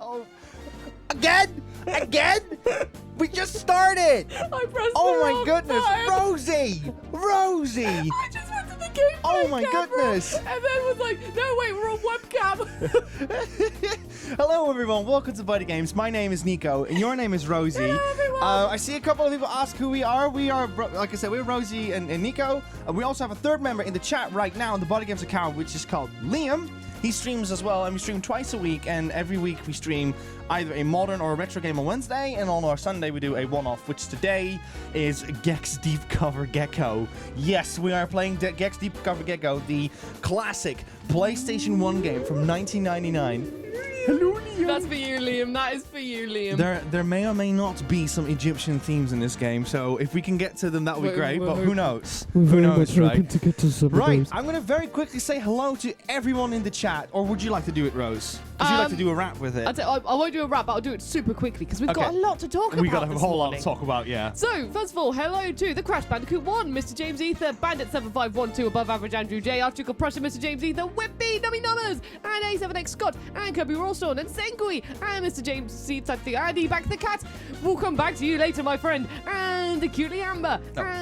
Oh, again? We just started. I pressed Oh the my wrong goodness, button. Rosie. I just went to the game. Oh my camera goodness. And then was like, no, wait, we're on webcam. Hello everyone, welcome to BuddyGames. My name is Nico, and your name is Rosie. Hello everyone. I see a couple of people ask who we are. We are, like I said, we're Rosie and Nico. We also have a third member in the chat right now on the BuddyGames account, which is called Liam. He streams as well, and we stream twice a week, and every week we stream either a modern or a retro game on Wednesday, and on our Sunday we do a one-off, which today is Gex Deep Cover Gecko. Yes, we are playing Gex Deep Cover Gecko, the classic PlayStation 1 game from 1999. Hello, Liam. That's for you, Liam. That is for you, Liam. There may or may not be some Egyptian themes in this game, so if we can get to them, that would be great, but who knows? Who knows, right? To get to some Right, I'm going to very quickly say hello to everyone in the chat, or would you like to do it, Rose? Would you like to do a rap with it? I won't do a rap, but I'll do it super quickly because we've got a lot to talk about. We got a this whole lot morning. to talk about, yeah. So, first of all, hello to the Crash Bandicoot 1, Mr. James Ether, Bandit7512, Above Average Andrew J, Article Pressure, Mr. James Ether, Whippy, Nummy Numbers, and A7X Scott, and Kirby Rawstone, and Sengui, and Mr. James C. Tatty, and E-Back the Cat. We'll come back to you later, my friend, and Acutely Amber, and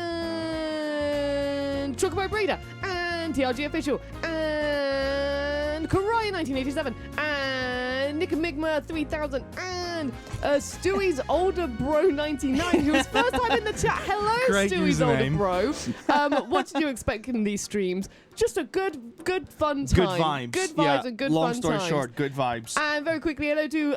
Chocobo Breeder, and TRG Official, and Karaya 1987, and Nick Migma 3000, and Stewie's older bro 99, who was first time in the chat. Hello, Great Stewie's username. older bro. What did you expect in these streams? Just a good fun time. Good vibes. Good vibes Yeah, and good long fun story times. short, good vibes. And very quickly, hello to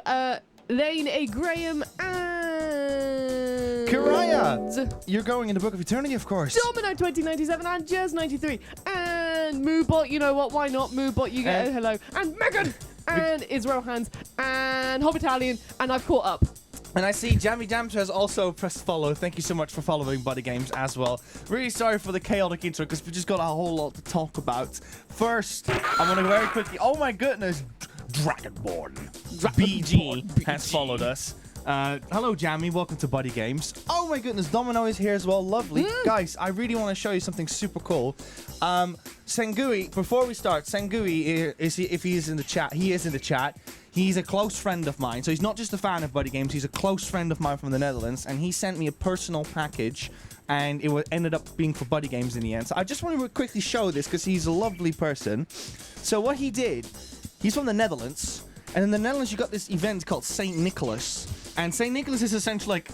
Lane A. Graham and Karaya, you're going in the Book of Eternity, of course. Domino 2097 and Jez 93 and Moobot. You know what? Why not? Moobot, you get a hello. And Megan and Israel Hands and Hobbitalian, and I've caught up. And I see Jammy Jams has also pressed follow. Thank you so much for following BuddyGames as well. Really sorry for the chaotic intro because we just got a whole lot to talk about. First, I want to very quickly. Oh my goodness, Dragonborn BG has followed us. Hello, Jammy. Welcome to BuddyGames. Oh my goodness, Domino is here as well. Lovely. Guys, I really want to show you something super cool. Sengui, before we start, Sengui, if he is in the chat, he is in the chat. He's a close friend of mine. So he's not just a fan of BuddyGames, he's a close friend of mine from the Netherlands. And he sent me a personal package, and it ended up being for BuddyGames in the end. So I just want to quickly show this because he's a lovely person. So what he did, he's from the Netherlands. And in the Netherlands, you got this event called St. Nicholas. And St. Nicholas is essentially like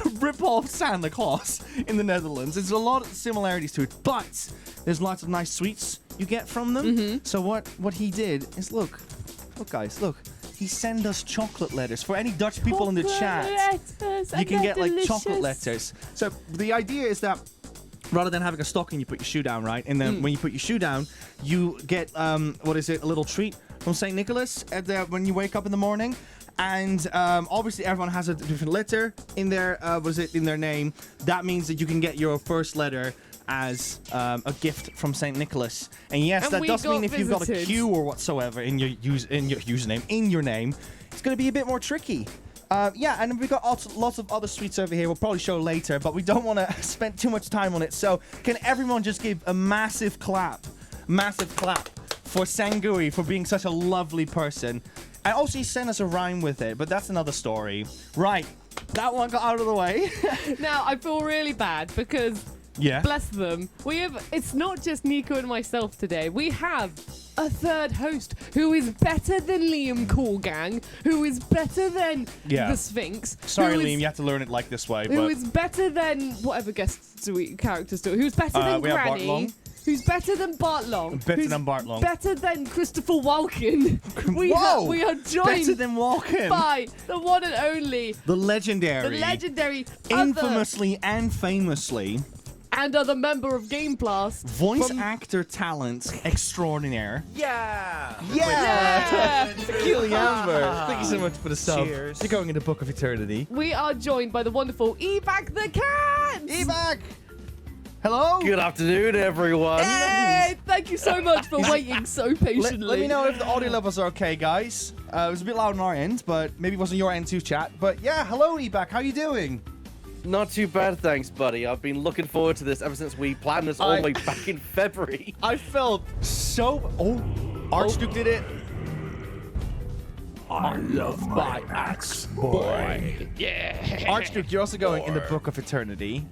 a rip-off Santa Claus in the Netherlands. There's a lot of similarities to it, but there's lots of nice sweets you get from them. So what he did is, look guys, look. He sent us chocolate letters. For any Dutch people in the chat, you can get like chocolate letters. So the idea is that rather than having a stocking, you put your shoe down, right? And then when you put your shoe down, you get, a little treat from St. Nicholas when you wake up in the morning. And obviously everyone has a different letter in their, in their name. That means that you can get your first letter as a gift from St. Nicholas. And yes, And that we does mean got if you've got a visited. Q or whatsoever in your username, in your name, it's going to be a bit more tricky. Yeah, and we've got lots of other sweets over here. We'll probably show later, but we don't want to spend too much time on it. So can everyone just give a massive clap for Sengui for being such a lovely person. And also he sent us a rhyme with it, but that's another story. Right, that one got out of the way. Now, I feel really bad because, bless them, it's not just Nico and myself today. We have a third host who is better than Liam Coolgang, who is better than the Sphinx. Sorry, Liam, you have to learn it like this way. Who is better than whatever characters do it. Who's better than we have Bart Granny. Long. Who's better than Bart Long? Better than Bart Long. Better than Christopher Walken. we are joined better than Walken. by the one and only, the legendary, infamously and famously, and other member of Game Blast, voice actor talent extraordinaire. Yeah! Keely Amber. Thank you so much for the sub. Cheers. You're going in the Book of Eternity. We are joined by the wonderful E-Back the Cat. E-Back. Hello. Good afternoon, everyone. Hey, thank you so much for waiting so patiently. Let me know if the audio levels are okay, guys. It was a bit loud on our end, but maybe it wasn't your end too, chat. But yeah, hello, E-Back. How you doing? Not too bad, thanks, buddy. I've been looking forward to this ever since we planned this all the way back in February. I felt so... Oh, Archduke did it. I love my axe, boy. Yeah. Archduke, you're also going in the Book of Eternity.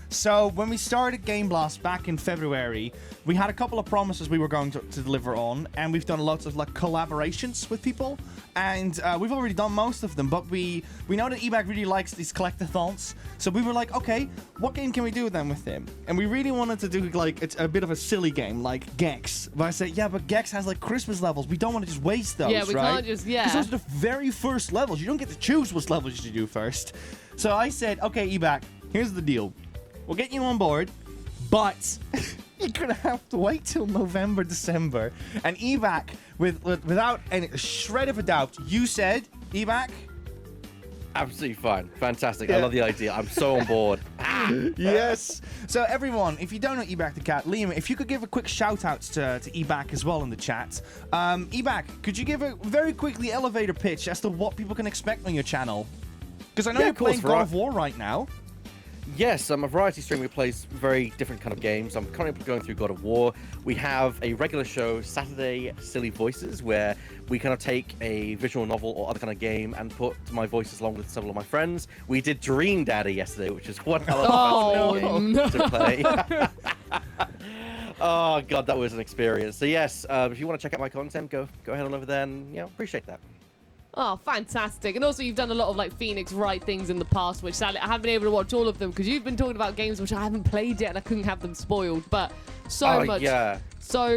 So when we started Game Blast back in February, we had a couple of promises we were going to deliver on, and we've done lots of like collaborations with people, and we've already done most of them. But we know that Ebag really likes these collectathons, so we were like, okay, what game can we do then with him? And we really wanted to do like it's a bit of a silly game like Gex. But I said, yeah, but Gex has like Christmas levels. We don't want to just waste those. Yeah, we right? can't just Because those are the very first levels. You don't get to choose which levels you should do first. So I said, okay, Ebak, here's the deal. We'll get you on board, but you're going to have to wait till November, December. And Ebak, without any shred of a doubt, you said, Ebak? Absolutely fine. Fantastic. I love the idea. I'm so on board. Yes. So everyone, if you don't know Ebak the cat, Liam, if you could give a quick shout out to Ebak as well in the chat. Ebak, could you give a very quickly elevator pitch as to what people can expect on your channel? Because I know you're playing God of War right now. Yes, I'm a variety streamer who plays very different kind of games. I'm currently going through God of War. We have a regular show, Saturday Silly Voices, where we kind of take a visual novel or other kind of game and put my voices along with several of my friends. We did Dream Daddy yesterday, which is one hell of a game to play. Oh god, that was an experience. So yes, if you want to check out my content, go ahead on over there, and appreciate that. Oh, fantastic. And also, you've done a lot of, like, Phoenix Wright things in the past, which sadly, I haven't been able to watch all of them because you've been talking about games which I haven't played yet and I couldn't have them spoiled. But so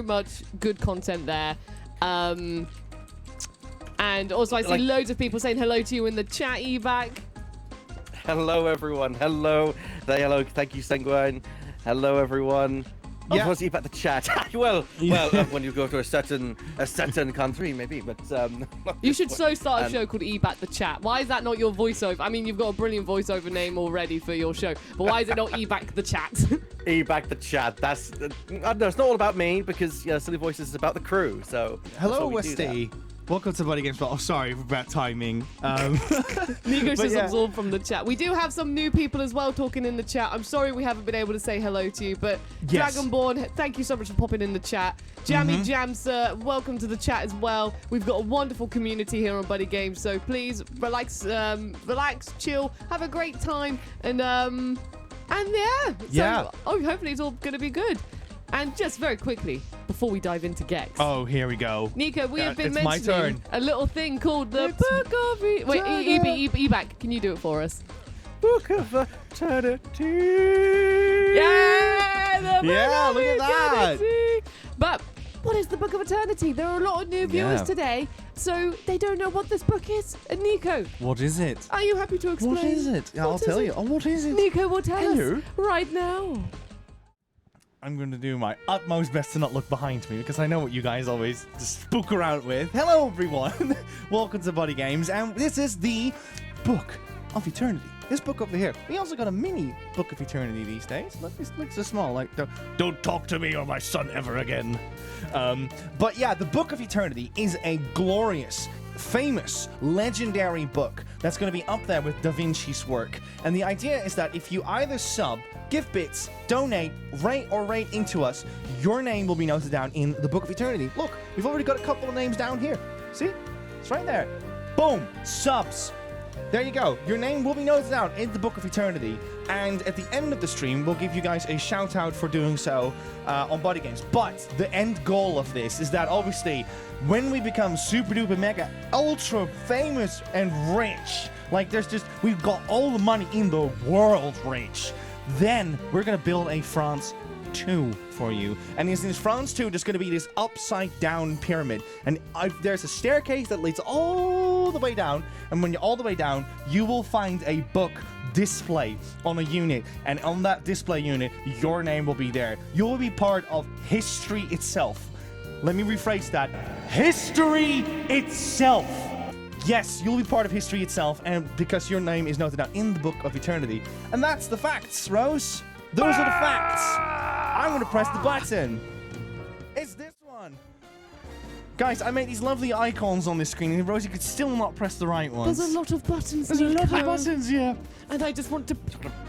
much good content there. And also, I see loads of people saying hello to you in the chat, Ebak. Hello, everyone. Hello. Hello. Thank you, Senguine. Hello, everyone. Yeah. Was about the chat? well, when you go to a certain country, maybe. But you should start a show called Ebak the Chat. Why is that not your voiceover? I mean, you've got a brilliant voiceover name already for your show, but why is it not Ebak the Chat? Ebak the Chat. That's I don't know. It's not all about me because Silly Voices is about the crew. So hello, Westy. Welcome to BuddyGames. Oh, sorry for bad timing. Nico's just absorbed from the chat. We do have some new people as well talking in the chat. I'm sorry we haven't been able to say hello to you, but yes. Dragonborn, thank you so much for popping in the chat. Jammy Jamser, welcome to the chat as well. We've got a wonderful community here on BuddyGames, so please relax, chill, have a great time, and hopefully it's all going to be good. And just very quickly, before we dive into Gex. Oh, here we go. Nico, we have been mentioning my turn. A little thing called the Book of... Wait, Ebak, can you do it for us? Book of Eternity. Yeah! The Book of look at that. Eternity. But what is the Book of Eternity? There are a lot of new viewers today, so they don't know what this book is. And Nico, what is it? Are you happy to explain? What is it? I'll tell you. Oh, what is it? Nico will tell us right now. I'm going to do my utmost best to not look behind me because I know what you guys always just spook around with. Hello, everyone. Welcome to BuddyGames, and this is the Book of Eternity. This book over here. We also got a mini Book of Eternity these days. Look, this looks so small. Like, don't talk to me or my son ever again. But yeah, the Book of Eternity is a glorious, famous, legendary book that's going to be up there with Da Vinci's work. And the idea is that if you either sub, give bits, donate, rate into us, your name will be noted down in the Book of Eternity. Look, we've already got a couple of names down here. See? It's right there. Boom. Subs. There you go. Your name will be noted down in the Book of Eternity. And at the end of the stream, we'll give you guys a shout out for doing so on BuddyGames. But the end goal of this is that obviously when we become super duper mega ultra famous and rich, like we've got all the money in the world rich, then we're going to build a France 2 for you. And in France 2, there's going to be this upside down pyramid. And there's a staircase that leads all the way down. And when you're all the way down, you will find a book display on a unit. And on that display unit, your name will be there. You will be part of history itself. Let me rephrase that. History itself. Yes, you'll be part of history itself, and because your name is noted down in the Book of Eternity. And that's the facts, Rose. Those are the facts. I'm going to press the button. It's this one. Guys, I made these lovely icons on this screen, and Rosie could still not press the right ones. There's a lot of buttons. There's a lot of Nico. buttons, yeah. And I just want to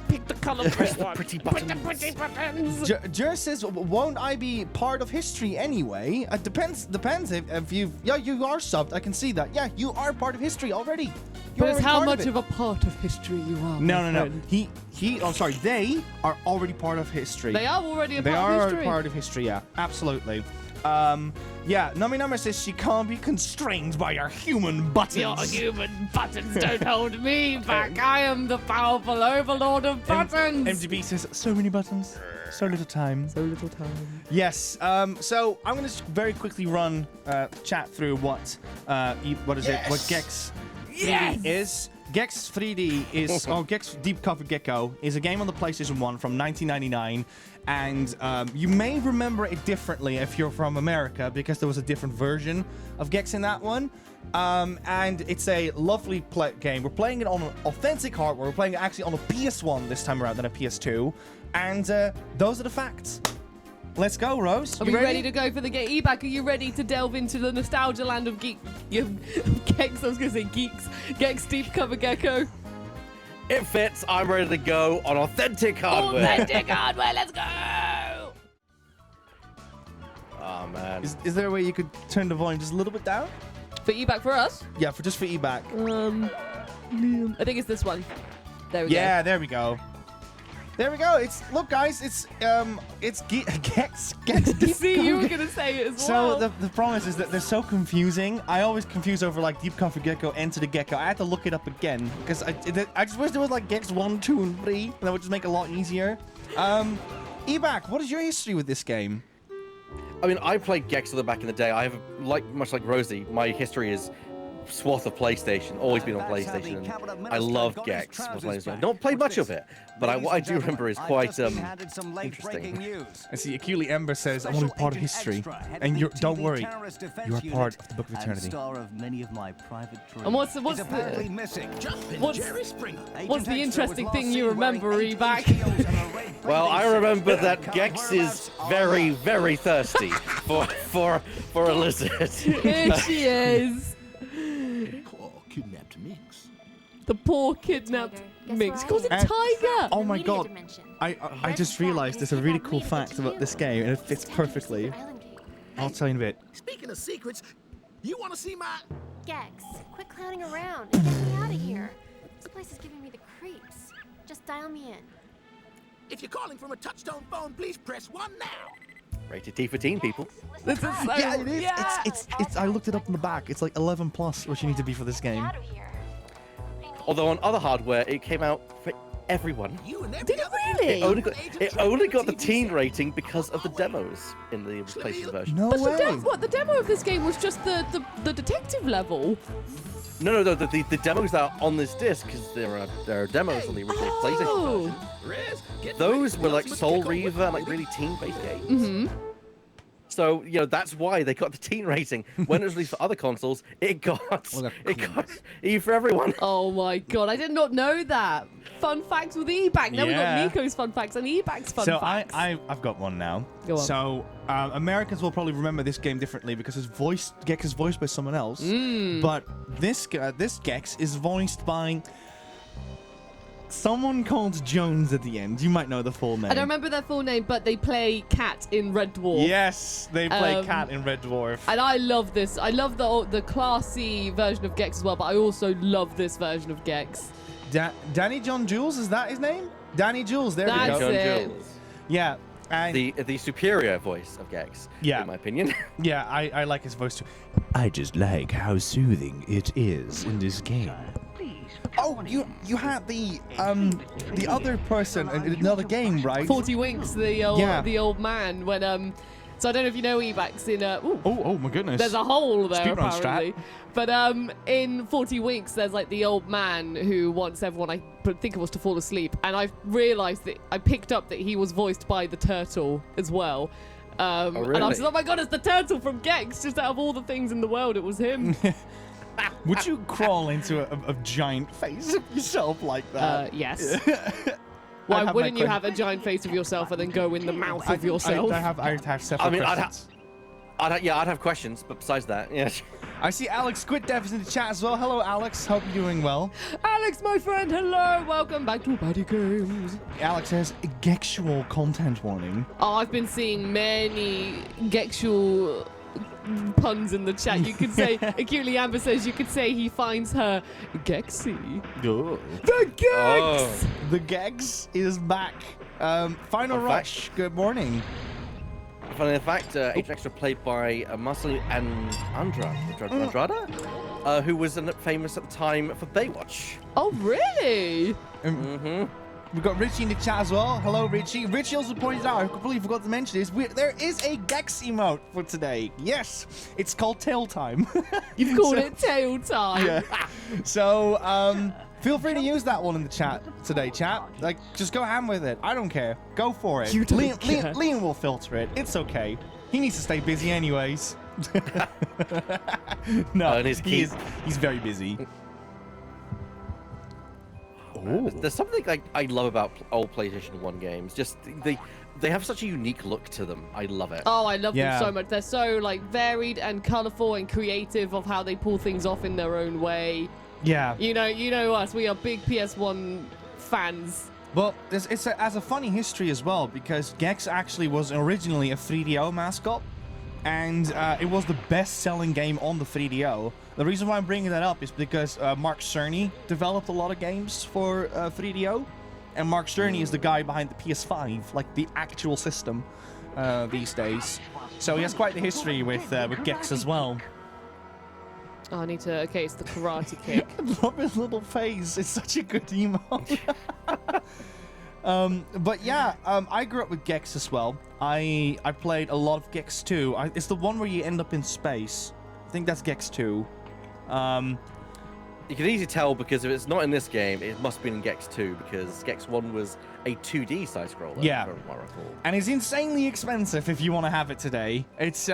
pick the colour. Press the pretty buttons. The pretty buttons. Jer says, won't I be part of history anyway? It depends if you... Yeah, you are subbed. I can see that. Yeah, you are part of history already. You're But it's already how part much it. of a part of history you are. No. my friend. I'm sorry. They are already part of history. They are already a They part are of history. a part of history, yeah. Absolutely. Yeah, Nami says she can't be constrained by your human buttons. Your human buttons don't hold me back. I am the powerful overlord of buttons. MGB says, so many buttons, so little time. So little time. Yes, so I'm going to very quickly run chat through what Gex 3D is. Gex 3D is, Gex Deep Cover Gecko is a game on the PlayStation 1 from 1999, and you may remember it differently if you're from America, because there was a different version of Gex in that one. And it's a lovely game. We're playing it on authentic hardware. We're playing it actually on a PS1 this time around than a PS2, and those are the facts. Let's go, Rose. Are we ready to go for the E-Back? Are you ready to delve into the nostalgia land of Gex? I was going to say geeks. Gex Deep Cover Gecko. It fits. I'm ready to go on authentic hardware. Authentic hardware, let's go! Oh, man. Is there a way you could turn the volume just a little bit down? For E-Back for us? Yeah, just for E-Back. I think it's this one. There we go. Yeah, there we go. There we go. Look, guys. It's Gex. You see, you were gonna say it as well. So the problem is that they're so confusing. I always confuse over like Deep Cover Gecko, Enter the Gecko. I had to look it up again because I just wish there was like Gex 1, 2, and 3, and that would just make it a lot easier. Ebac, what is your history with this game? I mean, I played Gex back in the day. I have, much like Rosie, my history is swath of PlayStation, always been on PlayStation, and I love Gex. Don't play much of it, but what I do remember is quite interesting. I see Aculi Ember says, I want to be part of history, and don't worry, you are part of the Book of Eternity. And what's the interesting thing you remember, Ebac? Well, I remember that Gex is very, very thirsty for a lizard. Here she is. Kidnapped Minx. The poor kidnapped Minx. He calls it Tiger. Oh my god, I just realized there's a really cool fact about this game, and it fits perfectly. I'll tell you in a bit. Speaking of secrets, you want to see my... Gex, quit clowning around and get me out of here. This place is giving me the creeps. Just dial me in. If you're calling from a touchtone phone, please press 1 now. Rated T for teen, people. This is so, Yeah, it is. yeah. It's. I looked it up in the back. It's like 11 plus, what you need to be for this game. Out of here. Although on other hardware, it came out for everyone. You and every Did it other really? It only got the teen rating because of the demos in the PlayStation version. No But way. the demo of this game was just the detective level. No, the demos that are on this disc, because there are demos on the original PlayStation version. Riz, get Those ready. were like Let's Soul kick over, Reaver, and like baby. really teen-based games. Mm-hmm. So that's why they got the teen rating. When it was released for other consoles, it got E for everyone. Oh my god, I did not know that. Fun facts with Ebac. Now we got Yeah. Nico's fun facts and Ebac's fun So facts. I've got one now. Go on. So Americans will probably remember this game differently because Gex is voiced by someone else. But this Gex is voiced by someone called Jones at the end. You might know the full name. I don't remember their full name, but they play Cat in Red Dwarf. Yes, they play Um, Cat in Red Dwarf. And I love this. I love the classy version of Gex as well, but I also love this version of Gex. Danny John Jules, is that his name? Danny Jules, there we That's go. John it. Jules. Yeah. And The superior voice of Gex, Yeah. in my opinion. yeah, I like his voice too. I just like how soothing it is in this game. Oh, you had the other person in another game, right? 40 Winks, the old man, when so I don't know if you know Ebac's in Oh my goodness. there's a hole there Speedrun apparently. But in 40 Winks there's like the old man who wants everyone, I think it was, to fall asleep, and I realized that I picked up that he was voiced by the turtle as well. And I really? was like, oh my god, it's the turtle from Gex. Just out of all the things in the world, it was him. Would you crawl into a giant face of yourself like that? Yes. I Why have my wouldn't you question. have a giant face of yourself and then go in the mouth of yourself? I have several I mean, questions. I'd have questions, but besides that, yeah. I see Alex Squiddev is in the chat as well. Hello, Alex. Hope you're doing well. Alex, my friend, hello. Welcome back to BuddyGames. Alex says, Gecko content warning. Oh, I've been seeing many Gecko puns in the chat. You could say, acutely Amber says, you could say he finds her Gexy. Oh. The Gex! Oh. The Gex is back. Final Fun Rush, good morning. Funny fact, Agent Extra played by Marcelo and Andrada, who was famous at the time for Baywatch. Oh, really? We've got Richie in the chat as well. Hello, Richie. Richie also pointed out, I completely forgot to mention this, there is a Gex emote for today. Yes, it's called Tail Time. You've called it tail time. Yeah. So, feel free to use that one in the chat today, chat. Like, just go ham with it. I don't care. Go for it. You don't care. Liam will filter it. It's okay. He needs to stay busy anyways. No, he's very busy. There's something I love about old PlayStation 1 games. Just they have such a unique look to them. I love it. Oh, I love them so much. They're so like varied and colorful and creative of how they pull things off in their own way. Yeah. You know us. We are big PS1 fans. Well, it has a funny history as well, because Gex actually was originally a 3DO mascot, and it was the best-selling game on the 3DO. The reason why I'm bringing that up is because Mark Cerny developed a lot of games for 3DO, and Mark Cerny is the guy behind the PS5, like the actual system these days. So he has quite the history with Gex as well. Oh, I need to... Okay, it's the karate kick. I love his little face. It's such a good emote. But yeah, I grew up with Gex as well. I played a lot of Gex 2. It's the one where you end up in space. I think that's Gex 2. You can easily tell because if it's not in this game, it must have been in Gex 2 because Gex 1 was a 2D side-scroller. Yeah. From what I recall. And it's insanely expensive if you want to have it today. It's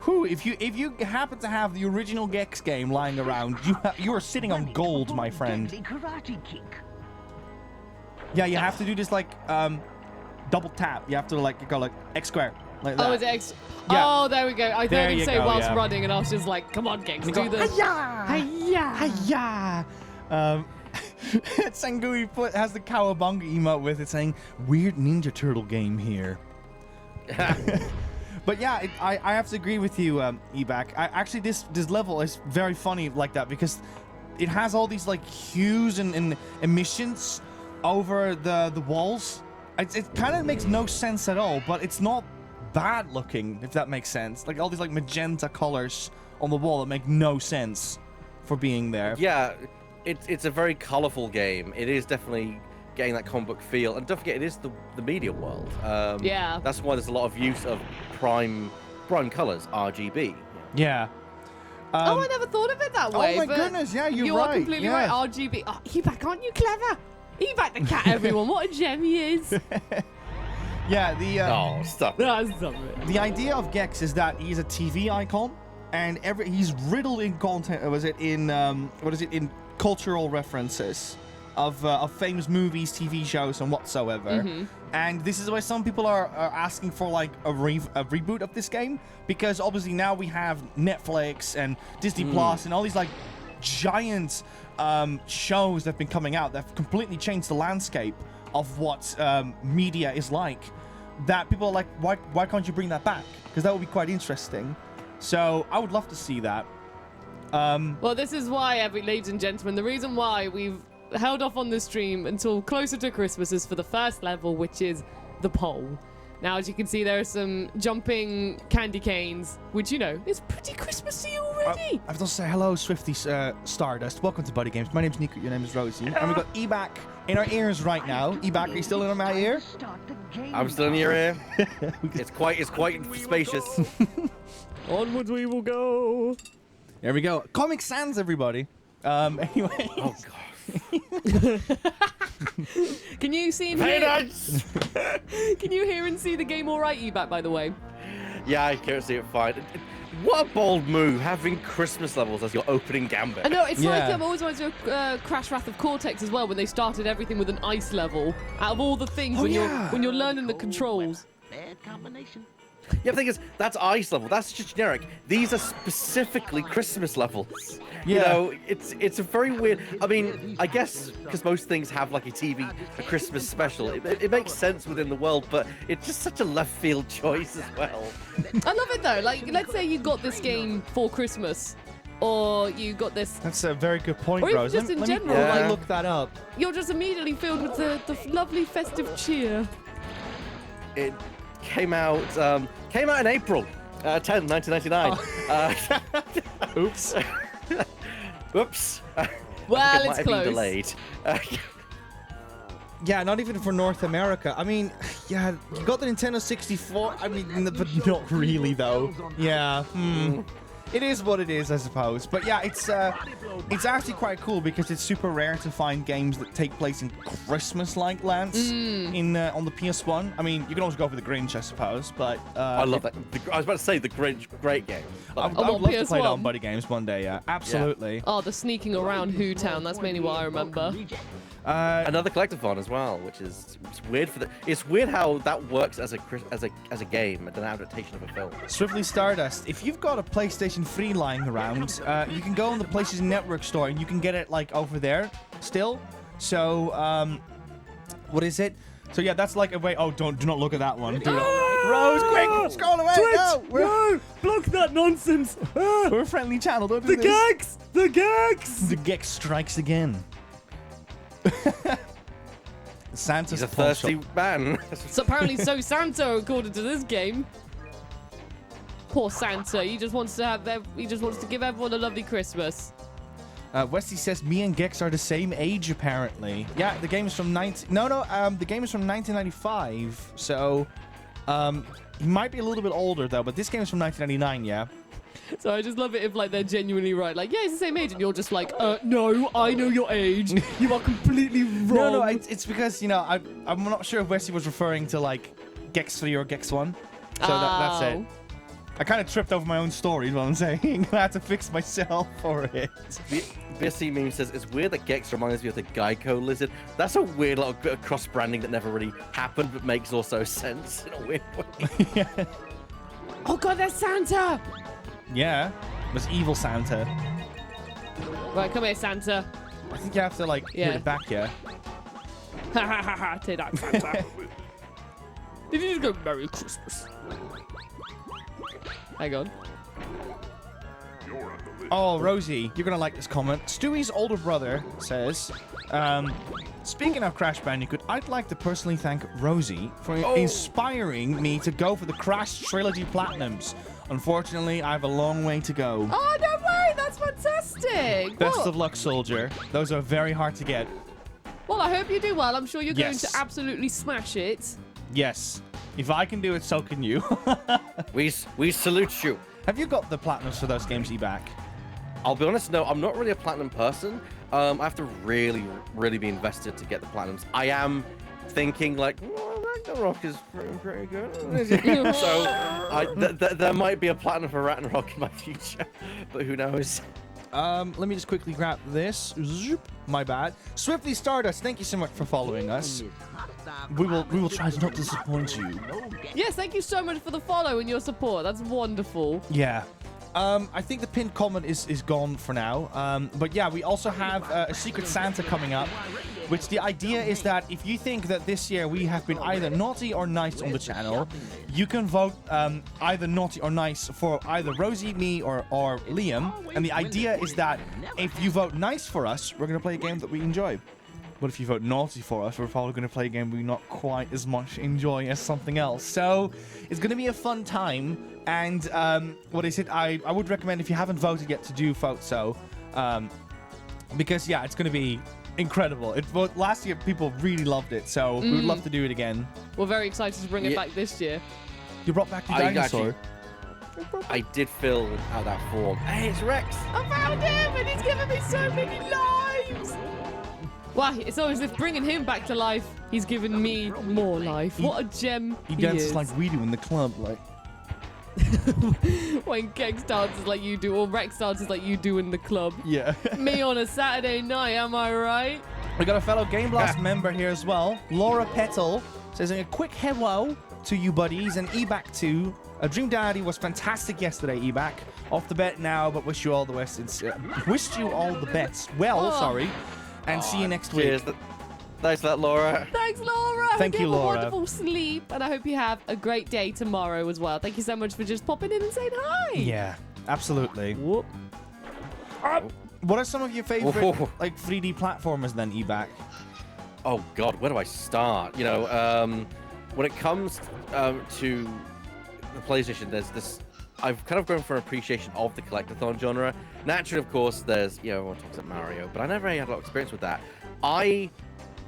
if you happen to have the original Gex game lying around, you are sitting on gold, my friend. Yeah, you have to do this like double tap. You have to go like X square. Like that. Oh, it's X. Yeah. Oh, there we go. I heard him say go, whilst running, and I was just like, "Come on, Gex, do this." Hiya! Sangui has the cowabunga emote with it saying, "Weird Ninja Turtle game here." But yeah, I have to agree with you, Ebac. Actually, this level is very funny like that because it has all these like hues and emissions over the walls. It kind of makes no sense at all, but it's not bad looking, if that makes sense. Like all these like magenta colors on the wall that make no sense for being there. Yeah, it's a very colorful game. It is definitely getting that comic book feel, and don't forget, it is the media world. Yeah. That's why there's a lot of use of prime colors, RGB. Yeah. Oh, I never thought of it that way. Oh my but goodness, yeah, you right. are completely right. RGB. Oh, Ebac, aren't you clever? Ebac the cat, everyone. What a gem he is. Yeah, the Oh, stop it. Stop it. the idea of Gex is that he's a TV icon, and he's riddled in content. In cultural references of famous movies, TV shows, and whatsoever. And this is why some people are asking for like a reboot of this game, because obviously now we have Netflix and Disney Plus and all these like giant shows that have been coming out that have completely changed the landscape of what media is like. That people are like, why can't you bring that back? Because that would be quite interesting. So I would love to see that. Well, this is why, ladies and gentlemen, the reason why we've held off on this stream until closer to Christmas is for the first level, which is the pole. Now, as you can see, there are some jumping candy canes, which, is pretty Christmassy already. I have to say hello, Swifty Stardust. Welcome to BuddyGames. My name's Nico, your name is Rosie. And we've got Ebac in our ears right now. Ebac, are you still in my ear? I'm still in your ear. It's quite spacious. Onwards we will go. There we go. Comic Sans, everybody. Anyway. Oh, God. Can you see and hear? Can you hear and see the game all right, Ebac, by the way? Yeah, I can't see it fine. What a bold move, having Christmas levels as your opening gambit. I know, it's like Yeah. I always wanted to Crash Wrath of Cortex as well, when they started everything with an ice level. Out of all the things when you're learning the controls. Bad combination. Yeah, the thing is, that's ice level. That's just generic. These are specifically Christmas levels. Yeah. You know, it's a very weird. I mean, I guess because most things have like a Christmas special, it makes sense within the world, but it's just such a left field choice as well. I love it though. Like, let's say you got this game for Christmas, or you got this. That's a very good point, Or even Rose. just in let me general, Yeah. like, look that up. you're just immediately filled with the lovely festive cheer. It came out in April 10, 1999. Oops. Whoops. Well, it might it's have close. been delayed. Yeah, not even for North America. I mean, yeah, you got the Nintendo 64. I mean, but not really, though. Yeah. It is what it is, I suppose. But yeah, it's actually quite cool because it's super rare to find games that take place in Christmas-like lands on the PS1. I mean, you can always go for the Grinch, I suppose, but I love that. I was about to say the Grinch, great game. I would what, love to play it on PS1? BuddyGames one day. Yeah, absolutely. Oh, the sneaking around Who Town. That's mainly what I remember. Another collectathon as well, which is weird for the. It's weird how that works as a game and an adaptation of a film. Swiftly Stardust. If you've got a PlayStation 3 lying around, you can go on the PlayStation Network store and you can get it like over there still. So, what is it? So yeah, that's like a way. Oh, do not look at that one. Do not. Rose, quick, scroll away. No, Block that nonsense! we're a friendly channel. Don't do this. gags! The gags! The Gecko strikes again. Santa's He's a pawn thirsty shop. man. So apparently, so Santa, according to this game. Poor Santa. He just wants to give everyone a lovely Christmas. Wesley says me and Gex are the same age apparently. Yeah, the game is from the game is from 1995. So, he might be a little bit older though, but this game is from 1999. Yeah. So I just love it if like they're genuinely right. Like, yeah, he's the same age, and you're just like, no, I know your age. You are completely wrong. No, it's because I'm not sure if Wesley was referring to like Gex 3 or Gex 1. So that's it. I kind of tripped over my own story, is what I'm saying. I had to fix myself for it. BSC meme says it's weird that Gex reminds me of the Gecko lizard. That's a weird little bit of cross branding that never really happened, but makes also sense in a weird way. Yeah. Oh god, there's Santa. Yeah. It was evil Santa. Right, come here, Santa. I think you have to like Yeah. hit it back, yeah. Ha ha ha ha! Take that, Santa. Did you just go Merry Christmas? Hang on. Oh, Rosie, you're gonna like this comment. Stewie's older brother says, speaking of Crash Bandicoot, I'd like to personally thank Rosie for inspiring me to go for the Crash Trilogy Platinums. Unfortunately, I have a long way to go. Oh no way! That's fantastic. Best Well- of luck, soldier. Those are very hard to get. Well, I hope you do well. I'm sure you're going Yes. to absolutely smash it. Yes. If I can do it, so can you. We salute you. Have you got the platinums for those games, E-Back? I'll be honest, no, I'm not really a platinum person. I have to really, really be invested to get the platinums. I am thinking like, Ragnarok is pretty good. So there might be a platinum for Ragnarok in my future, but who knows? Let me just quickly grab this. Zoop. My bad. Swiftly Stardust, thank you so much for following us. We will try to not disappoint you. Yes, thank you so much for the follow and your support. That's wonderful. Yeah. I think the pinned comment is gone for now. But yeah, we also have a Secret Santa coming up, which the idea is that if you think that this year we have been either naughty or nice on the channel, you can vote either naughty or nice for either Rosie, me, or Liam. And the idea is that if you vote nice for us, we're going to play a game that we enjoy. But if you vote naughty for us, we're probably going to play a game we not quite as much enjoy as something else. So it's going to be a fun time. And what is it? I would recommend if you haven't voted yet to do vote so. Because, yeah, it's going to be incredible. Last year, people really loved it. So we would love to do it again. We're very excited to bring it back this year. You brought back the I dinosaur. I did fill out that form. Hey, it's Rex. I found him and he's given me so many lives. Wow, it's always if bringing him back to life, he's given me more life. What a gem He he dances is. like we do in the club. Like. When Gex dances like you do, or Rex dances like you do in the club. Yeah. Me on a Saturday night, am I right? We got a fellow Game Blast member here as well. Laura Petal says a quick hello to you buddies and E-Back too. Dream Daddy was fantastic yesterday, Ebac. Off the bet now, but wish you all the best. Wished you all the best. Well, sorry. And see you next week. Cheers. Thanks for that, Laura. Thanks, Laura. Thank hope you, have Laura. A wonderful sleep, and I hope you have a great day tomorrow as well. Thank you so much for just popping in and saying hi. Yeah, absolutely. Whoop. What are some of your favorite Whoa. like 3D platformers then, Ebac? Oh God, where do I start? You know, when it comes to the PlayStation, there's this. I've kind of grown for an appreciation of the collectathon genre. Naturally, of course, there's everyone talks about Mario, but I never really had a lot of experience with that.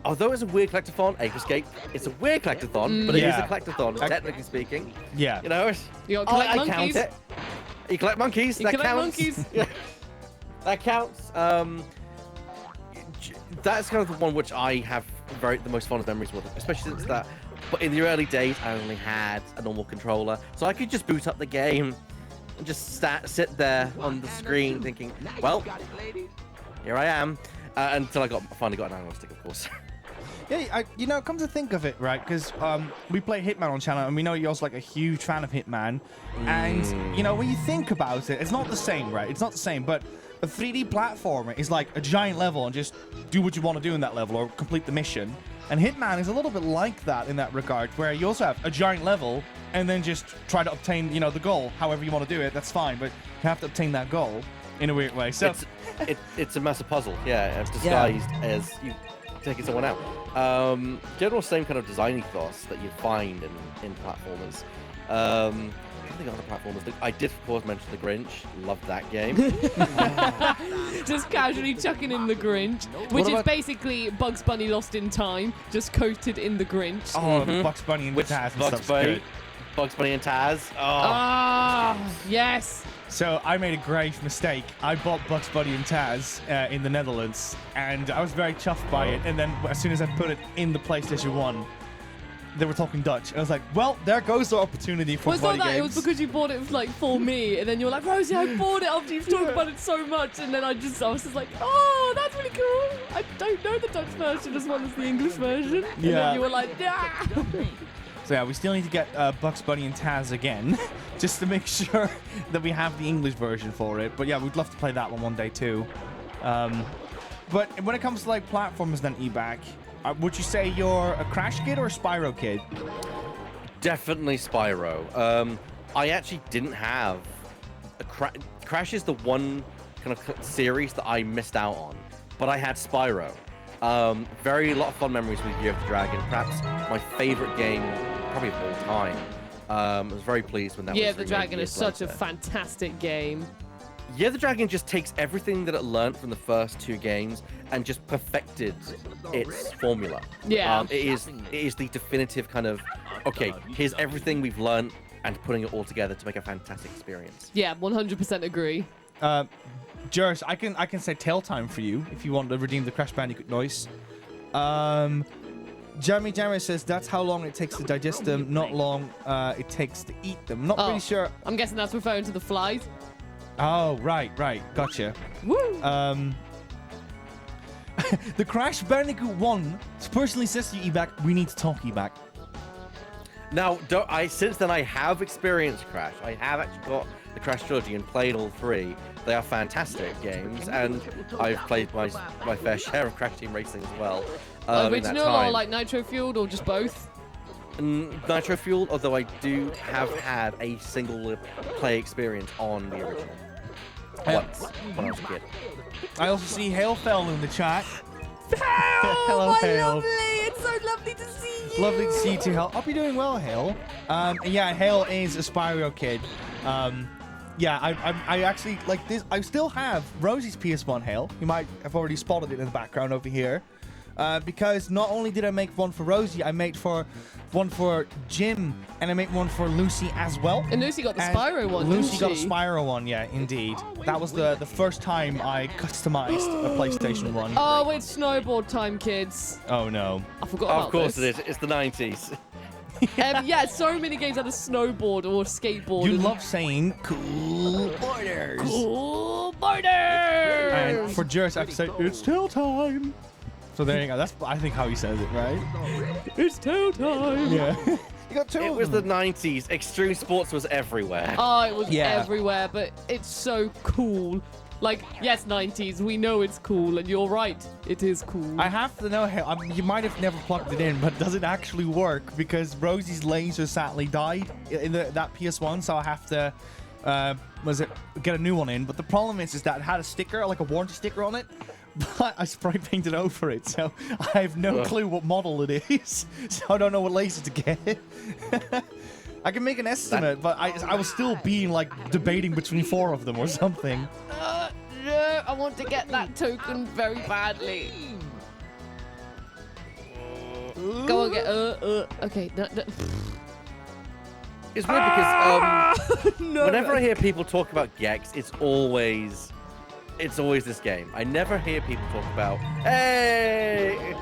Although it's a weird collectathon, Ape Escape, it's a weird collectathon, but it is a collectathon, technically speaking. Yeah. You know, You gotta collect I monkeys. count it. You collect monkeys. You that collect counts. monkeys. Yeah. That counts. That's kind of the one which I have the most fond memories with, especially since that. But in the early days, I only had a normal controller, so I could just boot up the game and just sit there on the screen thinking, well, here I am, until I finally got an analog stick, of course. Yeah, come to think of it, right? Because we play Hitman on channel, and we know you're also like a huge fan of Hitman. And when you think about it, it's not the same, right? It's not the same, but a 3D platformer is like a giant level and just do what you want to do in that level or complete the mission. And Hitman is a little bit like that in that regard, where you also have a giant level and then just try to obtain, the goal. However you want to do it, that's fine, but you have to obtain that goal in a weird way. So it's a massive puzzle, it's disguised as you taking someone out. General same kind of design ethos that you find in platformers. I think other platformers. I did, of course, mention the Grinch. Loved that game. Just casually chucking in the Grinch, which is basically Bugs Bunny Lost in Time, just coated in the Grinch. Oh, Bugs Bunny and Taz and stuff's good. Bugs Bunny and Taz. Yes. So I made a grave mistake. I bought Bugs Bunny and Taz in the Netherlands, and I was very chuffed by it. And then as soon as I put it in the PlayStation 1, they were talking Dutch. I was like, well, there goes the opportunity for Well, it's not that. BuddyGames. It was because you bought it like for me, and then you were like, Rosie, I bought it after you've talked about it so much, and then I was just like, oh, that's really cool. I don't know the Dutch version as well as the English version. And then you were like, yeah. So yeah, we still need to get Bugs Bunny and Taz again, just to make sure that we have the English version for it. But yeah, we'd love to play that one day too. But when it comes to like platformers, then Ebac, would you say you're a Crash kid or a Spyro kid? Definitely Spyro. I actually didn't have a Crash is the one kind of series that I missed out on, but I had Spyro. Very lot of fun memories with Year of the Dragon. Perhaps my favorite game, probably of all time. I was very pleased when that was Year of the remade Dragon years is such a later. fantastic game. Year of the Dragon just takes everything that it learned from the first two games and just perfected its formula. Yeah. It is the definitive kind of, okay, here's everything we've learned and putting it all together to make a fantastic experience. Yeah, 100% agree. Jers, I can say tail time for you if you want to redeem the Crash Bandicoot noise. Jammy Jammer says that's how long it takes to digest them, not long it takes to eat them. Not really sure. I'm guessing that's referring to the flies. Oh, right, gotcha. Woo! The Crash Bandicoot 1 personally says to you, Ebac, we need to talk, Ebac. Now, since then I have experienced Crash. I have actually got the Crash trilogy and played all three. They are fantastic games, and I've played my fair share of Crash Team Racing as well. Original or like Nitro Fueled or just both? Nitro Fueled, although I do have had a single play experience on the original. Once, when I was a kid. I also see Hale fell in the chat. Hello, my Hale. lovely! It's so lovely to see you! Lovely to see you too, Hale. Hope you're doing well, Hale. Yeah, Hale is a Spyro kid. Yeah, I actually, like this, I still have Rosie's PS1, Hale. You might have already spotted it in the background over here. Because not only did I make one for Rosie, I made one for Jim, and I made one for Lucy as well. And Lucy got the Spyro one, Lucy got a didn't she? Spyro one, yeah, indeed. That was the first time I customized a PlayStation 1. Oh, it's snowboard time, kids. Oh, no. I forgot about Of course this. it is. It's the 90s. Yeah, so many games had a snowboard or skateboard. You love saying cool borders. Cool borders! And for Jers, I have to say, it's tail time. So there you go. That's, I think, how he says it, right? It's tail time. Yeah. You got two It of was the them. 90s. Extreme sports was everywhere. Oh, it was Yeah. everywhere, but it's so cool. Like, yes, 90s, we know it's cool, and you're right, it is cool. I have to know how. You might have never plugged it in, but does it actually work? Because Rosie's laser sadly died in that PS1, so I have to get a new one in. But the problem is that it had a sticker, like a warranty sticker on it, but I spray painted over it, so I have no clue what model it is. So I don't know what laser to get. I can make an estimate, but I will still be like debating between 4 of them or something. No, I want to get that token very badly. Go on, get, okay, no. It's weird because No. whenever I hear people talk about Gex, it's always this game. I never hear people talk about, hey!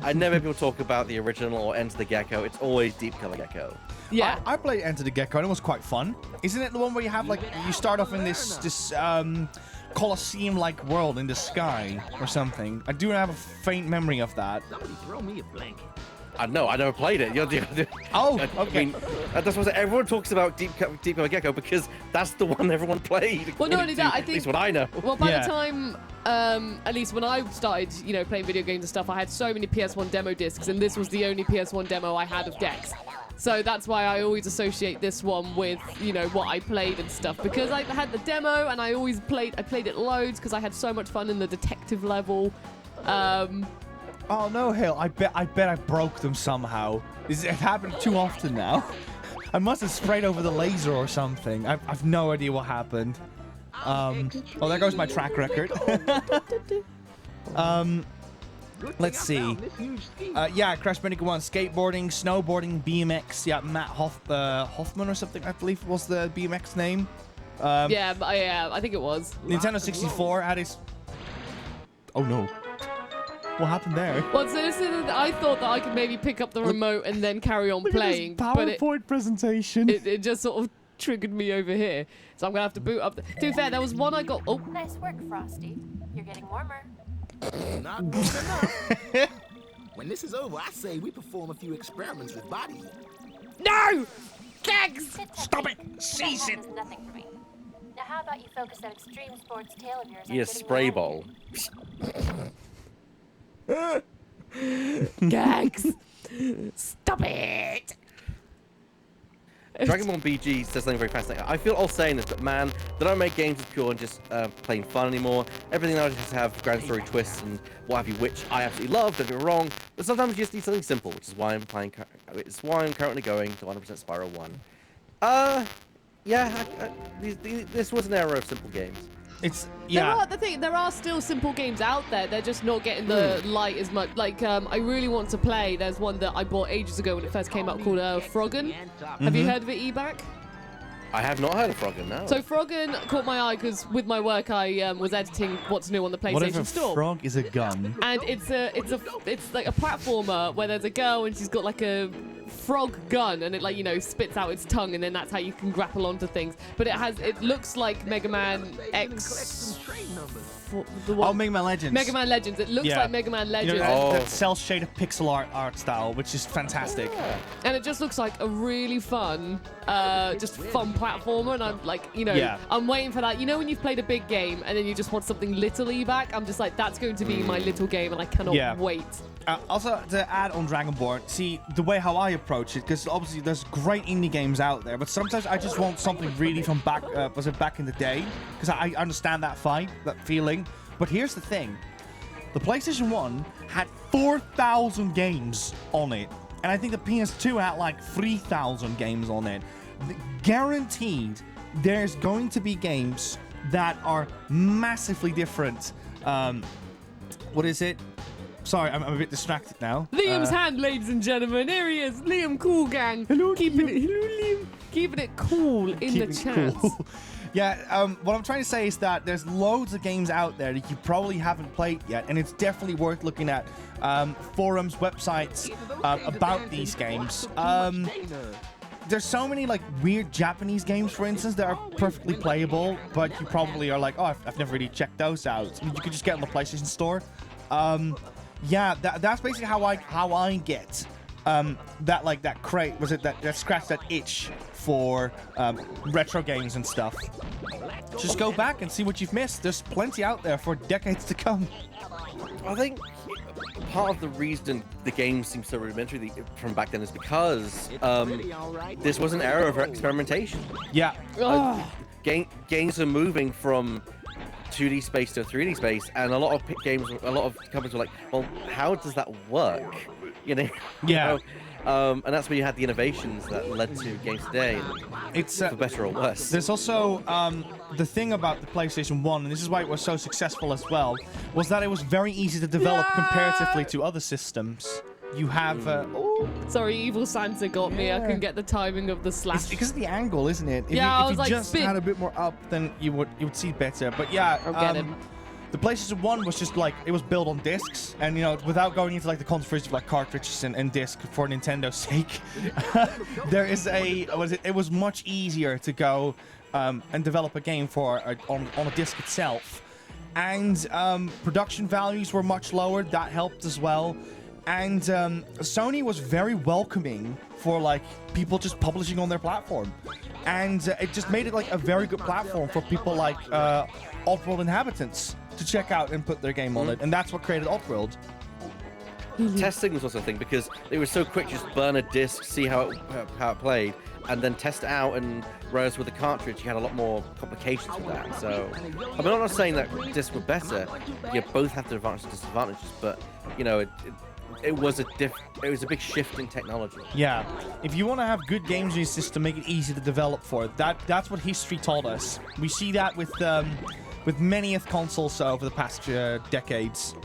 I never hear people talk about the original or Enter the Gecko. It's always Deep Color Gecko. Yeah. I played Enter the Gecko and it was quite fun. Isn't it the one where you have like you start off in this Colosseum-like world in the sky or something? I do have a faint memory of that. Somebody throw me a blanket. I know, I never played it. Oh, I okay. mean, that's what everyone talks about Deep Color Gecko because that's the one everyone played. Well, not only according that, to I at think- least what I know. Well, by Yeah. the time, at least when I started, playing video games and stuff, I had so many PS1 demo discs, and this was the only PS1 demo I had of Gex. So that's why I always associate this one with, what I played and stuff. Because I had the demo, and I played it loads because I had so much fun in the detective level. Oh no, Hill! I bet I broke them somehow. It happened too often now. I must have sprayed over the laser or something. I've no idea what happened. Oh, there goes my track record. Let's see. Yeah, Crash Bandicoot 1, skateboarding, snowboarding, BMX. Yeah, Matt Hoffman or something, I believe was the BMX name. Yeah, I think it was. Nintendo 64 had its... Oh no. What happened there? Well, so this is, I thought that I could maybe pick up the remote and then carry on playing, but PowerPoint presentation. it just sort of triggered me over here. So I'm going to have to boot up. To be fair, there was one I got... Oh, Nice work, Frosty. You're getting warmer. Not good enough. When this is over, I say we perform a few experiments with bodies. no! Gags! Stop it! Cease it! That is nothing for me. Now, how about you focus that extreme sports tail of yours on You getting spray me ball. Gags! Stop it! Dragon Ball BG says something very fascinating. I feel all saying this, but man, they don't make games with pure and just plain fun anymore. Everything now has to have grand story twists and what have you, which I absolutely love. Don't get me wrong, but sometimes you just need something simple, which is why I'm playing. It's why I'm currently going to 100% Spiral 1. Yeah, this was an era of simple games. It's... Yeah. There are still simple games out there. They're just not getting the light as much. Like, I really want to play. There's one that I bought ages ago when it first came out called Froggen. Have you heard of it, Ebac? I have not heard of Froggen, no. So Froggen caught my eye because with my work I was editing what's new on the PlayStation What if a Store. frog is a gun? And it's like a platformer where there's a girl and she's got like a frog gun and it spits out its tongue and then that's how you can grapple onto things. But it looks like Mega Man X. Oh, Mega Man Legends. Mega Man Legends. It looks Yeah. like Mega Man Legends. That cel-shaded pixel art style, which is fantastic. And it just looks like a really fun, just fun platformer. And I'm like, Yeah. I'm waiting for that. When you've played a big game and then you just want something little back, I'm just like, that's going to be my little game and I cannot wait. Also, to add on Dragonborn, see, the way how I approach it, because obviously there's great indie games out there, but sometimes I just want something really from back in the day, because I understand that vibe, that feeling. But here's the thing. The PlayStation 1 had 4,000 games on it, and I think the PS2 had like 3,000 games on it. Guaranteed, there's going to be games that are massively different. What is it? Sorry, I'm a bit distracted now. Liam's hand, ladies and gentlemen. Here he is, Liam Cool Gang. Hello, keeping Liam. it cool in the chat. Cool. Yeah, what I'm trying to say is that there's loads of games out there that you probably haven't played yet, and it's definitely worth looking at forums, websites about these games. There's so many like weird Japanese games, for instance, that are perfectly playable, but you probably are like, oh, I've never really checked those out. I mean, you could just get on the PlayStation Store Yeah, that's basically how I get that crate, was it that scratch, that itch for retro games and stuff. Just go back and see what you've missed. There's plenty out there for decades to come. I think part of the reason the game seems so rudimentary from back then is because this was an era of experimentation. Yeah. Games are moving from 2D space to 3D space, and a lot of companies were like, well, how does that work? You know? Yeah. And that's where you had the innovations that led to games today. It's for better or worse. There's also the thing about the PlayStation 1, and this is why it was so successful as well, was that it was very easy to develop comparatively to other systems. You have Sorry, evil Santa got me. I couldn't get the timing of the slash. It's because of the angle, isn't it? If I was you like, just spin. had a bit more up, then you would see better. But yeah, I'll get him. the PlayStation 1 was just like, it was built on discs, and you know, without going into like the controversy of like cartridges and disc for Nintendo's sake, there is it was much easier to go and develop a game on a disc itself, and production values were much lower. That helped as well. And Sony was very welcoming for like people just publishing on their platform, and it just made it like a very good platform for people like Oddworld inhabitants to check out and put their game on it, and that's what created Oddworld. Testing was also a thing because they were so quick, just burn a disc, see how it played, and then test it out. And whereas with the cartridge, you had a lot more complications with that. So, I mean, I'm not saying that discs were better. You both have their advantages and disadvantages, but you know, it was a big shift in technology. Yeah, if you want to have good games in your system, make it easy to develop for. That's what history taught us. We see that with many of consoles over the past decades.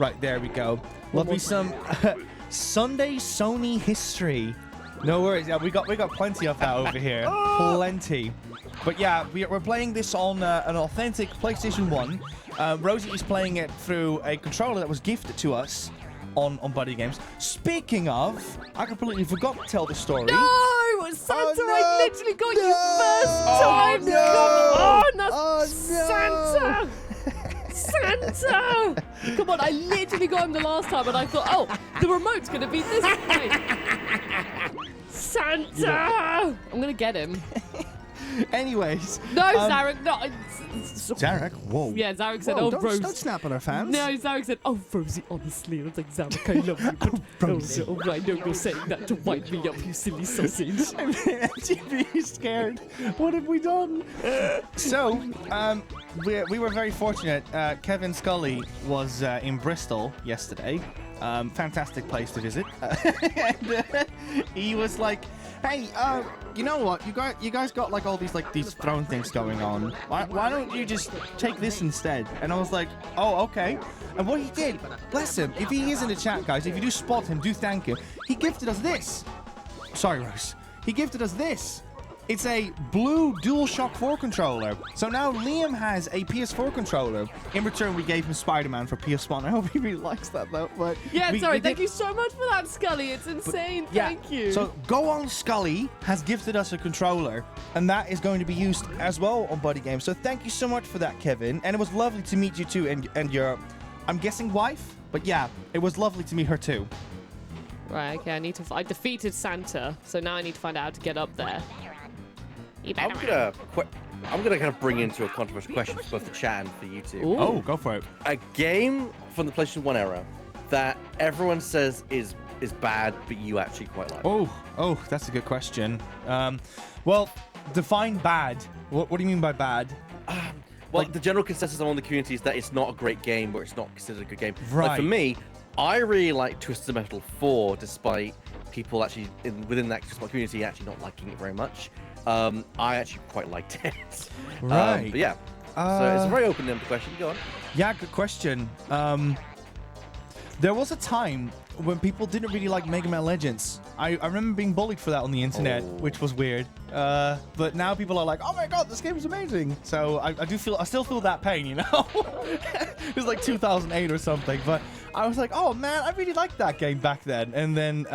Right, there we go. Love me some Sunday Sony history. No worries. Yeah, we got plenty of that over here. Plenty. But yeah, we're playing this on an authentic PlayStation 1. Rosie is playing it through a controller that was gifted to us on BuddyGames. Speaking of, I completely forgot to tell the story. No! Santa, I literally got you first time! No! Come on! Santa! Santa! Come on, I literally got him the last time and I thought, oh, the remote's going to be this way. Santa! I'm going to get him. Anyways. No, Zarek, no. Zarek? Whoa. Yeah, Zarek said, Whoa, Rosie. Don't snap at our fans. No, Zarek said, oh, Rosie, honestly. I was like, Zarek, I love you. But Rosie. Oh, I know you're saying that to wind me up, you silly sausage. MTV is scared. What have we done? So, we were very fortunate. Kevin Scully was in Bristol yesterday. Fantastic place to visit. And, he was like, hey, you know what? You guys got like all these throne things going on. Why don't you just take this instead? And I was like, oh, okay. And what he did, bless him, if he is in the chat, guys, if you do spot him, do thank him. He gifted us this. Sorry, Rose. He gifted us this. It's a blue DualShock 4 controller. So now Liam has a PS4 controller. In return, we gave him Spider-Man for PS1. I hope he really likes that, though. But yeah, thank you so much for that, Scully. It's insane. Thank you. So Go On Scully has gifted us a controller, and that is going to be used as well on BuddyGames. So thank you so much for that, Kevin. And it was lovely to meet you too, and your, I'm guessing, wife. But yeah, it was lovely to meet her too. Right. Okay. I defeated Santa, so now I need to find out how to get up there. I'm gonna kind of bring into a controversial question for both the chat and for you two. Ooh. Oh, go for it. A game from the PlayStation 1 era that everyone says is bad, but you actually quite like. Oh, that's a good question. Well, define bad. What do you mean by bad? Well, the general consensus among the community is that it's not a great game, or it's not considered a good game. Right. Like for me, I really like Twisted Metal 4, despite people actually within that community actually not liking it very much. I actually quite liked it. Right. But yeah. So it's a very open-ended question. Go on. Yeah, good question. There was a time when people didn't really like Mega Man Legends. I remember being bullied for that on the internet, which was weird. But now people are like, oh my god, this game is amazing. So I still feel that pain, you know? It was like 2008 or something. But I was like, oh man, I really liked that game back then. And then,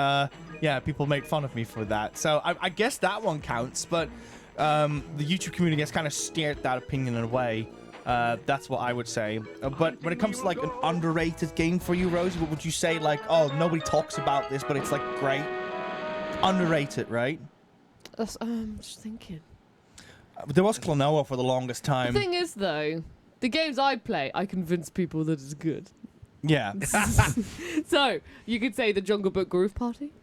yeah, people made fun of me for that. So I guess that one counts. But the YouTube community has kind of steered that opinion away. That's what I would say. But when it comes to like an underrated game for you, Rosie, what would you say? Like, oh, nobody talks about this, but it's like great. Underrated, right? I'm just thinking. There was Klonoa for the longest time. The thing is, though, the games I play, I convince people that it's good. Yeah. So you could say the Jungle Book Groove Party.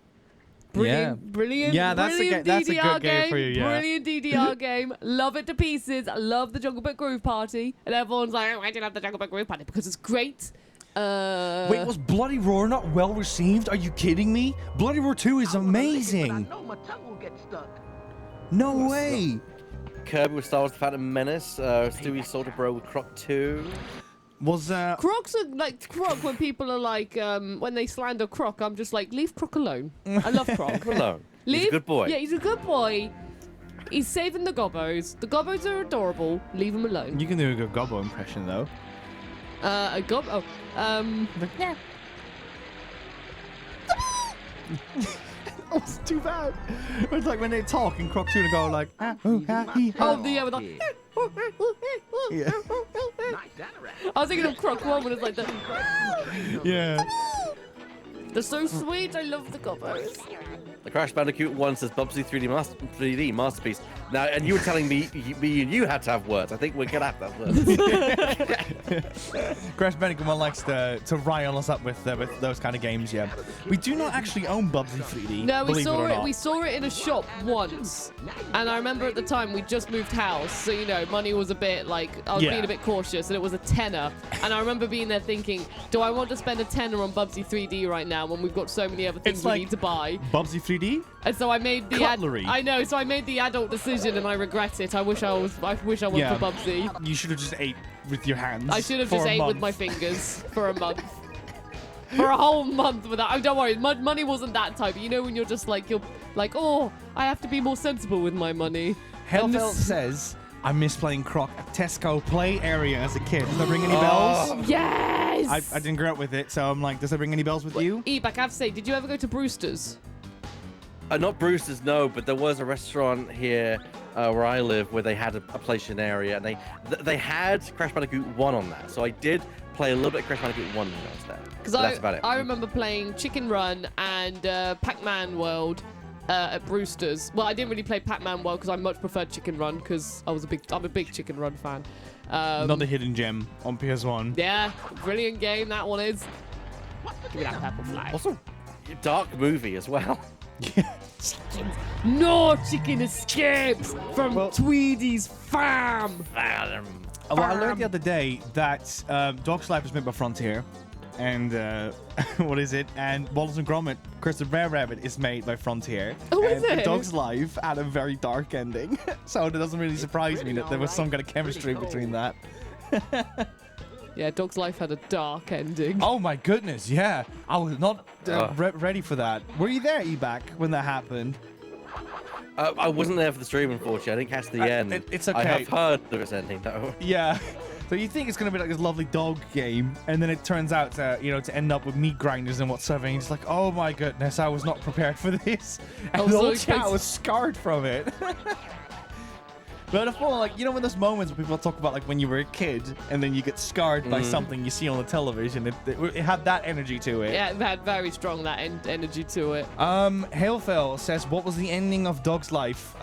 Brilliant. Yeah, that's a brilliant that's a DDR good game for you. Yeah. Brilliant DDR game. Love it to pieces. I love the Jungle Book Groove Party. And everyone's like, why do you love the Jungle Book Groove Party? Because it's great. Wait, was Bloody Roar not well received? Are you kidding me? Bloody Roar 2 is amazing. No way. Kirby with Star Wars: The Phantom Menace. Stewie Soldier Bro with Croc 2. Was Crocs are like Croc when people are like when they slander Croc, I'm just like, leave Croc alone. I love Croc. Alone. He's a good boy. Yeah, he's a good boy. He's saving the gobbos. The gobbos are adorable. Leave him alone. You can do a good Gobbo impression though. A gobbo. Yeah. Oh, it's too bad. It's like when they talk in Croc 2 to go like, Oh, yeah, with like. yeah. I was thinking of Croc 1 when it's like that. Yeah. They're so sweet. I love the gobbos. The Crash Bandicoot 1 says Bubsy 3D Masterpiece. Now, and you were telling me you had to have words. I think we're going to have words. Crash Bandicoot 1 likes to rile us up with those kind of games, yeah. We do not actually own Bubsy 3D. No, we believe saw it. Or it. not. We saw it in a shop once, and I remember at the time we just moved house, so you know money was a bit like I was Yeah. being a bit cautious, and it was a tenner. And I remember being there thinking, do I want to spend a tenner on Bubsy 3D right now when we've got so many other things It's we like need to buy? Bubsy 3D? And so I made the Cutlery. I know, so I made the adult decision, and I regret it. I wish I went for Bubsy. You should have just ate with your hands. I should have for just a ate with month. my fingers for a month. For a whole month without. Oh, don't worry, money wasn't that type. You know when you're just like oh, I have to be more sensible with my money. Hellfelt says, I miss playing Croc at Tesco play area as a kid. Does that ring any bells? Yes. I didn't grow up with it, so I'm like, does that ring any bells with you? Ebak, I have to say, did you ever go to Brewster's? Not Brewster's, no, but there was a restaurant here where I live where they had a PlayStation area, and they had Crash Bandicoot 1 on that. So I did play a little bit of Crash Bandicoot 1 when I was there. Because That's about it. I remember playing Chicken Run and Pac-Man World at Brewster's. Well, I didn't really play Pac-Man World because I much preferred Chicken Run because I'm a big Chicken Run fan. Another hidden gem on PS1. Yeah, brilliant game that one is. Give me that purple fly. Also, dark movie as well. No chicken escapes from Tweedy's farm. Well, I learned the other day that Dog's Life is made by Frontier, and what is it? And Wallace and Gromit, Curse of Rare Rabbit is made by Frontier. Oh, is and it? Dog's Life had a very dark ending, so it doesn't really surprise me that there was some kind of chemistry between that. Yeah, Dog's Life had a dark ending. Oh my goodness, yeah. I was not ready for that. Were you there, Ebak, when that happened? I wasn't there for the stream, unfortunately. I didn't catch the end. It's okay. I have heard of its ending, though. Yeah. So you think it's gonna be like this lovely dog game, and then it turns out to to end up with meat grinders and whatsoever. And it's like, oh my goodness, I was not prepared for this. And the whole chat was scarred from it. But I feel like, when those moments when people talk about like when you were a kid and then you get scarred by something you see on the television, it had that energy to it. Yeah, it had very strong that energy to it. Hailfell says, what was the ending of Dog's Life?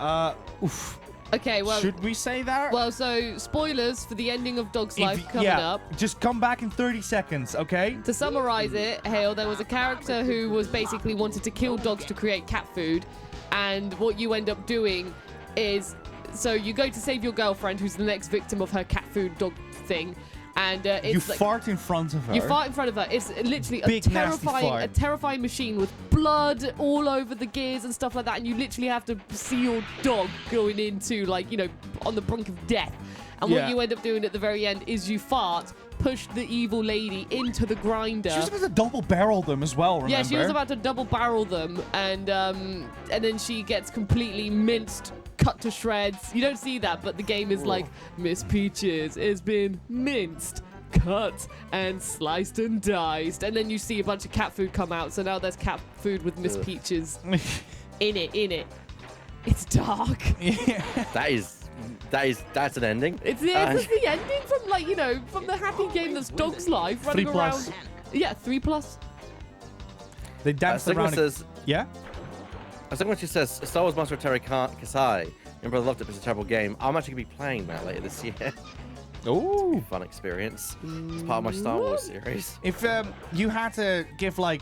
Oof. Okay, well... Should we say that? Well, so, spoilers for the ending of Dog's Life coming up. Just come back in 30 seconds, okay? To summarize it, Hale, there was a character who was basically wanted to kill dogs to create cat food, and what you end up doing is... So you go to save your girlfriend, who's the next victim of her cat food dog thing, and it's you like, fart in front of her. You fart in front of her. It's literally Big, a terrifying machine with blood all over the gears and stuff like that, and you literally have to see your dog going into on the brink of death. And what you end up doing at the very end is you fart, push the evil lady into the grinder. She was about to double barrel them as well, remember? Yeah, she was about to double barrel them, and then she gets completely minced, cut to shreds. You don't see that, but the game is like, Miss Peaches has been minced, cut, and sliced and diced. And then you see a bunch of cat food come out, so now there's cat food with Miss Peaches in it. It's dark. That is that's an ending. It's the ending from like from the happy game that's Dog's Life running 3+. around. Yeah, 3+. They danced around. Says, Yeah. I think when she says Star Wars Master of Terry Kasai, my brother loved it, but it's a terrible game. I'm actually gonna be playing that later this year. Ooh. Fun experience. It's part of my Star Wars series. If you had to give like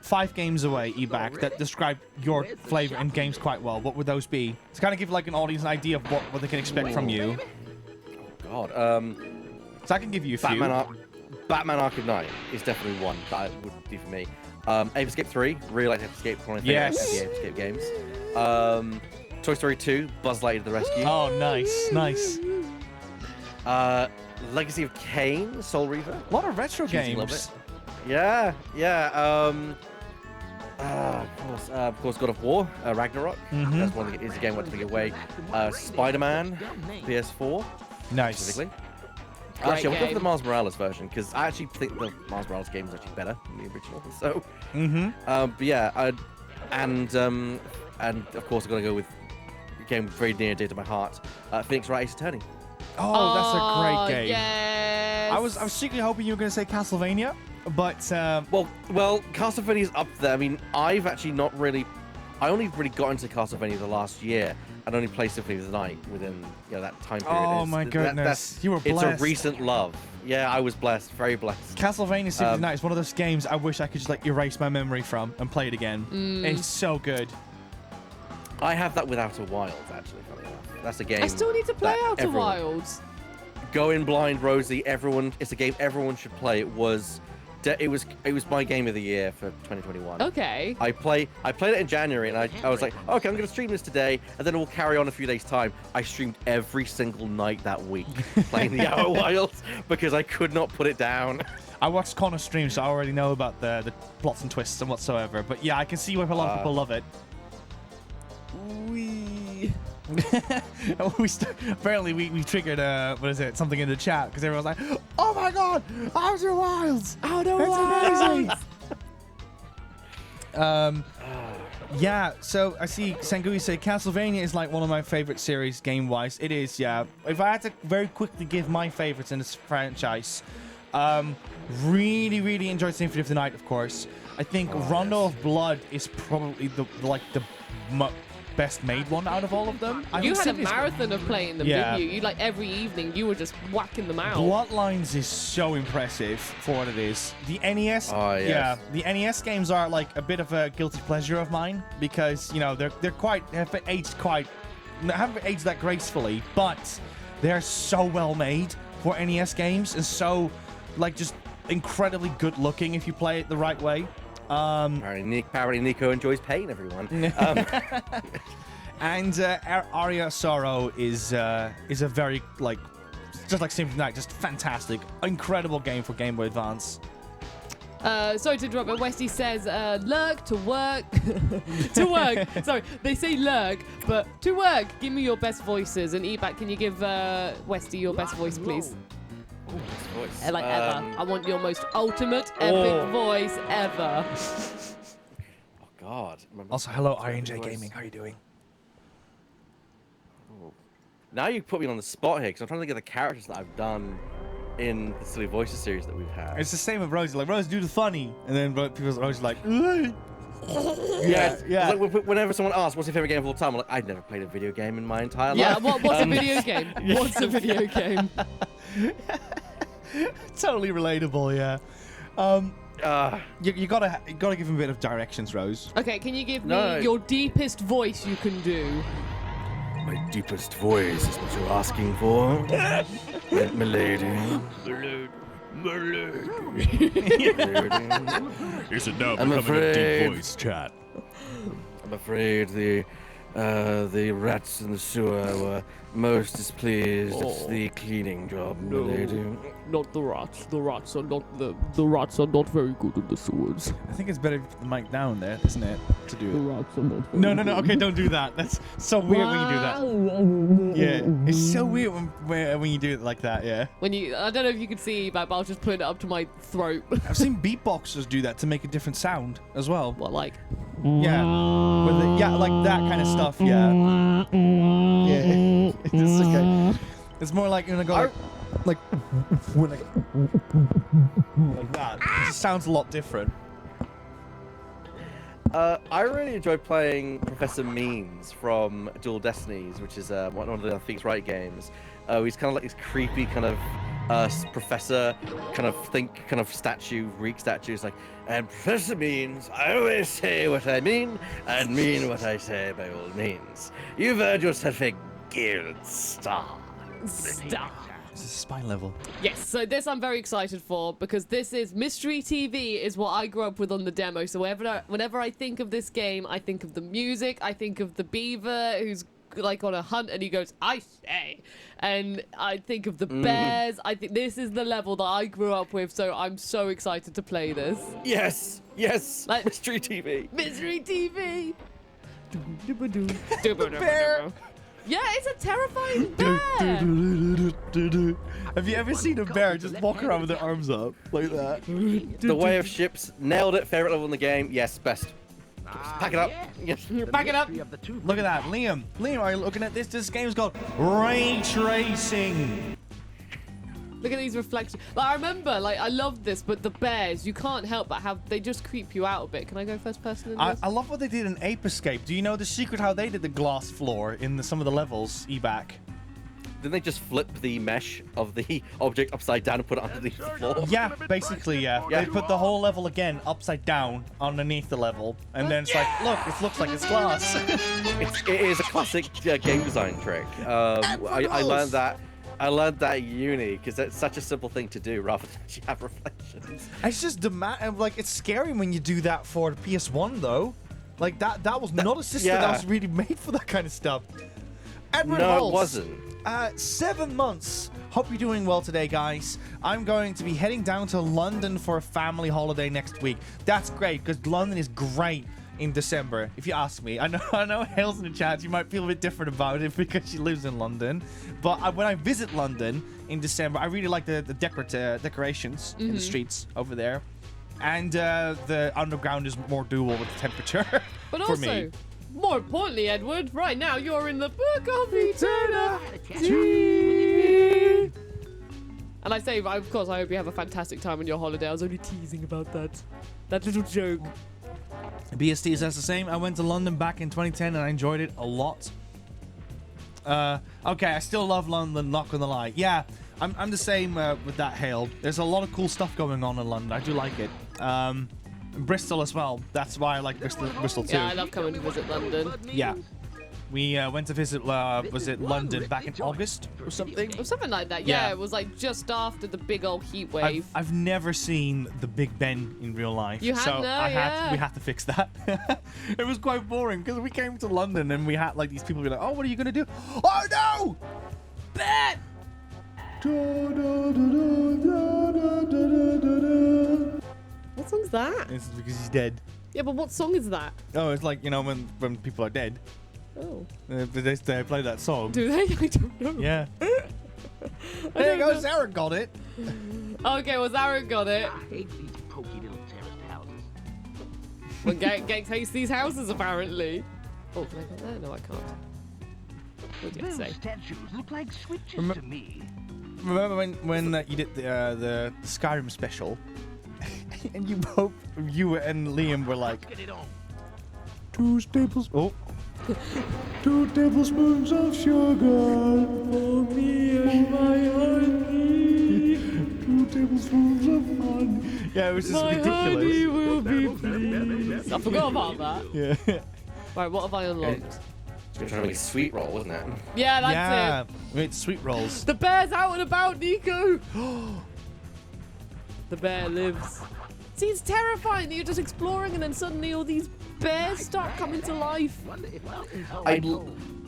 5 games away, Ebac, that describe your flavor in games quite well, what would those be? To kind of give like an audience an idea of what they can expect from you. God. So I can give you a few. Batman Arkham Knight is definitely one that would do for me. Ape Escape 3, really like Ape Escape. One of my favorite Ape Escape games. Toy Story 2, Buzz Lightyear to the Rescue. Oh, nice, nice. Legacy of Kain, Soul Reaver. A lot of retro Choosing games. a little bit. Yeah. Of course, God of War, Ragnarok. That's one that is a game I want to take away. Spider-Man, PS4. Nice. Specifically. Great Actually, I'll go for the game. Miles Morales version because I actually think the Miles Morales game is actually better than the original. So, but yeah, and of course I'm gonna go with a game very near and dear to my heart, Phoenix Wright Ace Attorney. Oh, that's a great game. Yes. I was secretly hoping you were going to say Castlevania, but Well, Castlevania's up there. I mean, I've actually not really. I only really got into Castlevania the last year. I'd only played Symphony of the Night within that time period. Oh my goodness, you were blessed. It's a recent love. Yeah, I was blessed, very blessed. Castlevania Symphony of the Night is one of those games I wish I could just like erase my memory from and play it again. It's so good. I have that with Outer Wilds, actually. Funny enough. That's a game. I still need to play that Outer everyone- Wilds. Go in blind, Rosie. It's a game everyone should play. It was my game of the year for 2021. Okay. I played it in January, and I was like, okay, I'm going to stream this today, and then it will carry on a few days' time. I streamed every single night that week playing the Outer Wilds because I could not put it down. I watched Connor's stream, so I already know about the plots and twists and whatsoever. But yeah, I can see why a lot of people love it. Apparently we triggered something in the chat because everyone's like, oh my god, Outer Wilds, Outer Wilds. Yeah, so I see Sangui say Castlevania is like one of my favorite series game-wise. It is, yeah. If I had to very quickly give my favorites in this franchise, really enjoyed Symphony of the Night, of course. I think Rondo of Blood is probably the best made one out of all of them. You had a marathon of playing them, didn't you? You like every evening you were just whacking them out. Bloodlines is so impressive for what it is. The NES, the NES games are like a bit of a guilty pleasure of mine because they're haven't aged that gracefully, but they're so well made for NES games and so like just incredibly good looking if you play it the right way. Apparently Nico enjoys pain, everyone. And Aria of Sorrow is a very just like Symphony of the Night, just fantastic, incredible game for Game Boy Advance. Sorry to interrupt, but Westy says lurk to work. To work. Sorry, they say lurk, but to work. Give me your best voices. And Ebac, can you give Westy your best voice, please? Voice. Like ever. I want your most ultimate epic voice ever. Oh God. Also, hello INJ Gaming, how are you doing? Now you put me on the spot here because I'm trying to think of the characters that I've done in the Silly Voices series that we've had. It's the same with Rosie. Like Rosie, do the funny, and then people's always like, yeah. Like, whenever someone asks, "What's your favorite game of all time?" I'm like, "I've never played a video game in my entire life." Yeah. What's a video game? What's a video game? Totally relatable, yeah. You gotta give him a bit of directions, Rose. Okay, can you give me your deepest voice you can do? My deepest voice is what you're asking for, milady. Is it now I'm becoming a afraid- deep voice chat? I'm afraid the rats in the sewer were most displeased at the cleaning job, milady. Not the rats. The rats are not very good in the sewers. I think it's better if you put the mic down there, isn't it? To do The it. rats are not very No. Okay, don't do that. That's so weird when you do that. Yeah, it's so weird when you do it like that. Yeah. I don't know if you can see, but I'll just put it up to my throat. I've seen beatboxers do that to make a different sound as well. What, like? Yeah. With the, yeah, like that kind of stuff. Yeah. Yeah. It's okay. It's more like when I go like when I go like that. It just sounds a lot different. I really enjoyed playing Professor Means from Dual Destinies, which is one of the Phoenix Wright games. He's kind of like this creepy kind of professor, kind of statue, Greek statue. It's like, and Professor Means, I always say what I mean, and mean what I say by all means. You've earned yourself a guild star. Stop. This is spy level. Yes, so this I'm very excited for because this is Mystery TV is what I grew up with on the demo. So whenever I think of this game, I think of the music, I think of the beaver who's like on a hunt and he goes, I say, and I think of the bears. I think this is the level that I grew up with, so I'm so excited to play this. Yes, yes, Like- Mystery TV. Mystery TV. Bear. Yeah, it's a terrifying bear. Have you ever seen a bear just walk around with their arms up like that? The Way of Ships, nailed it. Favorite level in the game. Yes, best. Pack it up. Yes. Back it up. Look at that, Liam. Liam, are you looking at this? This game's called Ray Tracing. Look at these reflections. Like, I remember, like, I love this, but the bears, you can't help but have, they just creep you out a bit. Can I go first person in this? I love what they did in Ape Escape. Do you know the secret how they did the glass floor in some of the levels, eBack? Didn't they just flip the mesh of the object upside down and put it underneath the floor? Yeah, basically, yeah. Yeah. They put the whole level again upside down underneath the level, and then it's like, look, it looks like it's glass. It is a classic game design trick. I learned that. I learned that at uni because it's such a simple thing to do rather than actually have reflections. It's just like it's scary when you do that for the PS1 though. Like that was not a system that was really made for that kind of stuff. Edward No, Halls, it wasn't. 7 months. Hope you're doing well today, guys. I'm going to be heading down to London for a family holiday next week. That's great because London is great in December, if you ask me. I know Hale's in the chat. You might feel a bit different about it because she lives in London. But when I visit London in December, I really like the decorations in the streets over there. And the underground is more doable with the temperature But for also, me. more importantly, Edward, right now you're in the Book of Eternityyy. And I say, of course, I hope you have a fantastic time on your holiday. I was only teasing about that little joke. BST says the same. I went to London back in 2010 and I enjoyed it a lot. Okay, I still love London, not gonna lie. Yeah, I'm the same with that, Hale. There's a lot of cool stuff going on in London. I do like it. Bristol as well. That's why I like Bristol too. Yeah, I love coming to visit London. Yeah. We went to visit, was it London back in August or something? Or something like that. Yeah, Yeah. it was like just after the big old heat wave. I've never seen the Big Ben in real life. You had so no, we had to fix that. It was quite boring because we came to London and we had like these people be like, oh, what are you gonna do? Oh no! Bet! What song's that? It's because he's dead. Yeah, but what song is that? Oh, it's like, you know, when people are dead, Oh. they play that song. Do they? I don't know. Yeah. I There you don't go, know. Sarah got it. Okay, well, Aaron got it. I hate these pokey little terraced houses. Well, Gecko hates these houses, apparently. Oh, can I go there? No, I can't. What did you Those say? statues look like switches to me. Remember when you did the Skyrim special, and you and Liam were like, Get it on. 2 tablespoons. Oh. 2 tablespoons of sugar for me and my honey. 2 tablespoons of honey. Yeah, it was just ridiculous. Will be pleased. I forgot about that. Yeah. Right, what have I unlocked? You're trying to make a sweet roll, wasn't it? Yeah, that's Yeah. it. We made sweet rolls. The bear's out and about, Nico. The bear lives. See, it's terrifying that you're just exploring and then suddenly all these bears start coming to life. Wonder if mountains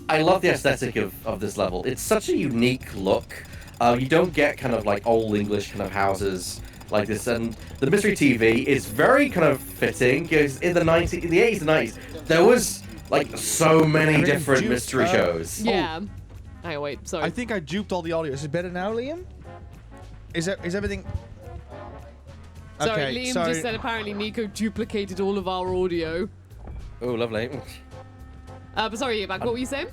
I love the aesthetic of this level. It's such a unique look. You don't get kind of like old English kind of houses like this, and the Mystery TV is very kind of fitting because in the 80s and 90s, there was like so many different Juice, mystery shows. Yeah. Hang on, wait, sorry. I think I duped all the audio. Is it better now, Liam? Is everything? Sorry, Okay, Liam sorry. just said apparently Nico duplicated all of our audio. Oh, lovely. But sorry, back. What were you saying?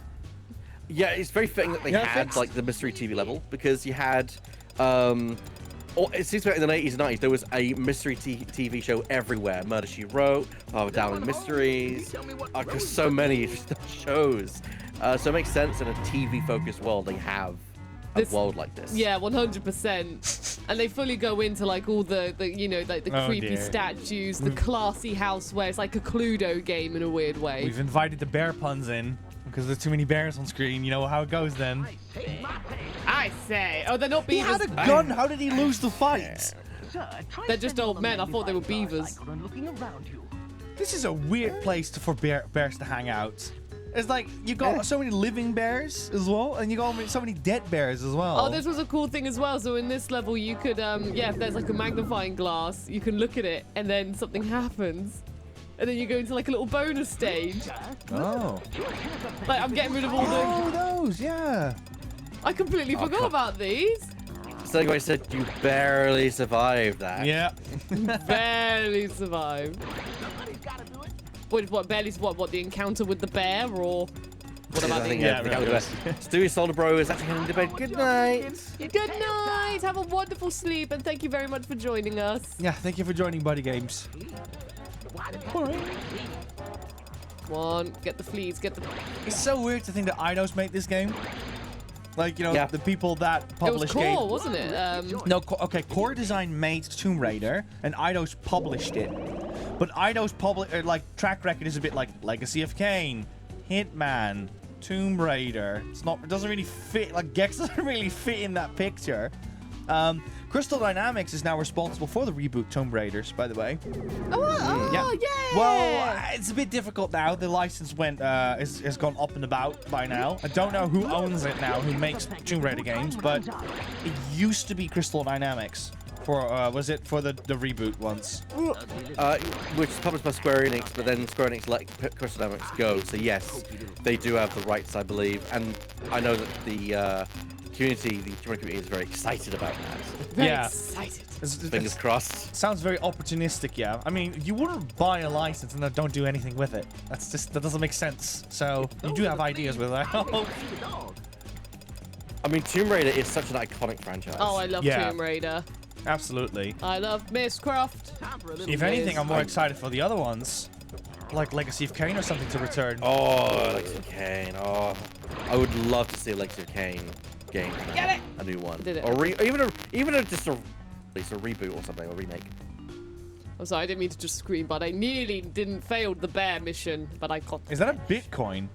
Yeah, it's very fitting that they Yeah, had fixed. like the mystery TV level because you had, it seems like in the 80s and 90s there was a mystery TV show everywhere. Murder She Wrote, Father Dowling Mysteries, because so many shows. So it makes sense in a TV-focused world they have a world like this. Yeah, 100%. And they fully go into like all the you know, like the Oh, creepy dear. statues, the classy house where it's like a Cluedo game in a weird way. We've invited the bear puns in because there's too many bears on screen. You know how it goes then. I say. Oh, they're not He beavers. had a gun. How did he lose the fight? They're just old men. I thought they were beavers. This is a weird place for bears to hang out. It's like you got so many living bears as well, and you got so many dead bears as well. Oh, this was a cool thing as well. So in this level, you could, yeah, if there's like a magnifying glass, you can look at it, and then something happens, and then you go into like a little bonus stage. Oh. Like I'm getting rid of all the. Oh, those, yeah. I completely forgot about these. So like I said, you barely survived that. Yeah. Barely survived. What barely? What the encounter with the bear, or what about the? Yeah, really. Stewie Solder Bro is actually heading to bed. Good night. Good night. Have a wonderful sleep, and thank you very much for joining us. Yeah, thank you for joining BuddyGames. Come on, get the fleas, get the. It's so weird to think that Eidos made this game. Like, you know, Yeah. the people that It was publish Core, games. wasn't it? No, okay, Core Design made Tomb Raider, and Eidos published it. But Eidos track record is a bit like Legacy of Kain, Hitman, Tomb Raider. It doesn't really fit. Like Gex doesn't really fit in that picture. Crystal Dynamics is now responsible for the reboot Tomb Raiders, by the way. Oh, Yeah. yeah. Well, it's a bit difficult now. The license has gone up and about by now. I don't know who owns it now, who makes Tomb Raider games, but it used to be Crystal Dynamics. Was it for the reboot once? Which is published by Square Enix, but then Square Enix let Crystal Dynamics go. So yes, they do have the rights, I believe, and I know that the community is very excited about that. Very Yeah. excited. Fingers crossed. Sounds very opportunistic, yeah. I mean, you wouldn't buy a license and then don't do anything with it. That doesn't make sense. So you do have ideas with that. I mean, Tomb Raider is such an iconic franchise. Oh, I love Yeah. Tomb Raider. Absolutely. I love Miss Croft. If anything, I'm more excited for the other ones, like Legacy of Kain or something to return. Oh, Legacy of Kain. Oh, I would love to see a Legacy of Kain game. Get it! A new one. Did it. Or even just a reboot or something, or remake. I'm sorry, I didn't mean to just scream, but I nearly didn't fail the bear mission, but I got. Is that a Bitcoin?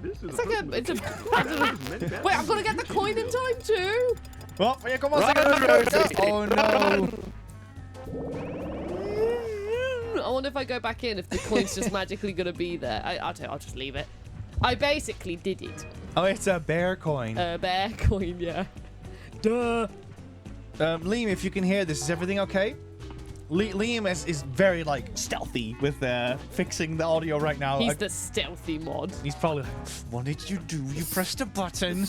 It's like Wait, I've got to get the coin in time too. Oh, yeah, come on, Right, second. Oh no. I wonder if I go back in, if the coin's just magically gonna be there. I'll just leave it. I basically did it. Oh, it's a bear coin. Bear coin, yeah. Duh. Liam, if you can hear this, is everything okay? Liam is very like stealthy with fixing the audio right now. He's the stealthy mod. He's probably like, what did you do? You pressed a button.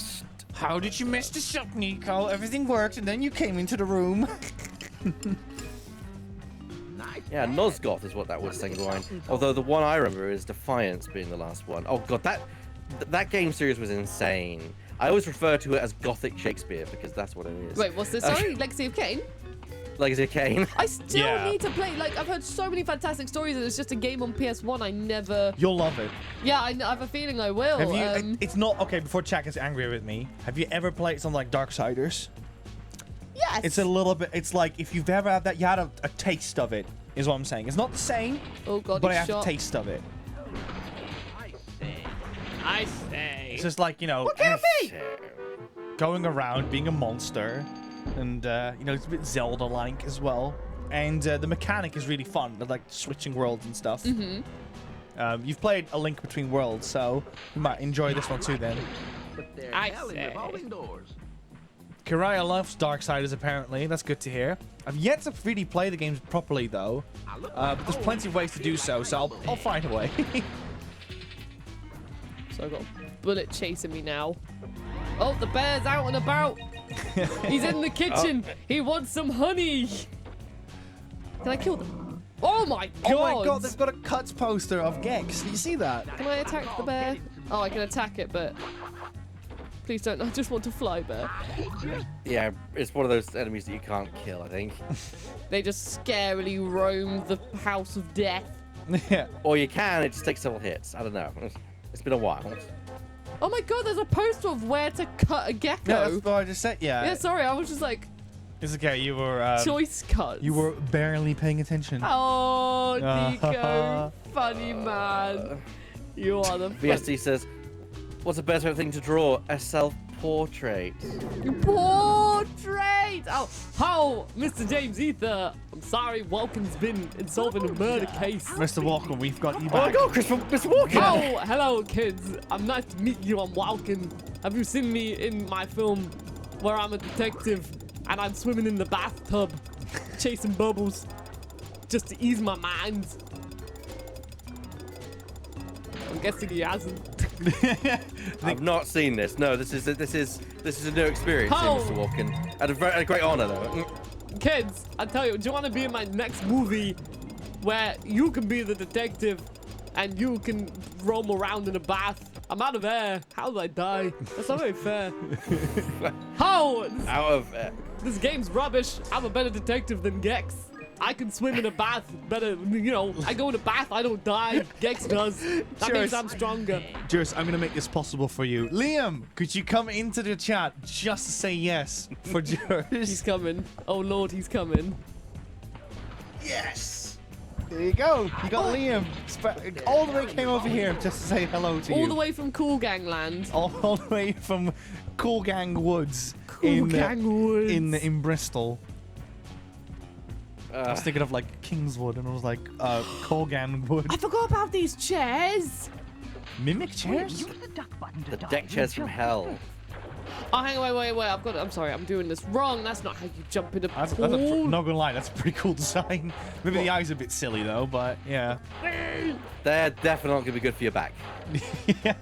How did you mess this up, Nico? Everything worked, and then you came into the room. Yeah, Nosgoth is what that was, Sanguine. Although the one I remember is Defiance being the last one. Oh god, that game series was insane. I always refer to it as Gothic Shakespeare because that's what it is. Wait, what's this? Sorry, Legacy of Kain? Legacy of Kain. I still Yeah. need to play. Like, I've heard so many fantastic stories, and it's just a game on PS1. I never. You'll love it. Yeah, I have a feeling I will. Have you? It's not okay. Before Jack is angry with me, have you ever played something like Darksiders? Yes. It's a little bit. It's like if you've ever had that, you had a taste of it. Is what I'm saying. It's not the same, Oh god, but I he's have shot. a taste of it. I say. It's just like, you know, going around being a monster, and you know, it's a bit Zelda-like as well. And the mechanic is really fun, like switching worlds and stuff. Mm-hmm. You've played A Link Between Worlds, so you might enjoy this one too. Then I say. Kiraya loves Darksiders. Apparently, that's good to hear. I've yet to really play the games properly though, but there's plenty of ways to do so. So I'll find a way. So I've got a bullet chasing me now. Oh, the bear's out and about. He's in the kitchen. He wants some honey. Can I kill them? Oh my god! Oh my god, they've got a cuts poster of Gex. You see that? Can I attack the bear? Oh, I can attack it, but please don't. I just want to fly, bear. Yeah, it's one of those enemies that you can't kill, I think. They just scarily roam the house of death. Yeah. Or you can, it just takes several hits. I don't know. It's been a while. Oh my god, there's a poster of where to cut a gecko. Yeah, that's what I just said. Yeah. Yeah, sorry, I was just like, It's okay. You were. choice cuts. You were barely paying attention. Oh, Nico, funny man. You are the VSD says, what's a better thing to draw? A self-portrait. portrait. Oh, Mr. James Ether. I'm sorry, Walken's been solving a murder case. Mr. Walker, we've got you Oh my back. god, Mr. Walker! Oh, hello, kids. I'm nice to meet you. I'm Walken. Have you seen me in my film where I'm a detective and I'm swimming in the bathtub, chasing bubbles, just to ease my mind? I'm guessing he hasn't. I've not seen this. No, this is a new experience here, Oh. Mr. Walken. And a great honor, though. Kids, I tell you, do you want to be in my next movie where you can be the detective and you can roam around in a bath? I'm out of air. How did I die? That's not very fair. How? Out of This game's rubbish. I'm a better detective than Gex. I can swim in a bath better. You know, I go in a bath, I don't die. Gex does. That Sure. means I'm stronger. Juris, I'm gonna make this possible for you. Liam, could you come into the chat just to say yes for He's Juris? coming. Oh Lord, he's coming. Yes. There you go. You got Liam. All the way came over here just to say hello to you. All the way from Cool Gangland. All the way from Cool Gang Woods. Cool Gang Woods. In Bristol. I was thinking of like Kingswood, and I was like, Colgan Wood. I forgot about these chairs. Mimic chairs? Use the duck button to the dive deck and chairs from jump. hell. Oh, hang on, wait. I'm sorry, I'm doing this wrong. That's not how you jump in a That's pool. not gonna lie, that's a pretty cool design. Maybe the eyes are a bit silly though, but yeah. They're definitely not going to be good for your back. Yeah.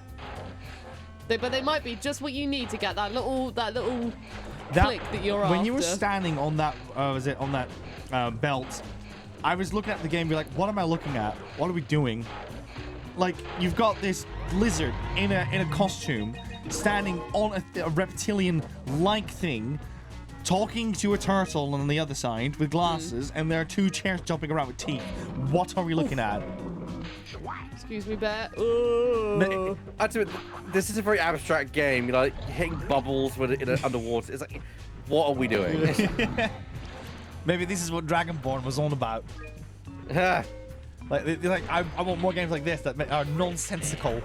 But they might be just what you need to get that little click that you're when after. you were standing on that, belt, I was looking at the game, be like, what am I looking at? What are we doing? Like, you've got this lizard in a costume, standing on a reptilian-like thing, talking to a turtle on the other side with glasses, and there are two chairs jumping around with teeth. What are we looking at? Excuse me, Bear. This is a very abstract game. You know, like hitting bubbles in underwater. It's like, what are we doing? Maybe this is what Dragonborn was on about. Like, I want more games like this that are nonsensical.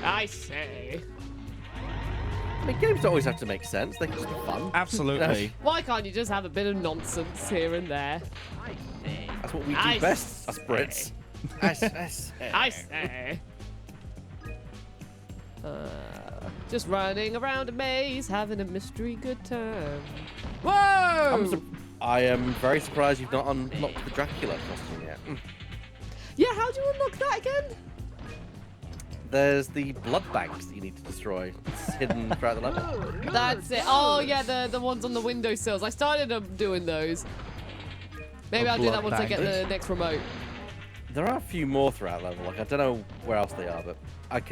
I say. I mean, games don't always have to make sense. They can just be fun. Absolutely. Why can't you just have a bit of nonsense here and there? That's what we do I best, us Brits. I say. Just running around a maze, having a mystery good time. Whoa! I am very surprised you've not unlocked the Dracula costume yet. Yeah, how do you unlock that again? There's the blood banks that you need to destroy. It's hidden throughout the level. That's it. Oh yeah, the ones on the windowsills. I started doing those. Maybe I'll do that once I get the next remote. There are a few more throughout the level. Like, I don't know where else they are, but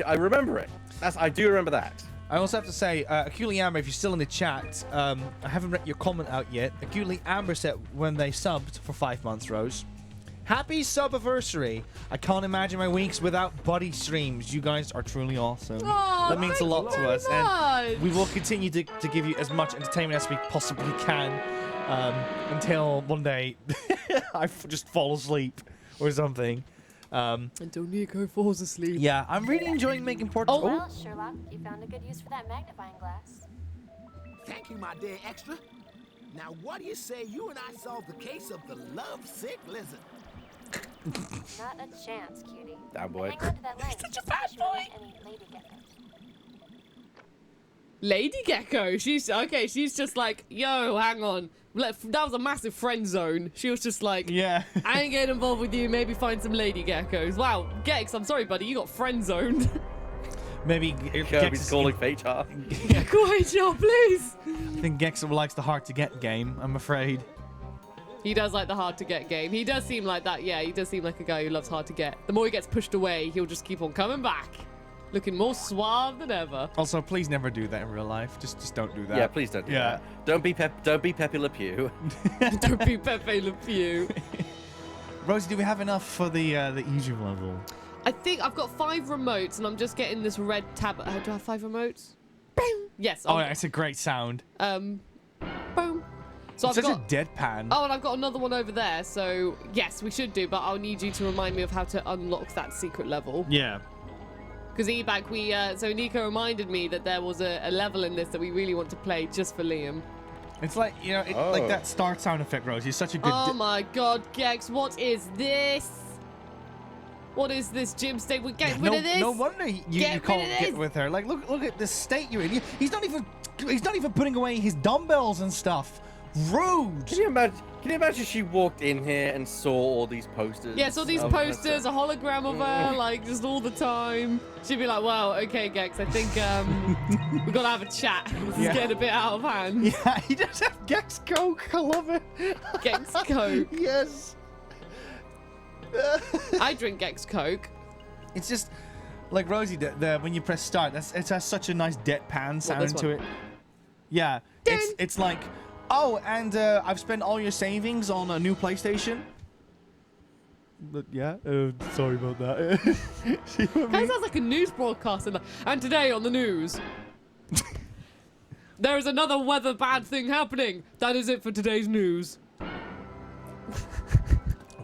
I remember it. I do remember that. I also have to say, Acutely Amber, if you're still in the chat, I haven't read your comment out yet. Acutely Amber said when they subbed for 5 months, Rose. Happy sub-anniversary. I can't imagine my weeks without buddy streams. You guys are truly awesome. Oh, that means a lot to us. much. And we will continue to give you as much entertainment as we possibly can until one day I just fall asleep or something. Until Nico falls asleep. Yeah, I'm really enjoying making portraits. Oh, well, Sherlock, you found a good use for that magnifying glass. Thank you, my dear extra. Now, what do you say you and I solve the case of the lovesick lizard? Not a chance, cutie. That boy. Hang on to that leg. Such a bad boy. Any lady geckos. Lady Gecko. She's just like, yo, hang on. That was a massive friend zone. She was just like, Yeah. I ain't getting involved with you. Maybe find some lady geckos. Wow, Gex, I'm sorry, buddy. You got friend zoned. Maybe Kirby's calling for HR. Go HR, please. I think Gex likes the hard to get game, I'm afraid. He does like the hard to get game. He does seem like that. Yeah, he does seem like a guy who loves hard to get. The more he gets pushed away, he'll just keep on coming back. Looking more suave than ever. Also, please never do that in real life. Just don't do that. Yeah, please don't do that. Don't be Pepe Le Pew. Don't be Pepe Le Pew. Rosie, do we have enough for the easy level? I think I've got 5 remotes, and I'm just getting this red tab. Do I have 5 remotes? Boom. Yes. Oh, yeah, it's a great sound. Boom. So It's I've such got. a deadpan. Oh, and I've got another one over there. So yes, we should do, but I'll need you to remind me of how to unlock that secret level. Yeah. Because so Nico reminded me that there was a level in this that we really want to play just for Liam. It's like, you know, like that start sound effect, Rosie. It's such a good... Oh my god, Gex, what is this? What is this gym state? We get rid of this? No wonder you can't get with her. Like, look at the state you're in. He's not even putting away his dumbbells and stuff. Rude. Can you imagine she walked in here and saw all these posters? Yeah, saw these posters, a hologram of her, like, just all the time. She'd be like, well, okay, Gex, I think we've got to have a chat. This is getting a bit out of hand. Yeah, he does have Gex Coke. I love it. Gex Coke. Yes. I drink Gex Coke. It's just, like, Rosie, when you press start, it has such a nice deadpan sound to it. Yeah, it's like... Oh, and I've spent all your savings on a new PlayStation. But yeah, sorry about that. See what I mean? That sounds like a news broadcast. And today on the news, there is another weather bad thing happening. That is it for today's news.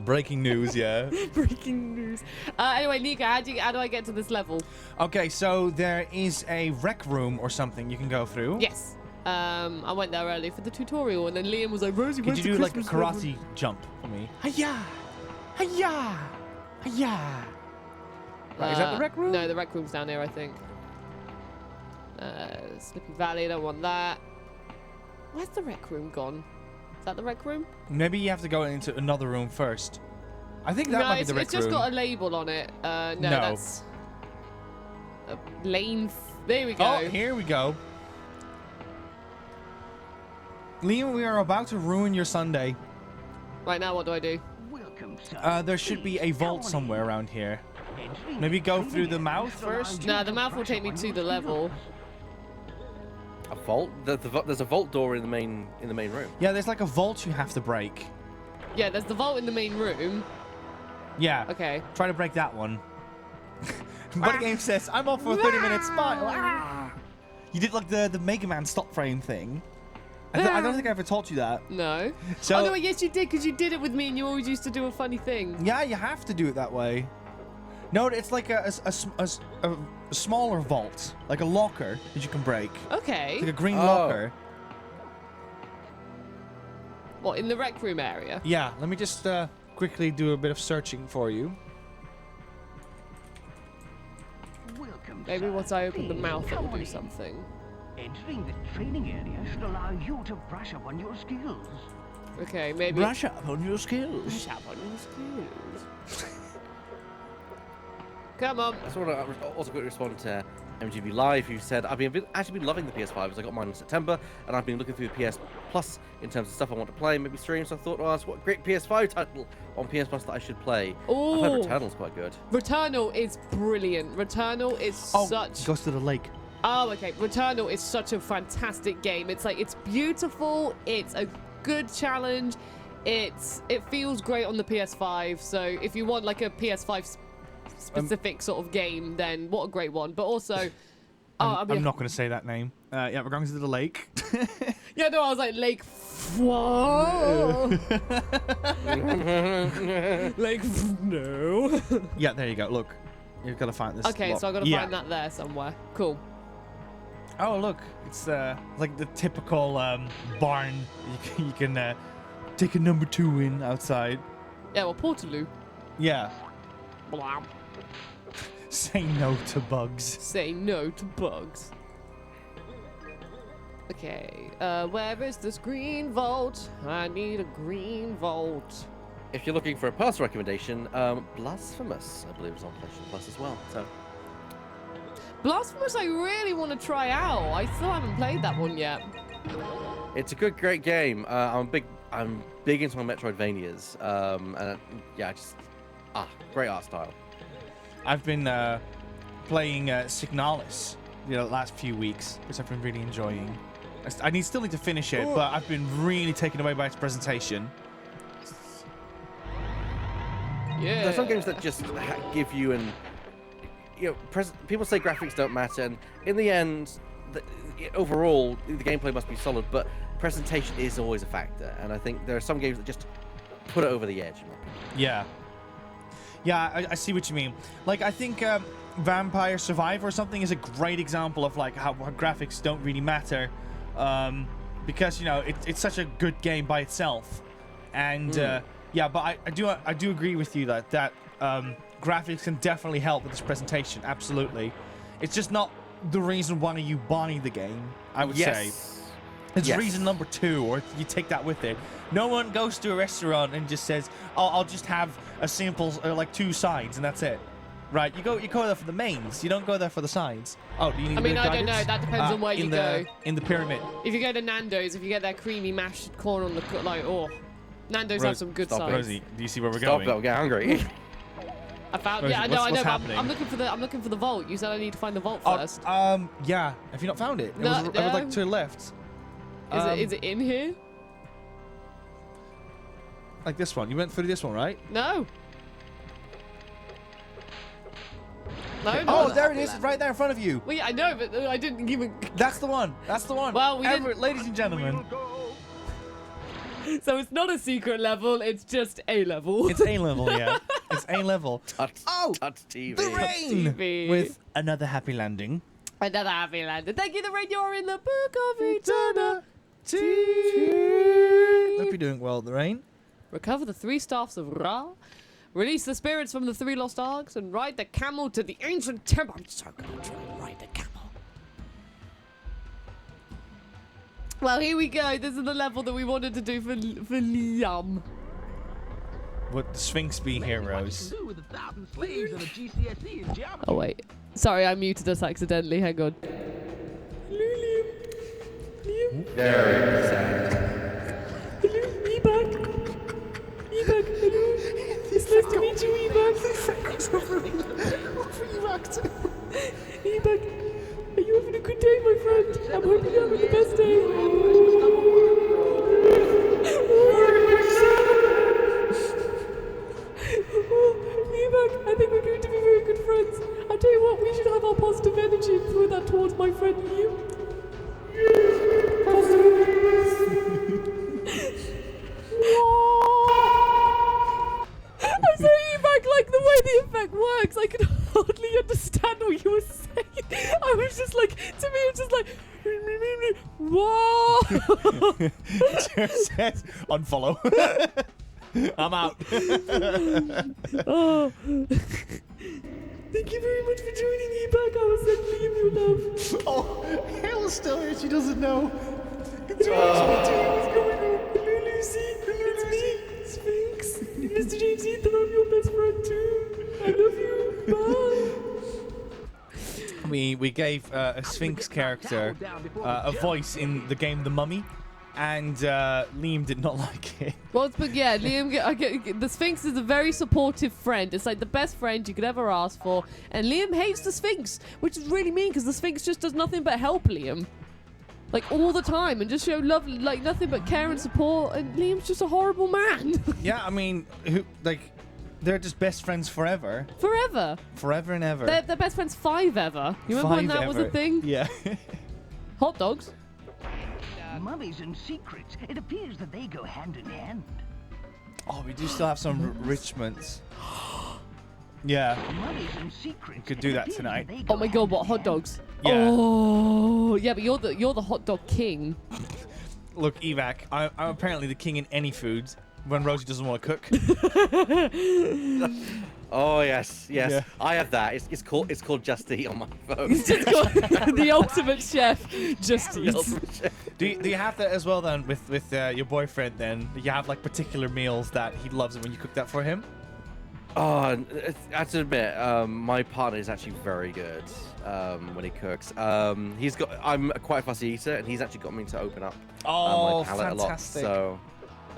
Breaking news, yeah. Breaking news. Anyway, Nico, how do I get to this level? Okay, so there is a rec room or something you can go through. Yes. I went there earlier for the tutorial, and then Liam was like, Rosie, could where's you the do like a Christmas karate level? jump for me? Hiya! Hiya! Hiya! Right, is that the rec room? No, the rec room's down here, I think. Slippy Valley, don't want that. Where's the rec room gone? Is that the rec room? Maybe you have to go into another room first. I think that might be the rec room. It's just got a label on it. No, that's a lane. There we go. Oh, here we go. Liam, we are about to ruin your Sunday. Right now, what do I do? Welcome, sir. There should be a vault somewhere around here. Maybe go through the mouth first? No, the mouth will take me to the level. A vault? There's a vault door in the main room. Yeah, there's like a vault you have to break. Yeah, there's the vault in the main room. Yeah. Okay. Try to break that one. BuddyGames says, I'm off for a 30-minute spot. You did like the Mega Man stop frame thing. I don't think I ever taught you that. No. So, oh, no, yes, you did, because you did it with me, and you always used to do a funny thing. Yeah, you have to do it that way. No, it's like a smaller vault, like a locker that you can break. Okay. It's like a green locker. What, in the rec room area? Yeah, let me just quickly do a bit of searching for you. Welcome, Maybe sir. once I open the mouth, it will do Please. something. Entering the training area should allow you to brush up on your skills. Okay, maybe. Brush up on your skills. Brush up on your skills. Come on. I sort of also got to respond to MGB Live, who said, I've actually been loving the PS5 as I got mine in September, and I've been looking through the PS Plus in terms of stuff I want to play, maybe stream, so I thought, oh, that's what a great PS5 title on PS Plus that I should play. Ooh. I've heard Returnal's quite good. Returnal is brilliant. Returnal is such... goes to the lake. Oh, okay. Returnal is such a fantastic game. It's like, it's beautiful. It's a good challenge. It feels great on the PS5. So if you want like a PS5 specific sort of game, then what a great one. But also... I'm not going to say that name. Yeah, we're going to the lake. Yeah, no, I was like, Lake... Whoa! Lake... No. Yeah, there you go. Look, you've got to find this. Okay, lock. so I've got to find that there somewhere. Cool. Oh, look, it's like the typical barn. You can take a number 2 in outside. Yeah, well, Portaloo. Yeah. Blah. Say no to bugs. Say no to bugs. Okay, where is this green vault? I need a green vault. If you're looking for a personal recommendation, Blasphemous, I believe, is on PlayStation Plus as well. So Blasphemous, I really want to try out. I still haven't played that one yet. it's a great game. I'm a big I'm big into my Metroidvanias, and yeah, just great art style. I've been playing Signalis the last few weeks, which I've been really enjoying. I still need to finish it, but I've been really taken away by its presentation. Yeah. There's some games that just give you an, people say graphics don't matter, and in the end, overall, the gameplay must be solid, but presentation is always a factor, and I think there are some games that just put it over the edge. Yeah. Yeah, I see what you mean. Like, I think Vampire Survivor or something is a great example of like how graphics don't really matter, because it's such a good game by itself, and yeah. But I do agree with you that graphics can definitely help with this presentation. Absolutely, it's just not the reason why you buy the game. I would say it's reason number 2, or you take that with it. No one goes to a restaurant and just says, "Oh, I'll just have a simple like 2 sides and that's it." Right? You go there for the mains. You don't go there for the sides. Oh, do you need? I mean, I don't know. That depends on where you go. In the pyramid. If you go to Nando's, if you get that creamy mashed corn on the Nando's have some good sides. Rosie, do you see where we're Stop going? I'll get hungry. I found. Rosie, Yeah, I know. what's But happening? I'm looking for the vault. You said I need to find the vault first. Yeah. Have you not found it? No, it was like to the left. Is it in here? Like this one. You went through this one, right? No. No. Oh, there it is, right there in front of you. Well, yeah, I know, but I didn't even. That's the one. That's the one. Well, ladies and gentlemen, So it's not a secret level. It's just A level. it's A level. Yeah, it's A level. Tut TV. The rain TV. with another happy landing. Another happy landing. Thank you, the rain. You're in the book of eternity. Hope you're doing well, the rain. Recover the 3 staffs of Ra. Release the spirits from the 3 lost arcs and ride the camel to the ancient temple. I'm so gonna try and ride the camel. Well, here we go. This is the level that we wanted to do for Liam. Would the Sphinx be heroes? Do with 1,000 slaves and a GCSE in geometry. Oh, wait. Sorry, I muted us accidentally. Hang on. Very sad. E-Bag. E-Bag, hello. It's nice to meet you, E-Bag. E-Bag, are you having a good day, my friend? I'm hoping you're having the best day. E-Bag, I think we're going to be very good friends. I'll tell you what, we should have our positive energy and throw that towards my friend Liam. I'm so E-Bag, like the way the effect works, I could hardly understand what you were saying. I was just like, to me, it's just like, whoa. Just says unfollow. I'm out. Oh. Thank you very much for joining E-Bag. I was sending you your love. Oh, Hale's still here. She doesn't know. What's going on? Hello, Lucy. It's me, Sphinx. Mr. James Ethan, I'm your best friend too. I love you. Bye. We gave a Sphinx character a voice in the game The Mummy, and Liam did not like it. Well, but yeah, Liam, the Sphinx is a very supportive friend. It's like the best friend you could ever ask for. And Liam hates the Sphinx, which is really mean because the Sphinx just does nothing but help Liam. Like all the time, and just show love, like nothing but care and support. And Liam's just a horrible man. Yeah, I mean, they're just best friends forever. Forever. Forever and ever. They're best friends 5 ever. You remember when that was a thing? Yeah. Hot dogs. Mummies and secrets. It appears that they go hand in hand. Oh, we do still have some richments. Yeah. Mummies and secrets. We could do that tonight. Oh my god, what hot dogs? Yeah. Oh, yeah, but you're the hot dog king. Look, Evac, I'm apparently the king in any food when Rosie doesn't want to cook. Oh yes. Yeah. I have that. It's called Just Eat on my phone. It's just called the ultimate chef, Just Eat. Do you have that as well then with your boyfriend then? Do you have like particular meals that he loves it when you cook that for him? Oh, I have to admit, my partner is actually very good when he cooks. I'm quite a fussy eater, and he's actually got me to open up Oh, my palate fantastic. a lot. So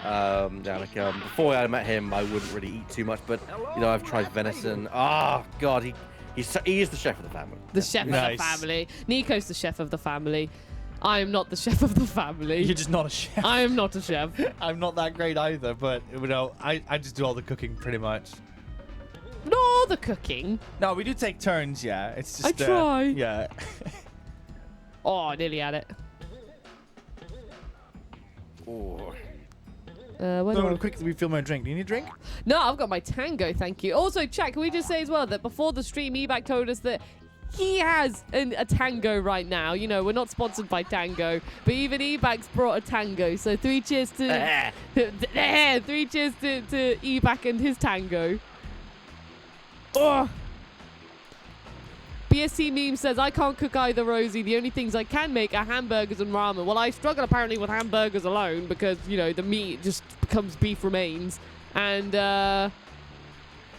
Before I met him, I wouldn't really eat too much, but I've tried venison. Oh God, he is the chef of the family. The chef of the family. Nico's the chef of the family. I am not the chef of the family. You're just not a chef. I am not a chef. I'm not that great either, but I just do all the cooking pretty much. No, the cooking. No, we do take turns. Yeah, it's just. I try. Yeah. Oh, I nearly had it. Oh. Where do I... quickly refill my drink. Do you need a drink? No, I've got my tango, thank you. Also, chat, can we just say as well that before the stream, Ebac told us that he has a tango right now. We're not sponsored by Tango, but even Ebac's brought a tango. So 3 cheers to 3 cheers to Ebac and his tango. Oh. BSC meme says, I can't cook either, Rosie. The only things I can make are hamburgers and ramen. Well, I struggle apparently with hamburgers alone because, the meat just becomes beef remains. And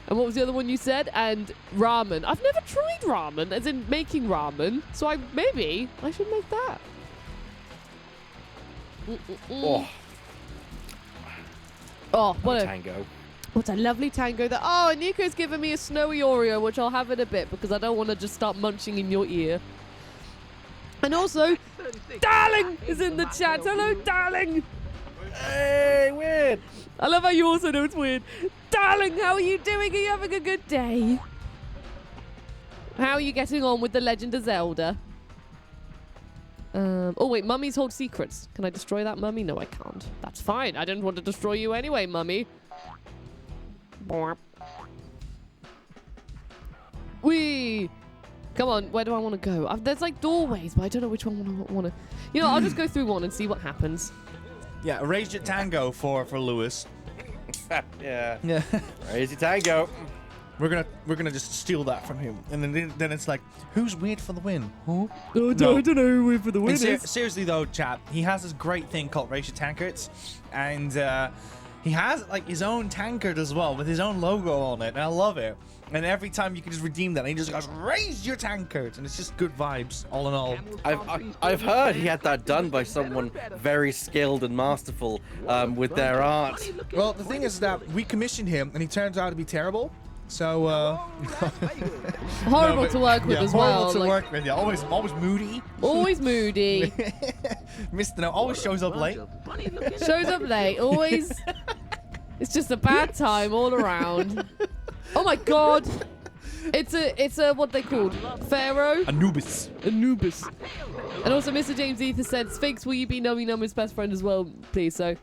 what was the other one you said? And ramen. I've never tried ramen, as in making ramen. So maybe I should make that. Oh, what a tango. What a lovely tango that. Oh, Nico's given me a snowy Oreo, which I'll have in a bit because I don't want to just start munching in your ear. And also, Darling is in the chat. Hello, Darling. Hey, weird. I love how you also know it's weird. Darling, how are you doing? Are you having a good day? How are you getting on with The Legend of Zelda? Oh, wait, mummies hold secrets. Can I destroy that mummy? No, I can't. That's fine. I didn't want to destroy you anyway, mummy. Wee! Come on, where do I want to go? There's like doorways, but I don't know which one I want to... I'll just go through one and see what happens. Yeah, raise your tango for Lewis. Yeah. Yeah. Raise your tango. We're gonna just steal that from him, and then it's like, who's weird for the win? Huh? Oh, No. I don't know who weird for the win is. Seriously though, chat, he has this great thing called raise your tankards, and he has like his own tankard as well with his own logo on it, and I love it. And every time you can just redeem that, and he just goes, raise your tankard, and it's just good vibes, all in all. I've heard he had that done by someone very skilled and masterful with their art. Well, the thing is that we commissioned him, and he turns out to be terrible. So, horrible to work with as well. Horrible to work with, yeah. Always moody. Always moody. Mr. No, always shows up late. Shows up late, always. It's just a bad time all around. Oh my god. It's a what they called? Pharaoh? Anubis. Anubis. And also Mr. James Ether said, Sphinx, will you be Nummy Nummer's best friend as well, please? So I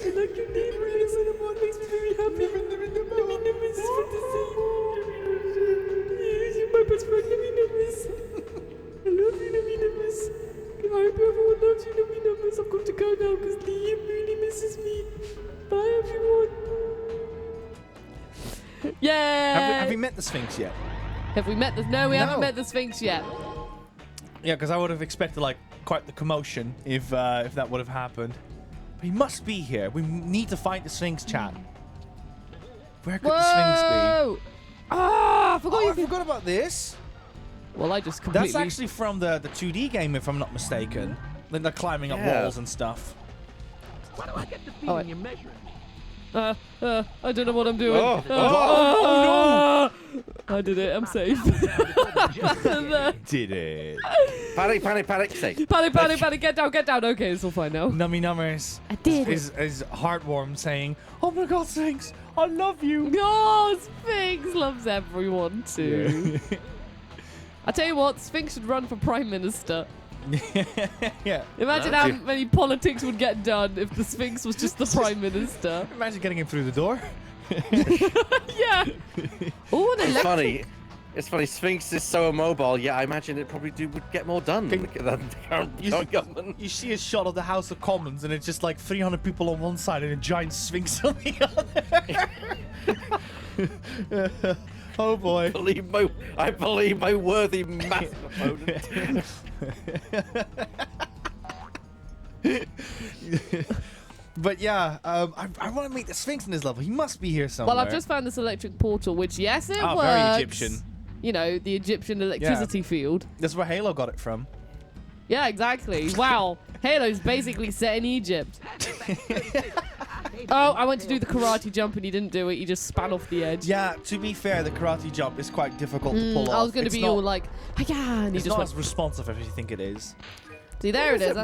like your name, really, Cinnamon. Makes me very happy. Numbers is fantasy. You're my best friend, Numbers. I love you, Numbers. I hope everyone loves you, Numbers. I've got to go now because Liam really misses me. Bye, everyone. Yeah. Have we met the Sphinx yet? Have we met the? No, we haven't met the Sphinx yet. Yeah, because I would have expected like quite the commotion if that would have happened. But he must be here. We need to find the Sphinx, chat. Where could the Sphinx be? Ah, I forgot I forgot about this. Well, I just completely... That's actually from the 2D game, if I'm not mistaken. Then they're climbing up walls and stuff. Why do I get the feeling you're measuring? I don't know what I'm doing. Oh, no! I did it. I'm safe. Did it. Panic, safe. Panic. Get down. Okay, it's all fine now. Nummy Numbers I did is heartwarm saying, oh my god, Sphinx, I love you. Oh, Sphinx loves everyone too. I tell you what, Sphinx should run for Prime Minister. Yeah. Imagine how many politics would get done if the Sphinx was just the Prime Minister. Imagine getting him through the door. Yeah. Oh, an It's electric... funny. It's funny. Sphinx is so immobile. Yeah, I imagine it probably would get more done than the current government. You see a shot of the House of Commons, and it's just like 300 people on one side and a giant Sphinx on the other. Oh boy. I believe my worthy massive opponent. But yeah, I want to meet the Sphinx in this level. He must be here somewhere. Well, I've just found this electric portal, which, yes, it works. Very Egyptian. You know, the Egyptian electricity field. That's where Halo got it from. Yeah, exactly. Wow. Halo's basically set in Egypt. Oh, I went to do the karate jump and he didn't do it. He just span off the edge. Yeah, to be fair, the karate jump is quite difficult to pull off. I was going to be all like, yeah, and he It's just not went. as responsive as you think it is. See, there it is.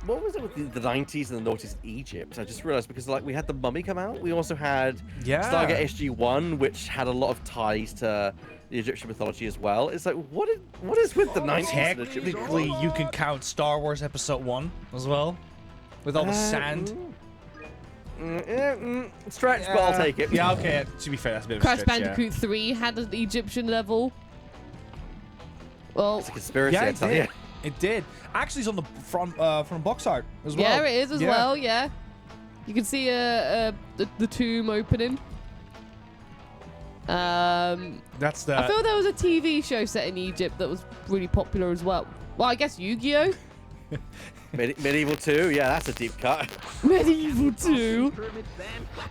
What was it with the 90s and the noughties in Egypt? I just realized because like we had the Mummy come out, we also had Stargate SG-1, which had a lot of ties to the Egyptian mythology as well. It's like, what is with the 90s? Technically, you can count Star Wars Episode 1 as well, with all the sand. Stretch, but I'll take it. Yeah, okay. To be fair, that's a bit of a Crash stretch, Bandicoot 3 had an Egyptian level. Well, It's a conspiracy, Yeah, I it tell did. you. It did. Actually, it's on the from box art as well. yeah, it is as well. Yeah, you can see the tomb opening. That's the. I feel there was a TV show set in Egypt that was really popular as well. Well, I guess Yu-Gi-Oh! Medieval 2, yeah, that's a deep cut. Medieval 2.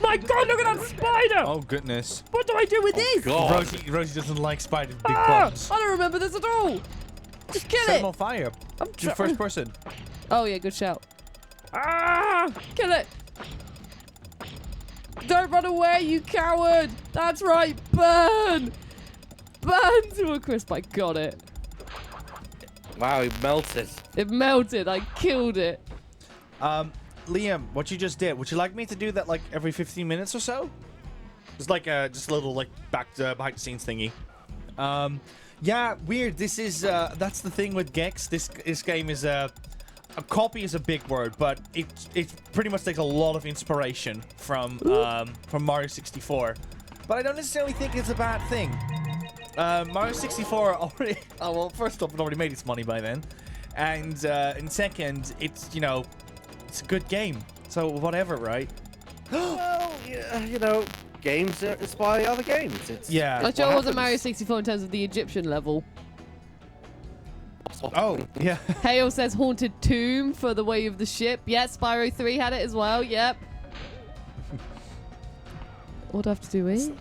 My God, look at that spider! Oh goodness. What do I do with this? God. Rosie doesn't like spiders with big Ah, bumps. I don't remember this at all. Just kill Set it. him on fire. I'm The first person. Oh yeah, good shout. Ah, kill it. Don't run away, you coward. That's right, burn. Burn to a crisp. I got it. Wow, he melted. It melted. I killed it. Liam, what you just did, would you like me to do that like every 15 minutes or so? Just like just a little like behind the scenes thingy. Yeah, weird. This is that's the thing with Gex. This game is a copy is a big word, but it pretty much takes a lot of inspiration from Mario 64. But I don't necessarily think it's a bad thing. Mario 64 already. Oh well, first off, it already made its money by then, and second, it's it's a good game. So whatever, right? Well, yeah, you know, games inspire other games. It's Yeah. I it's sure what wasn't Mario happens. 64 in terms of the Egyptian level. Oh yeah. Hale says Haunted Tomb for the Way of the Ship. Yeah, Spyro 3 had it as well. Yep. What do I have to do it?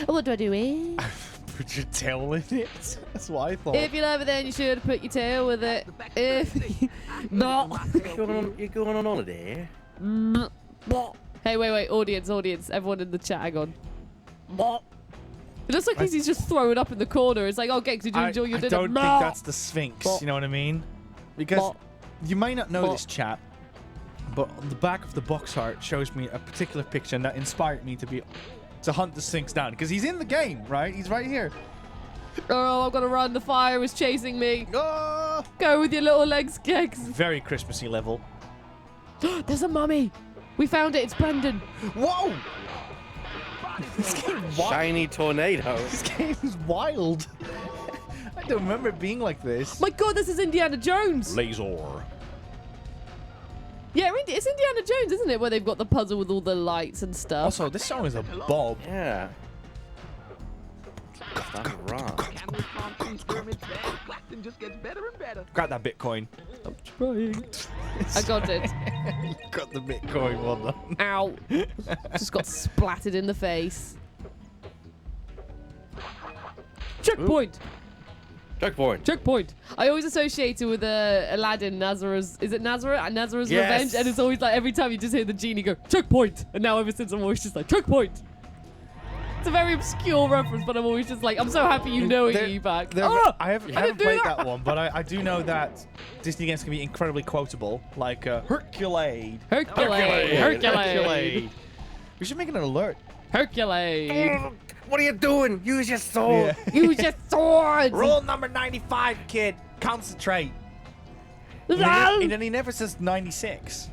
What do I do it? Put your tail in it. That's what I thought. If you love it, then you should put your tail with it. If not. You're going on holiday. Hey, wait, audience, everyone in the chat, hang on. It looks like he's just throwing up in the corner. It's like, oh, Gex, did you enjoy your I dinner? don't think that's the Sphinx. Bop. You know what I mean? Because Bop. you may not know Bop. this, chat, but on the back of the box art shows me a particular picture and that inspired me to hunt the Sphinx down because he's in the game, right? He's right here. Oh, I've got to run. The fire is chasing me. Oh! Go with your little legs, Gex. Very Christmassy level. There's a mummy. We found it. It's Brendan. Whoa! This game is wild. Shiny tornado. This game is wild. I don't remember it being like this. My God, this is Indiana Jones. Laser. Yeah, it's Indiana Jones, isn't it? Where they've got the puzzle with all the lights and stuff. Also, this song is a bob. Yeah. That's right. Can this monsoon's pyramid bed? Blasting just gets better and better. Grab that Bitcoin. I'm trying. I got it. You got the Bitcoin, well done. Ow. Just got splattered in the face. Checkpoint. Checkpoint. Checkpoint. I always associate it with Aladdin, Nazareth's. Is it Nazareth? Nazareth's Yes. Revenge? And it's always like every time you just hear the genie go, checkpoint. And now ever since I'm always just like, checkpoint. It's a very obscure reference, but I'm always just like, I'm so happy you know it, you back. I haven't played that one, but I do know that Disney games can be incredibly quotable, like Herculade. Herculade. We should make an alert. Herculade. What are you doing? Use your sword. Use your swords. Rule number 95, kid. Concentrate. And then he never says 96.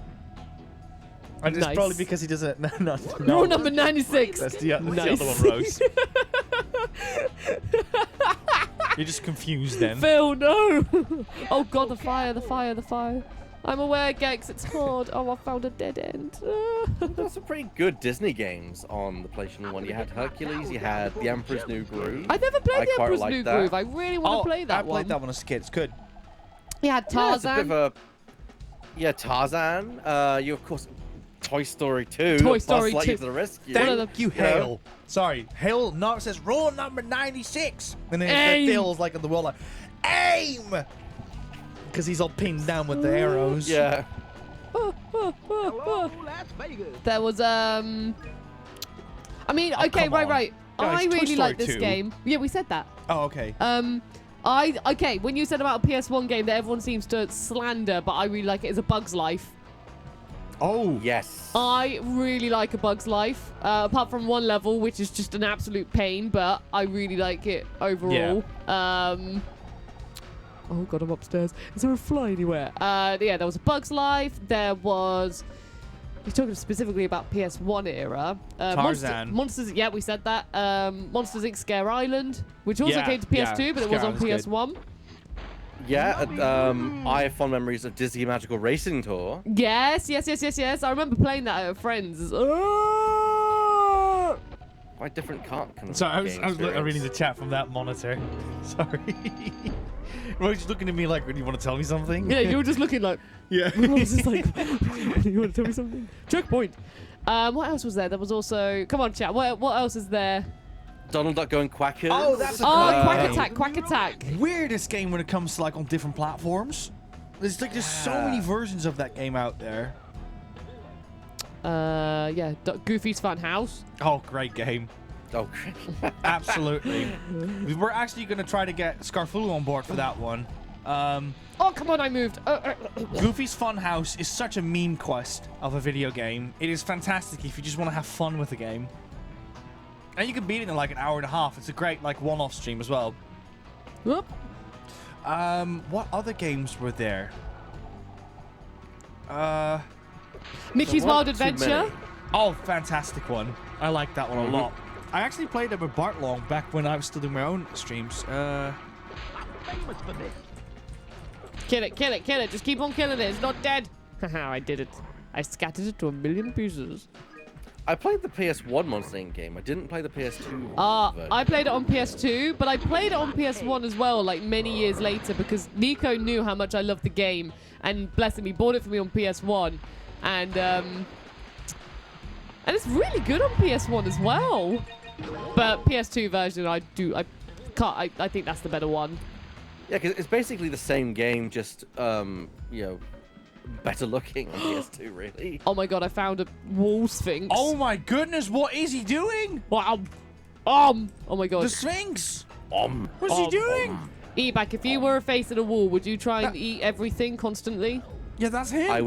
And it's Nice. probably because he doesn't. No. Rule number 96. That's the other Nice. one, Rose. You're just confused then. Phil, no. Oh God, the fire. I'm aware, Gex, it's hard. Oh, I found a dead end. There's some pretty good Disney games on the PlayStation 1. You had Hercules, you had The Emperor's New Groove. I've never played I the quite Emperor's like New that. Groove. I really want to play that I one. played that one as a kid. It's good. You had Yeah, it's a Tarzan. bit of a... Yeah, Tarzan. You, of course... Toy Story 2. Toy Story Buzz 2. Lightyear to the rescue. Thank you, You know? Hale. Sorry, Hale not says rule number 96. And then Aim. it feels like in the world like, aim! because he's all pinned down with the arrows. Yeah. Hello, Las Vegas. There was I mean, Oh, okay, come on. right. Guys, I Toy really Story like this 2. game. Yeah, we said that. Oh, okay. Okay, when you said about a PS1 game that everyone seems to slander, but I really like it, is A Bug's Life. Oh. Yes. I really like A Bug's Life, apart from one level, which is just an absolute pain, but I really like it overall. Oh god, I'm upstairs. Is there a fly anywhere? Yeah, there was A Bug's Life. There was... You're talking specifically about PS1 era. Tarzan. Monsters, yeah, we said that. Monsters Inc. Scare Island, which also came to PS2, but it was Scare on Island's PS1. Yeah, I have fond memories of Disney Magical Racing Tour. Yes. I remember playing that at a friend's. Quite different kind of Sorry, I was experience. reading the chat from that monitor. Sorry. Rose's looking at me like, "Do you want to tell me something?" Yeah, you were just looking like. Yeah. I was just like, you want to tell me something? Checkpoint. What else was there? There was also. Come on, chat. What else is there? Donald Duck Going Quackers. Oh, that's a Oh, great Quack game. Attack, Quack Attack. Weirdest game when it comes to like on different platforms. There's so many versions of that game out there. Yeah, Goofy's Fun House. Oh, great game. Oh, Absolutely. We're actually going to try to get Scarfulu on board for that one. Oh, come on, I moved. Goofy's Fun House is such a meme quest of a video game. It is fantastic if you just want to have fun with the game. And you can beat it in like an hour and a half. It's a great like one-off stream as well. Whoop. What other games were there? Mickey's There Wild weren't too Adventure. many. Oh, fantastic one. I like that one a lot. I actually played it with Bart Long back when I was still doing my own streams. Famous for this. Kill it. Just keep on killing it. It's not dead. Haha, I did it. I scattered it to 1,000,000 pieces. I played the PS1 Monster Inc. game. I didn't play the PS2 version. I played it on PS2, but I played it on PS1 as well, like many years later, because Nico knew how much I loved the game, and bless him, he bought it for me on PS1, and it's really good on PS1 as well. But PS2 version, I think that's the better one. Yeah, because it's basically the same game, just better looking on PS2, really. Oh my god, I found a wall sphinx. Oh my goodness, what is he doing? Wow. Oh my god. The Sphinx. Um, What's he doing? Eatback, if you were a face at a wall, would you try and eat everything constantly? Yeah, that's him. I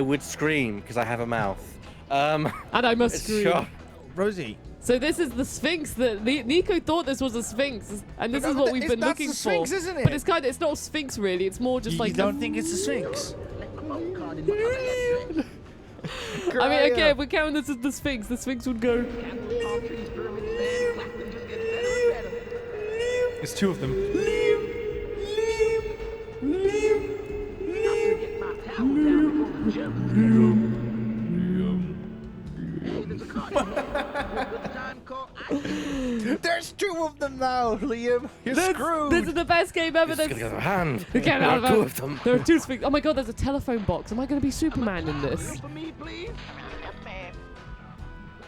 would scream because I have a mouth. And I must It's scream. sure. Rosie. So this is the Sphinx that Nico thought this was a Sphinx, and this is what we've been that's looking the Sphinx, for. isn't it? But it's not a Sphinx really. It's more just You like. don't think it's a Sphinx? I mean, okay, if we're counting this as the Sphinx would go. It's two of them. There's two of them now, Liam. You're screwed. This is the best game ever. Just gonna get a hand. Get There out are of two it. of them. There are two Sphinx. Oh my god, there's a telephone box. Am I going to be Superman in this? For me, please.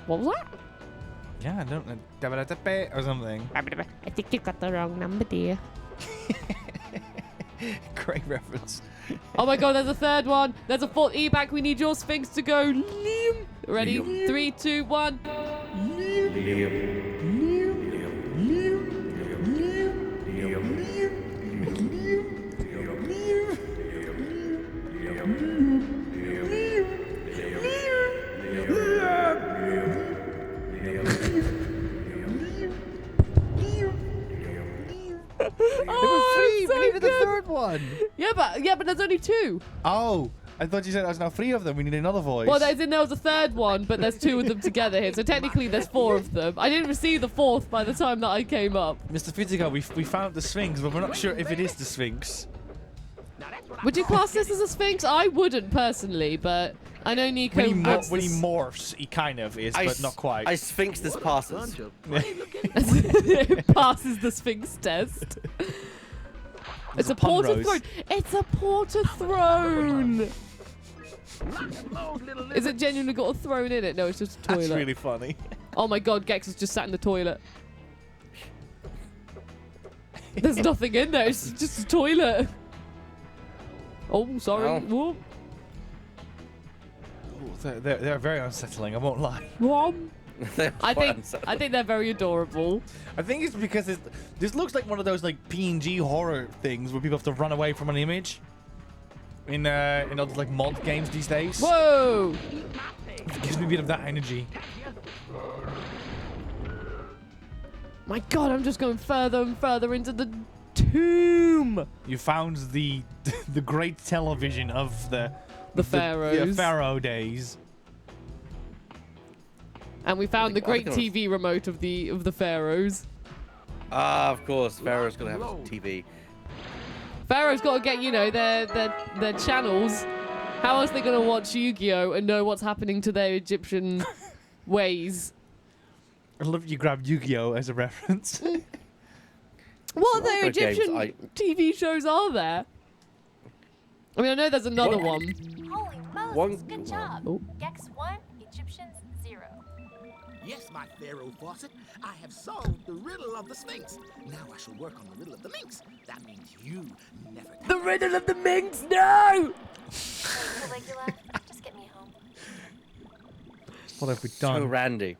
What was that? Yeah, I don't know. Or something. I think you got the wrong number, dear. Great reference. Oh my god, there's a third one. There's a fourth. E-back, we need your Sphinx to go. Liam. Ready? Liam. 3, 2, 1. We so needed the good. third one. Yeah, but there's only 2. Oh, I thought you said there's now 3 of them. We need another voice. Well, as in there was a third one, but there's 2 of them together here. So technically there's 4 of them. I didn't receive the 4th by the time that I came up. Mr. Fizzico, we found the Sphinx, but we're not sure if it is the Sphinx. Would you class this as a Sphinx? I wouldn't personally, but I know Nico When he wants when he this- morphs, he kind of is, but not quite. I Sphinx this passes. It passes the Sphinx test. It's a pun, porter Rose. throne. It's a porter throne. Is it genuinely got a throne in it? No, it's just a toilet. That's really funny. Oh my god, Gex has just sat in the toilet. There's nothing in there. It's just a toilet. Oh, sorry. Ow. Whoop. They're very unsettling, I won't lie. I think they're very adorable. I think it's because this looks like one of those like PNG horror things where people have to run away from an image in other like mod games these days. Whoa! It gives me a bit of that energy. My God, I'm just going further and further into the tomb. You found the the great television of the pharaohs. pharaoh days. And we found the great think TV remote of the pharaohs. Ah, of course. Pharaoh's gonna have a TV. Pharaoh's got to get, you know, their channels. How else are they going to watch Yu-Gi-Oh and know what's happening to their Egyptian ways? I love you grabbed Yu-Gi-Oh as a reference. What other Good games, Egyptian TV shows are there? I mean, I know there's another one. Holy Moses, One- good job. Oh. Gex 1, Egyptians 0. Yes, my Pharaoh Fawcett, I have solved the riddle of the Sphinx. Now I shall work on the riddle of the Minx. That means you never die. The riddle of the Minx, no! Hey, Caligula, just get me home. What have we So done? randy.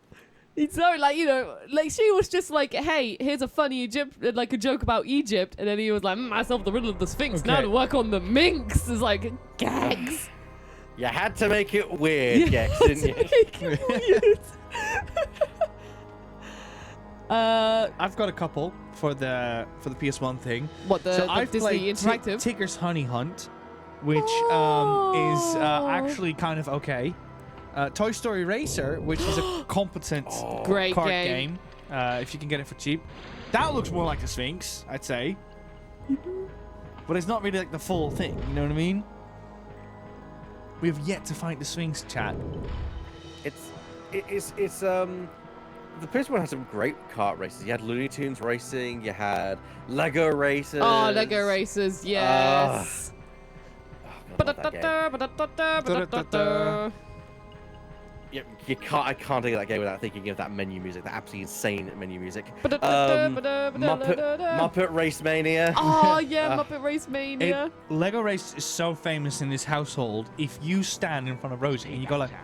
It's so, like, you know, like, she was just like, hey, here's a funny like a joke about Egypt. And then he was like, I solved the riddle of the Sphinx. Now Okay. to work on the Minx. It's like, gags. You had to make it weird, Gex, didn't you? I've got a couple for the PS1 thing. What, the I've Disney played Interactive? Tigger's Honey Hunt, which is Oh. actually kind of okay. Toy Story Racer, which is a competent Great card game. game, if you can get it for cheap. That looks more like the Sphinx, I'd say. But it's not really like the full thing, you know what I mean? We have yet to find the Sphinx, chat. It's the PS1 had some great kart races. You had Looney Tunes racing. You had Lego races. Oh, Lego Racers, yes. Oh, God, I love that game. Da-da-da. Yeah, I can't think of that game without thinking of that menu music, that absolutely insane menu music. Muppet Race Mania. Oh, yeah, Muppet Race Mania. Lego Race is so famous in this household. If you stand in front of Rosie and you go like that,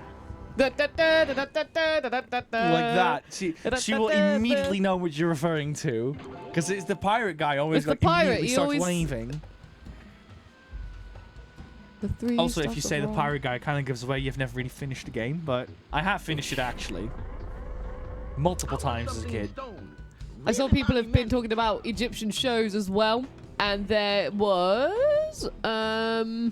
she will immediately know what you're referring to, because it's the pirate guy always It's the like pirate, immediately he starts always- waving. The three Also, if stars you of say the wrong. pirate guy, it kind of gives away you've never really finished the game, but I have finished it actually multiple times as a kid. I saw people have been talking about Egyptian shows as well, and there was the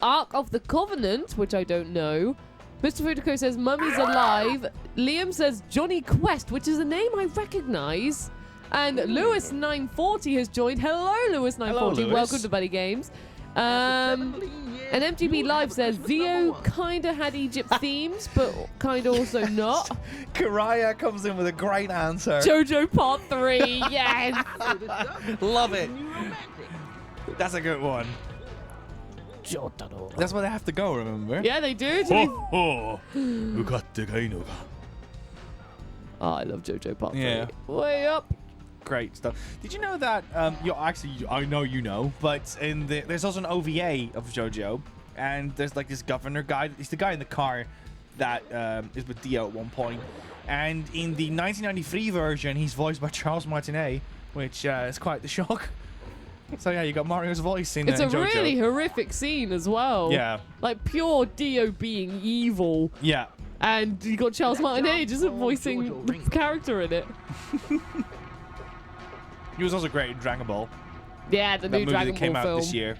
Ark of the Covenant, which I don't know. Mr. Fudico says Mummy's alive. Liam says Johnny Quest, which is a name I recognize. And Lewis940 has joined. Hello, Lewis940. Hello, Lewis. Welcome to Buddy Games. And MTB Live says Zio kinda had Egypt themes, but kinda also not. Karaya comes in with a great answer. JoJo Part 3, yes. Love it. That's a good one. That's why they have to go, remember? Yeah, they do. Oh, I love JoJo Part 3. Yeah. Way up. Great stuff. Did you know that? I know you know, but there's also an OVA of JoJo, and there's like this governor guy. He's the guy in the car that is with Dio at one point. And in the 1993 version, he's voiced by Charles Martinet, which is quite the shock. So yeah, you got Mario's voice in It's a JoJo. really horrific scene as well. Yeah. Like pure Dio being evil. Yeah. And you got Charles Martinet just voicing the character in it. He was also great in Dragon Ball. Yeah, the That new movie Dragon that came Ball out film. this year.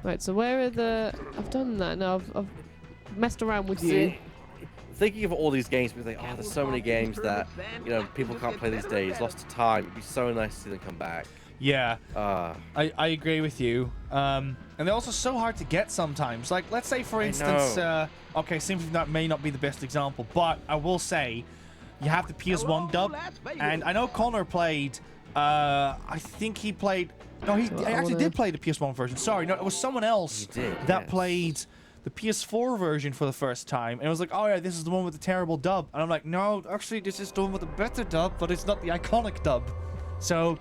Right, so where are the... I've done that now. I've messed around with you. See, thinking of all these games, we think, oh, there's so many games that people can't play these days, lost to time. It'd be so nice to see them come back. Yeah. Ah, I agree with you. And they're also so hard to get sometimes. Like, let's say, for instance, okay, Symphony that may not be the best example, but I will say you have the PS1 dub. And I know Connor played, I think he played, no, he actually did play the PS1 version. Sorry, no, it was someone else He did, that yes. played the PS4 version for the first time. And it was like, oh yeah, this is the one with the terrible dub. And I'm like, no, actually, this is the one with the better dub, but it's not the iconic dub. So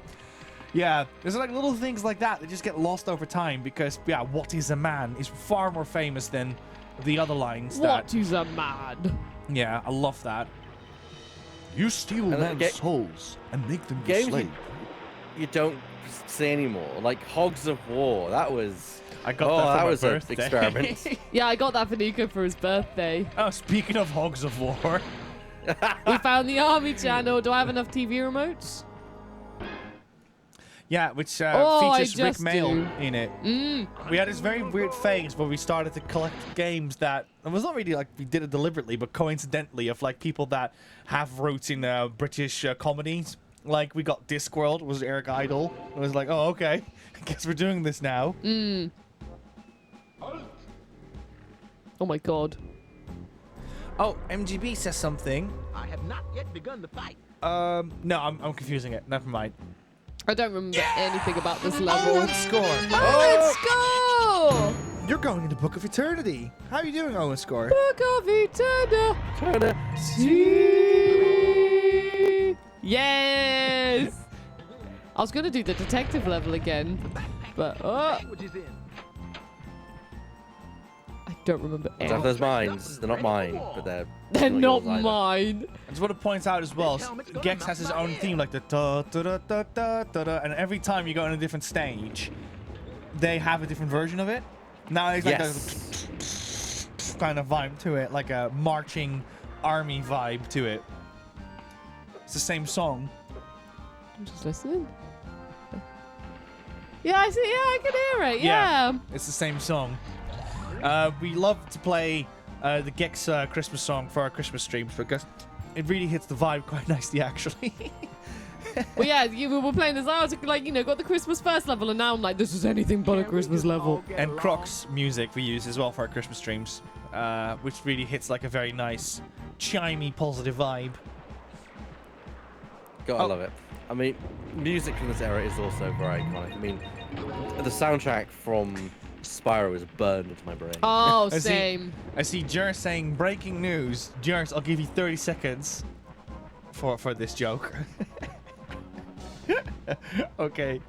Yeah, there's like little things like that that just get lost over time because, yeah, what is a man is far more famous than the other lines. What is a man? Yeah, I love that. You steal men's souls and make them your Games slave. you don't see anymore. Like Hogs of War. That was. I got that for my was birthday. an experiment. Yeah, I got that for Nico for his birthday. Oh, speaking of Hogs of War. We found the Army channel. Do I have enough TV remotes? Yeah, which I features Rick just Mail do. in it. We had this very weird phase where we started to collect games that it was not really like we did it deliberately, but coincidentally of like people that have roots in British comedies. Like we got Discworld was Eric Idle. It was like, oh okay, I guess we're doing this now. Oh my god. Oh, MGB says something. I have not yet begun the fight. No, I'm confusing it. Never mind. I don't remember anything about this level. Owen Score. Oh, let's go! You're going into Book of Eternity. How are you doing, Owen Score? Book of Eternityyy. Yes! I was going to do the detective level again, but Language is in. I don't remember So anything. those mines, they're not mine, but they're Not yours either. mine. I just want to point out as well, Gex has his own theme, like the da da da da da da da, and every time you go on a different stage, they have a different version of it. Now it's like Yes. a kind of vibe to it, like a marching army vibe to it. It's the same song. I'm just listening. Yeah, I see. Yeah, I can hear it. Yeah. It's the same song. We love to play the Gex Christmas song for our Christmas streams because it really hits the vibe quite nicely, actually. Well, yeah, we were playing this. I was like, got the Christmas first level, and now I'm like, this is anything but a Christmas level. And Croc's music we use as well for our Christmas streams, which really hits like a very nice, chimey, positive vibe. God, I love it. I mean, music from this era is also very iconic. I mean, the soundtrack from Spyro is burned into my brain. Oh, I see- same. I see Jers saying breaking news. Jers, I'll give you 30 seconds for this joke. Okay,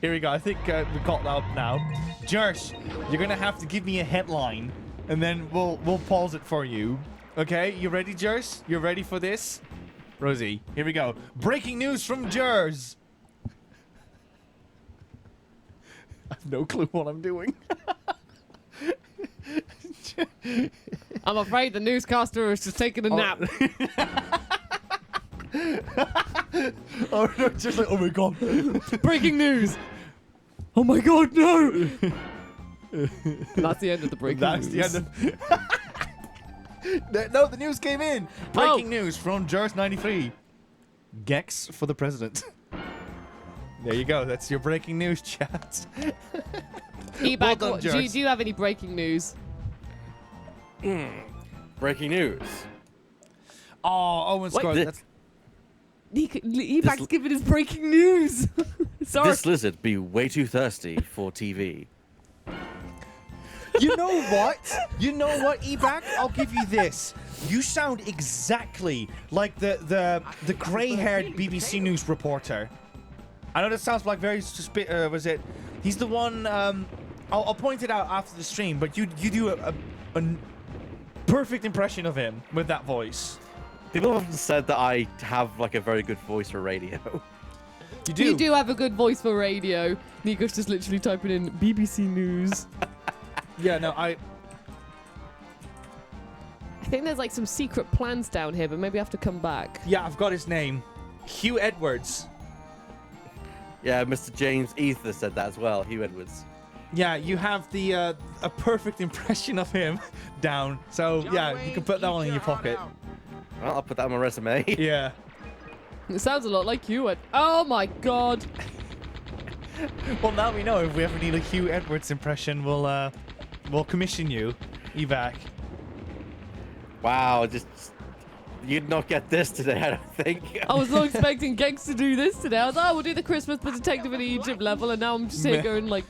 here we go. I think we got that now. Jers, you're gonna have to give me a headline, and then we'll pause it for you. Okay, you ready, Jers? You ready for this? Rosie, here we go. Breaking news from Jers. I have no clue what I'm doing. I'm afraid the newscaster is just taking a nap. Oh no, just like, oh my god. Breaking news. Oh my god, no. That's the end of the breaking That's news. the end of... No, the news came in. Breaking news from Jers 93. Gex for the president. There you go. That's your breaking news, chat. E-Bag, Well done, what- Jers. do you have any breaking news? Breaking news. Oh, Owen scored. Thi- That's... E-Bag's giving us breaking news. Sorry. This lizard be way too thirsty for TV. You know what? You know what, Ebak? I'll give you this. You sound exactly like the grey-haired BBC News reporter. I know that sounds like very was it? He's the one. I'll point it out after the stream, but you do a perfect impression of him with that voice. People have said that I have like a very good voice for radio. You do. You do have a good voice for radio. Nico's just literally typing in BBC News. Yeah, no, I think there's like some secret plans down here, but maybe I have to come back. Yeah, I've got his name. Hugh Edwards. Yeah, Mr. James Ether said that as well. Hugh Edwards. Yeah, you have the a perfect impression of him down. So yeah, you can put that one in your pocket. Well, I'll put that on my resume. Yeah. It sounds a lot like you. Oh my god. Well, now we know if we ever need a Hugh Edwards impression, we'll commission you, Evac. Wow, just you'd not get this today, I don't think. I was not expecting Gex to do this today. I was like, oh, we'll do the Christmas the Detective in Egypt level, and now I'm just here going like...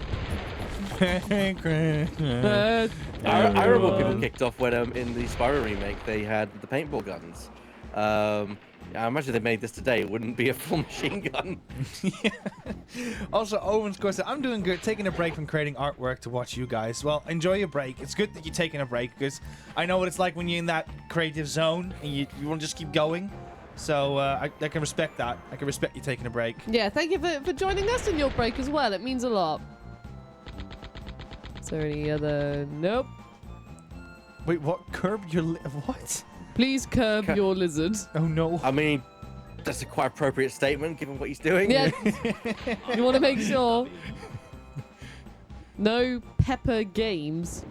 I remember people kicked off when in the Spyro remake they had the paintball guns. I imagine they made this today. It wouldn't be a full machine gun. Yeah. Also, Owen's course said, I'm doing good, taking a break from creating artwork to watch you guys. Well, enjoy your break. It's good that you're taking a break because I know what it's like when you're in that creative zone and you want to just keep going. So I can respect that. I can respect you taking a break. Yeah, thank you for joining us in your break as well. It means a lot. Is there any other... Nope. Wait, what? Curb your... What? Please curb your lizard. Oh, no. I mean, that's a quite appropriate statement given what he's doing. Yeah. You want to make sure. No Pepper Games.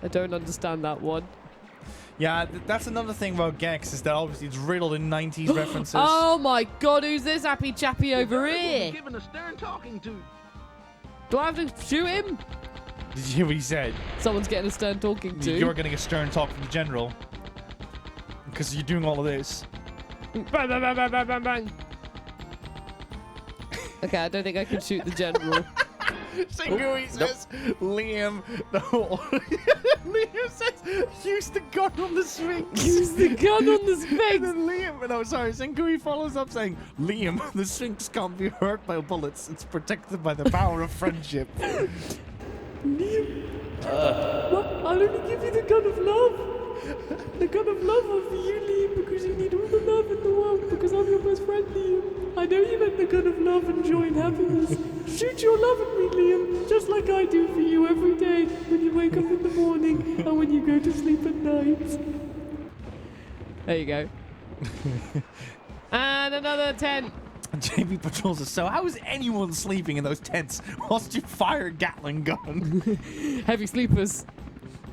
I don't understand that one. Yeah, that's another thing about Gex is that obviously it's riddled in 90s references. Oh my god, who's this happy chappy over here? Given a stern talking to. Do I have to shoot him? Did you hear what he said? Someone's getting a stern talking to. You're getting a stern talk from the general. Because you're doing all of this. Bang, bang, bang, bang, bang, bang, bang. Okay, I don't think I can shoot the general. Singui says, Liam, no. Liam says, use the gun on the Sphinx. Use the gun on the And Sphinx. then Liam, no, sorry, Singui follows up saying, Liam, the Sphinx can't be hurt by bullets. It's protected by the power of friendship. Liam, what? I'll only give you the gun of love. The gun of love for you, Liam, because you need all the love in the world, because I'm your best friend, Liam. I know you meant the gun of love and joy and happiness. Shoot your love at me, Liam, just like I do for you every day when you wake up in the morning and when you go to sleep at night. There you go. And another 10. JB patrols us. So how is anyone sleeping in those tents whilst you fire a Gatling gun? Heavy sleepers.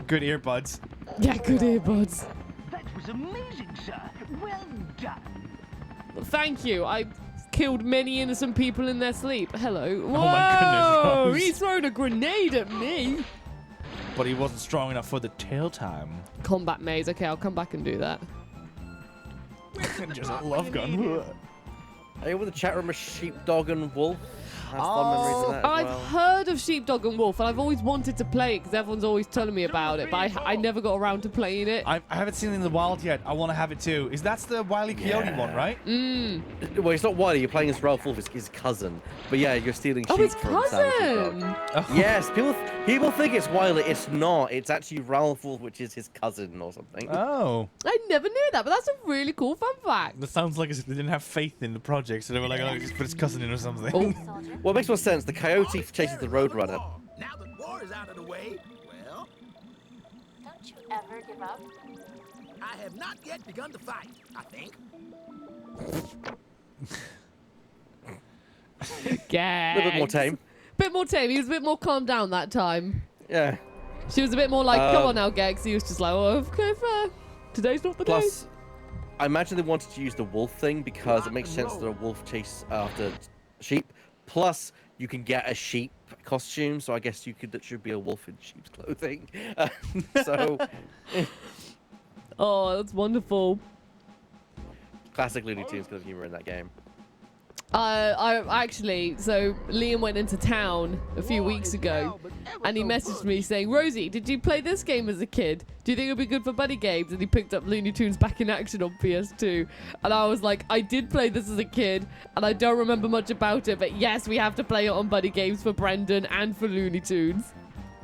Good earbuds. Yeah, good earbuds. That was amazing, sir. Well done. Thank you. I killed many innocent people in their sleep. Hello. Whoa! Oh my goodness, Rose. He's throwing a grenade at me. But he wasn't strong enough for the tail time. Combat maze. Okay, I'll come back and do that. Just a love gun. Are you with the chat room a sheepdog and wolf? I have fond memories of that as I've well. heard of Sheepdog and Wolf, and I've always wanted to play it because everyone's always telling me about it, but I never got around to playing it. I haven't seen it in the wild yet. I want to have it too. That's the Wile E. Coyote one, right? Well, it's not Wiley. You're playing as Ralph Wolf, his cousin. But yeah, you're stealing sheep Oh, his from Sam cousin! Sheepdog. Yes, people think it's Wiley. It's not. It's actually Ralph Wolf, which is his cousin or something. Oh. I never knew that, but that's a really cool fun fact. That sounds like as if they didn't have faith in the project, so they were like, oh, just put his cousin in or something. Oh. Soldier. Well, it makes more sense. The coyote chases the roadrunner. Now that war is out of the way, well, Don't you ever give up? I have not yet begun to fight, I think. Gags. A little bit more tame. Bit more tame. He was a bit more calmed down that time. Yeah. She was a bit more like, come on now, Gags. He was just like, oh, okay, fair. Today's not the day. Plus, I imagine they wanted to use the wolf thing because it makes sense that a wolf chase after sheep. Plus, you can get a sheep costume, so I guess that should be a wolf in sheep's clothing. So, Oh, that's wonderful. classic Looney Tunes kind of humor in that game. I actually, so Liam went into town a few weeks ago, and he messaged me saying, Rosie, did you play this game as a kid? Do you think it'd be good for BuddyGames? And he picked up Looney Tunes Back in Action on PS2. And I was like, I did play this as a kid, and I don't remember much about it, but yes, we have to play it on BuddyGames for Brendan and for Looney Tunes.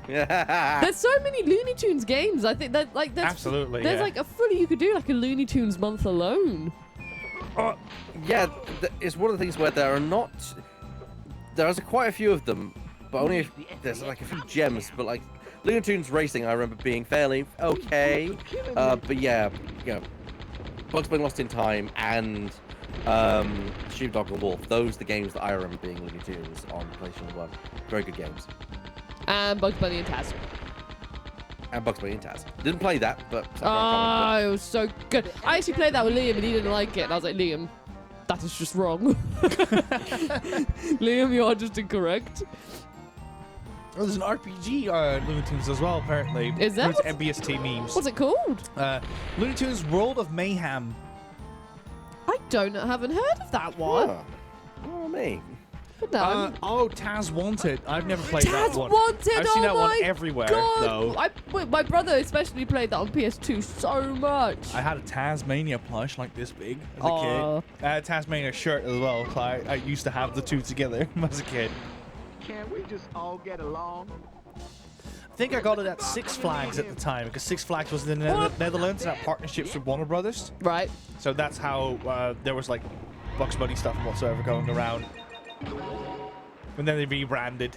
There's so many Looney Tunes games. I think that like there's Absolutely, there's yeah. like a fully, you could do like a Looney Tunes month alone. Yeah, it's one of the things where there's quite a few of them, but only there's like a few gems. But like Looney Tunes Racing, I remember being fairly okay. But yeah, Bugs Bunny Lost in Time and Sheepdog and Wolf. Those are the games that I remember being Looney Tunes on PlayStation 1. Very good games. And Bugs Bunny and Taz. And Bugs Bunny and Taz. Didn't play that, but Oh, it was so good. I actually played that with Liam and he didn't like it. And I was like, Liam, that is just wrong. Liam, you are just incorrect. Oh, there's an RPG Looney Tunes as well, apparently. Is there? It's MBST memes. What's it called? Looney Tunes World of Mayhem. I haven't heard of that one. Oh, me. But no. Oh, Taz Wanted. I've never played that Taz one. Wanted. I've seen oh that one my everywhere, God. though. My brother especially played that on PS2 so much. I had a Tasmania plush like this big as a Aw. kid. I had a Tasmania shirt as well, so I used to have the two together as a kid. Can't we just all get along? I think I got it at Six Flags at the time, because Six Flags was in the Netherlands and had partnerships with Warner Brothers. Right. So that's how there was like Bugs Bunny stuff and whatsoever going around. And then they rebranded.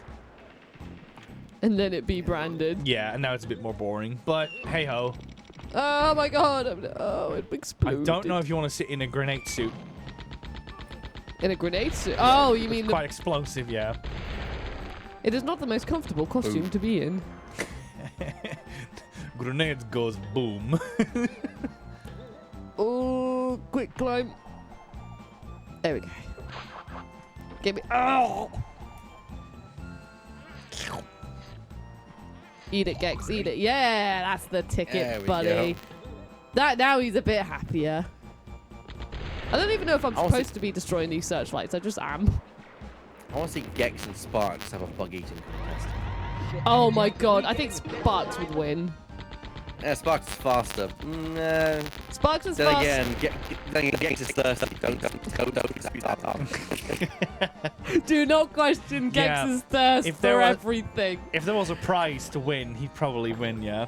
And then it be branded. Yeah, and now it's a bit more boring. But hey ho. Oh my God. Oh, it exploded. I don't know if you want to sit in a grenade suit. In a grenade suit? Oh, you mean Quite explosive, yeah. It is not the most comfortable costume to be in. Grenade goes boom. Oh, quick climb. There we go. Give me. Oh! Eat it, Gex. Eat it. Yeah, that's the There ticket, we buddy. go. That now he's a bit happier. I don't even know if I'm supposed to be destroying these searchlights. I just am. I want to see Gex and Sparks have a bug eating contest. Oh my God. I think Sparks would win. Yeah, Sparks is faster. Sparks is Then fast. again, Gex is thirsty. Don't dispute that. Do not question Gex's thirst If there for were- everything. If there was a prize to win, he'd probably win, yeah.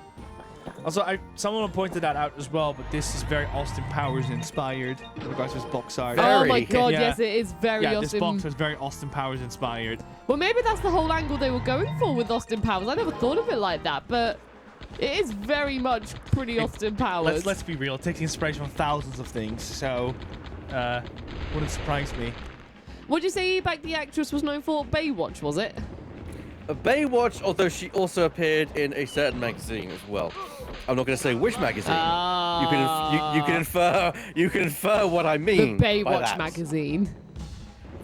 Also, someone pointed that out as well, but this is very Austin Powers inspired in regards to his box art. Oh my Very. God, Yeah. yes, it is very Yeah, this Austin. box was very Austin Powers inspired. Well, maybe that's the whole angle they were going for with Austin Powers. I never thought of it like that, but it is very much pretty Austin Powers. Let's be real. It takes inspiration from thousands of things, so wouldn't surprise me. Would you say Back the actress was known for Baywatch, was it? Baywatch, although she also appeared in a certain magazine as well. I'm not going to say which magazine. You can infer what I The mean. by Baywatch that. magazine.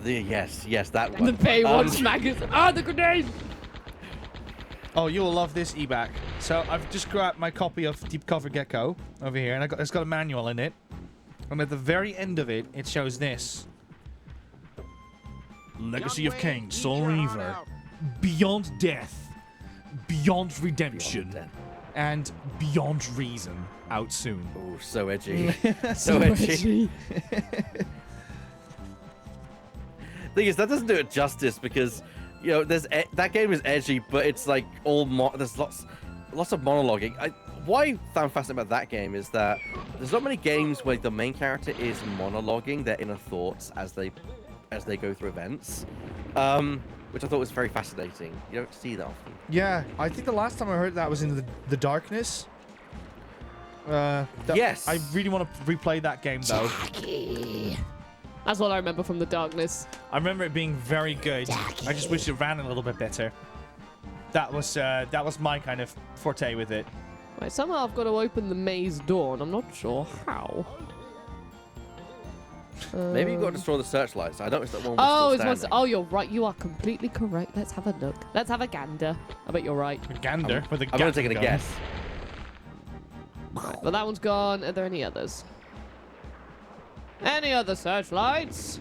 Yes, that The one. Baywatch magazine. Ah, the grenade! Oh, you will love this eBack. So I've just grabbed my copy of Deep Cover Gecko over here, and it's got a manual in it. And at the very end of it, it shows this. Legacy of Kain, Soul Reaver. Beyond Death. Beyond Redemption. And Beyond Reason. Out soon. Oh, so edgy. so edgy. Thing is, that doesn't do it justice because, you know, that game is edgy, but it's like there's lots of monologuing. Why I'm fascinated about that game is that there's not many games where the main character is monologuing their inner thoughts as they go through events, which I thought was very fascinating. You don't see that often. Yeah, I think the last time I heard that was in the Darkness. Yes. I really want to replay that game though. That's what I remember from The Darkness. I remember it being very good. I just wish it ran a little bit better. That was my kind of forte with it. Right, somehow I've got to open the maze door, and I'm not sure how. Maybe you've got to destroy the searchlights. I noticed that one was Oh, still standing. oh, you're right. You are completely correct. Let's have a look. Let's have a gander. I bet you're right. A gander with a I'm gonna take a gun. guess. Well, that one's gone. Are there any others? Any other searchlights?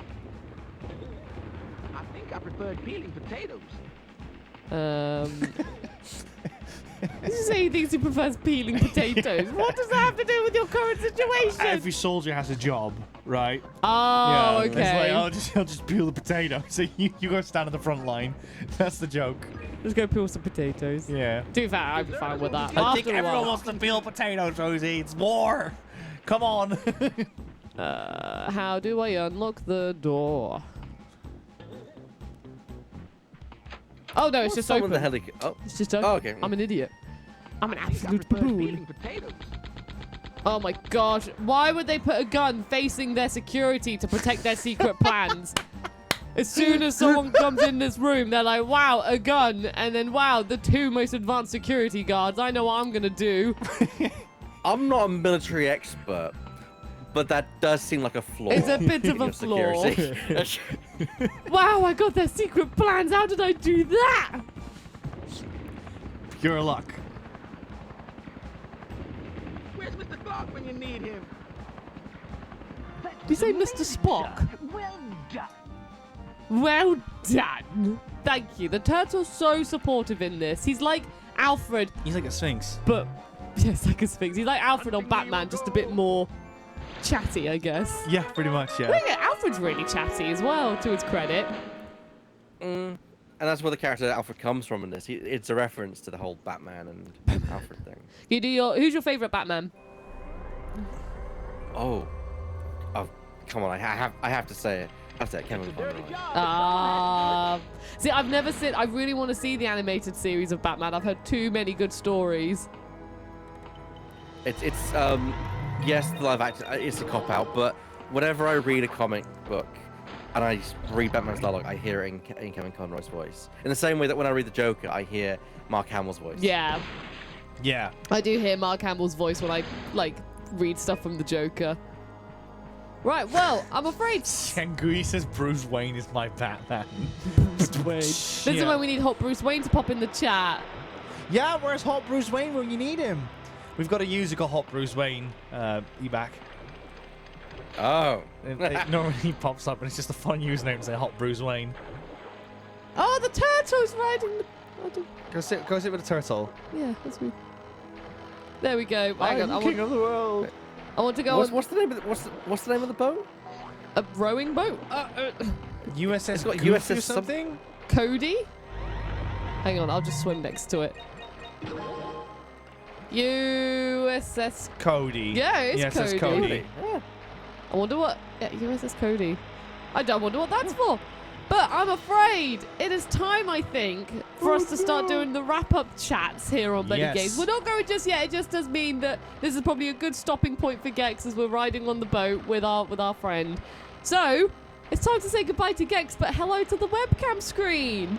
I think I preferred peeling potatoes. Did you say he thinks he prefers peeling potatoes? What does that have to do with your current situation? Every soldier has a job, right? Oh, It's like, okay. I'll just peel the potato. So you go stand on the front line. That's the joke. Let's go peel some potatoes. Yeah. To be fair, I'm fine with that. I think After a everyone while. wants to peel potatoes, Rosie. It's war. Come on. How do I unlock the door? Oh no, it's just Someone open. the hell oh. It's just open. Oh, okay. I'm an idiot. I'm an I think I absolute preferred baboon. peeling potatoes. Oh my gosh. Why would they put a gun facing their security to protect their secret plans? As soon as someone comes in this room, they're like, wow, a gun. And then, wow, the two most advanced security guards. I know what I'm going to do. I'm not a military expert, but that does seem like a flaw. It's a bit in of a your flaw. security. Wow, I got their secret plans. How did I do that? Pure luck. Where's Mr. Clark when you need him? You say Mr. Spock? Well done. Well done. Thank you. The turtle's so supportive in this. He's like Alfred, He's like a sphinx. but yes, like a sphinx. He's like Alfred on Batman, just a bit more chatty, I guess. Yeah, pretty much, yeah. Look at Alfred's really chatty as well, to his credit. And that's where the character Alfred comes from in this. It's a reference to the whole Batman and Alfred thing. You do your. Who's your favorite Batman? Oh, come on! I have to say it. I have to say it. Kevin Conroy. See, I've never seen. I really want to see the animated series of Batman. I've heard too many good stories. It's yes, the live action it's a cop out, but whenever I read a comic book and I read Batman's dialogue, I hear it in Kevin Conroy's voice. In the same way that when I read the Joker, I hear Mark Hamill's voice. Yeah, Yeah. I do hear Mark Hamill's voice when I read stuff from the Joker. Right, well, I'm afraid. Shangui says Bruce Wayne is my Batman. Bruce Wayne. This is Yeah. when we need hot Bruce Wayne to pop in the chat. Yeah, where's Hot Bruce Wayne when you need him? We've got a user called Hot Bruce Wayne, eBack. Oh. It normally pops up and it's just a fun username to say Hot Bruce Wayne. Oh, the turtle's riding the... Go sit with a turtle. Yeah, that's me. There we go. Hang on, King of the world. I want to go on What's the name of what's the name of the boat? a rowing boat. USS It's got Goofy USS or something? Cody? Hang on, I'll just swim next to it. USS... Cody. Yeah, it's yes, Cody. It's Cody. Yeah. I wonder what... Yeah, USS Cody. I don't wonder what that's for. But I'm afraid it is time, I think, for us to start doing the wrap-up chats here on BuddyGames. Yes. We're not going just yet. It just does mean that this is probably a good stopping point for Gex as we're riding on the boat with our friend. So, it's time to say goodbye to Gex, but hello to the webcam screen.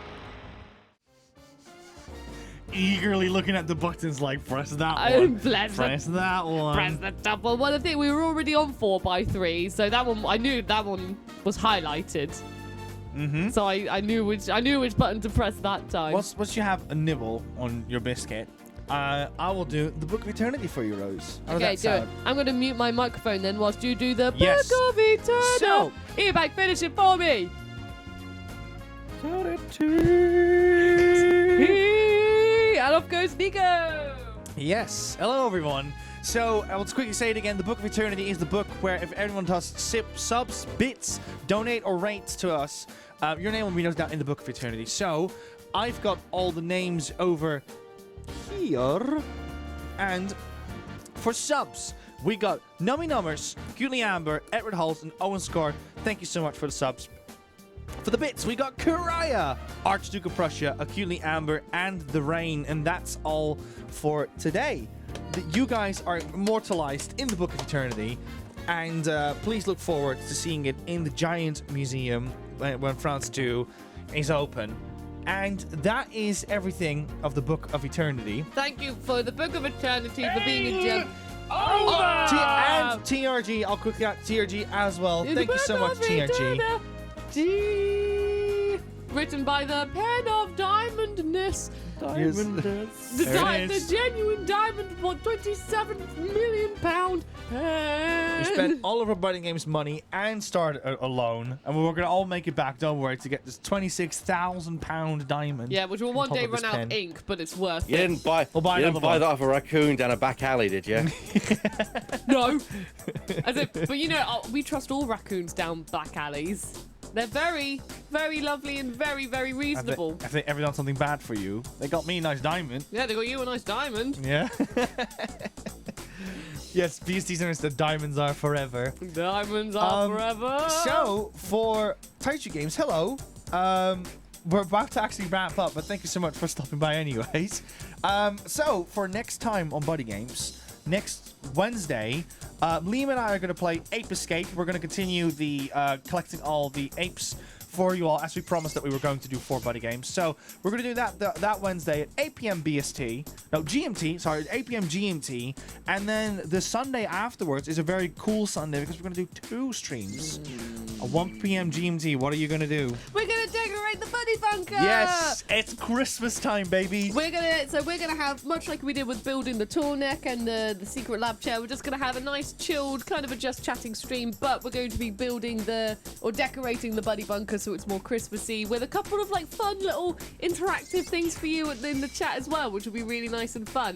Eagerly looking at the buttons like, press that Oh, one. bless Press that one. Press the double. Well, the thing, we were already on 4x3, so that one, I knew that one was highlighted. Mm-hmm. So I knew which button to press that time. Once you have a nibble on your biscuit, I will do the Book of Eternity for you, Rose. How does Okay, that do it. sound? I'm going to mute my microphone then whilst you do the Yes. Book of Eternity. So- Earback, finish it for me. And off goes Nico. Yes. Hello, everyone. So, I will just quickly say it again. The Book of Eternity is the book where if everyone does subs, bits, donate, or rate to us, your name will be noted down in the Book of Eternity. So, I've got all the names over here. And for subs, we got Nummy Numbers, Gully Amber, Edward Holt, and Owen Score. Thank you so much for the subs. For the bits, we got Karaya, Archduke of Prussia, Acutely Amber, and The Rain. And that's all for today. You guys are immortalized in the Book of Eternity. And please look forward to seeing it in the Giant Museum when France 2 is open. And that is everything of the Book of Eternity. Thank you for the Book of Eternity for being a gem. And TRG, I'll quickly add TRG as well. Thank you so much, TRG. Written by the pen of Diamondness. The genuine diamond for £27 million pen. We spent all of our BuddyGames money and started a loan, and we were going to all make it back, don't worry, to get this £26,000 diamond. Yeah, which will one on top day of this run out pen. of ink, but it's worth You it. didn't buy. We'll buy you didn't another buy one. that off a raccoon down a back alley, did you? No. But you know, we trust all raccoons down back alleys. They're very, very lovely and very, very reasonable. If they ever done something bad for you, they got me a nice diamond. Yeah, they got you a nice diamond. Yeah. Yes, these are the diamonds are forever. Diamonds are forever. So, for Taichu Games, hello. We're about to actually wrap up, but thank you so much for stopping by anyways. So, for next time on BuddyGames, next Wednesday, Liam and I are going to play Ape Escape. We're going to continue the collecting all the apes for you all, as we promised that we were going to do for BuddyGames. So we're going to do that Wednesday at 8 p.m. BST. No, GMT. Sorry, 8 p.m. GMT. And then the Sunday afterwards is a very cool Sunday because we're going to do 2 streams. At 1 p.m. GMT. What are you going to do? We're going to decorate the Buddy Buddy Bunker. Yes, it's Christmas time, baby. We're gonna have, much like we did with building the tall neck and the secret lab chair, we're just gonna have a nice chilled kind of a just chatting stream, but we're going to be building decorating the Buddy Bunker so it's more Christmassy with a couple of like fun little interactive things for you in the chat as well, which will be really nice and fun.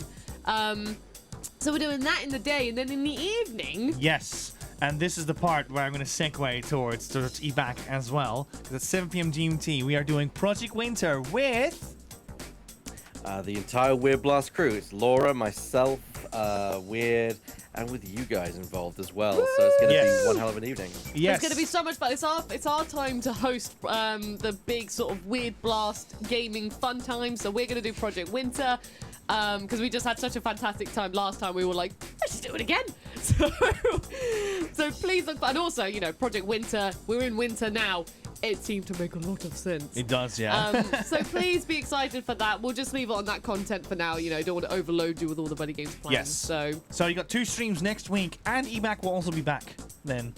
So we're doing that in the day, and then in the evening. Yes. And this is the part where I'm going to segue towards eBack as well. Because at 7 p.m. GMT, we are doing Project Winter with... the entire Weird Blast crew. It's Laura, myself, Weird, and with you guys involved as well. So it's going to be one hell of an evening. Yes. It's going to be so much fun. It's our time to host the big sort of Weird Blast gaming fun time. So we're going to do Project Winter. Because we just had such a fantastic time last time. We were like, let's just do it again. So please look. And also, you know, Project Winter, we're in winter now. It seemed to make a lot of sense. It does, yeah. So please be excited for that. We'll just leave it on that content for now. You know, don't want to overload you with all the BuddyGames plans. Yes. So you got 2 streams next week, and eBack will also be back then.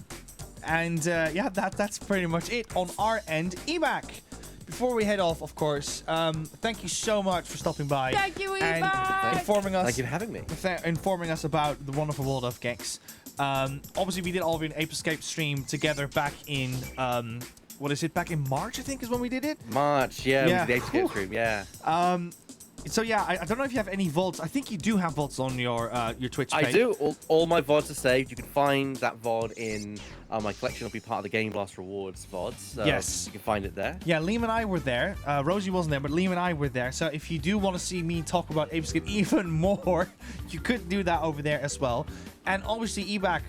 And yeah, that's pretty much it on our end. eBack. Before we head off, of course, thank you so much for stopping by. Thank you, and eBack. informing us. Thank you for having me. Informing us about the wonderful world of Gex. Obviously, we did all of an Ape Escape stream together back in, what is it? Back in March, I think, is when we did it. March, yeah. We did the Ape Escape stream, yeah. So yeah, I don't know if you have any VODs. I think you do have VODs on your Twitch page. I do. All my VODs are saved. You can find that VOD in my collection. Will be part of the Game Blast Rewards VODs. So yes. You can find it there. Yeah, Liam and I were there. Rosie wasn't there, but Liam and I were there. So if you do want to see me talk about Ape Escape even more, you could do that over there as well. And obviously, eBack,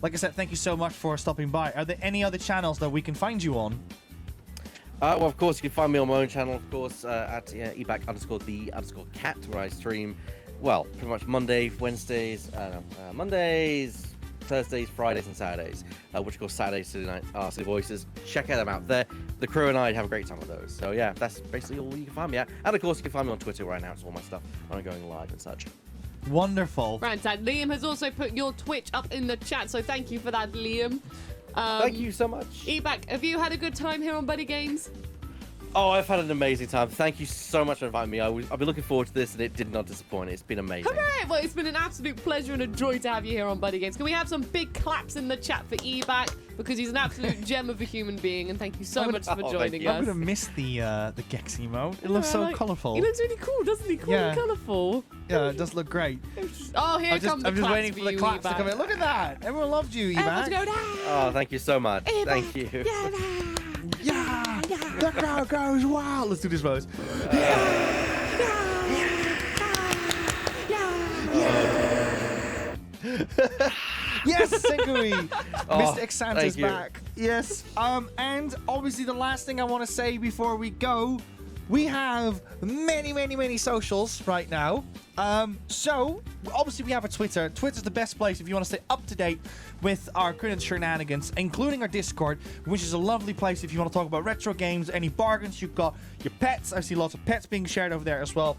like I said, thank you so much for stopping by. Are there any other channels that we can find you on? Well, of course, you can find me on my own channel, of course, at eback_the_cat, where I stream, well, pretty much Mondays, Thursdays, Fridays, and Saturdays, which, of course, Saturdays, Silly Voices. Check them out there. The crew and I have a great time with those. So, yeah, that's basically all you can find me at. And, of course, you can find me on Twitter where I announce all my stuff when I'm going live and such. Wonderful. Fantastic. Liam has also put your Twitch up in the chat, so thank you for that, Liam. Thank you so much. eBack, have you had a good time here on BuddyGames? Oh, I've had an amazing time. Thank you so much for inviting me. I've been looking forward to this, and it did not disappoint. It's been amazing. Hooray! Well, it's been an absolute pleasure and a joy to have you here on BuddyGames. Can we have some big claps in the chat for eBack? Because he's an absolute gem of a human being, and thank you so much for joining us. I'm gonna miss the Gex emote. It looks so colourful. He looks really cool, doesn't he? Cool and colourful. Yeah, it does look great. Oh, here comes the I'm just claps waiting for the claps to come in. Look at that! Everyone loved you, Everyone's eBack. going down. Oh, thank you so much. Thank you. Yeah! The crowd goes wild. Let's do this, Rose. Yes, Sengui! Mr. Xant is back. Yes. And obviously the last thing I want to say before we go, we have many socials right now. So obviously we have a Twitter. Twitter's the best place if you want to stay up to date with our current shenanigans, including our Discord, which is a lovely place if you want to talk about retro games, any bargains. You've got your pets. I see lots of pets being shared over there as well.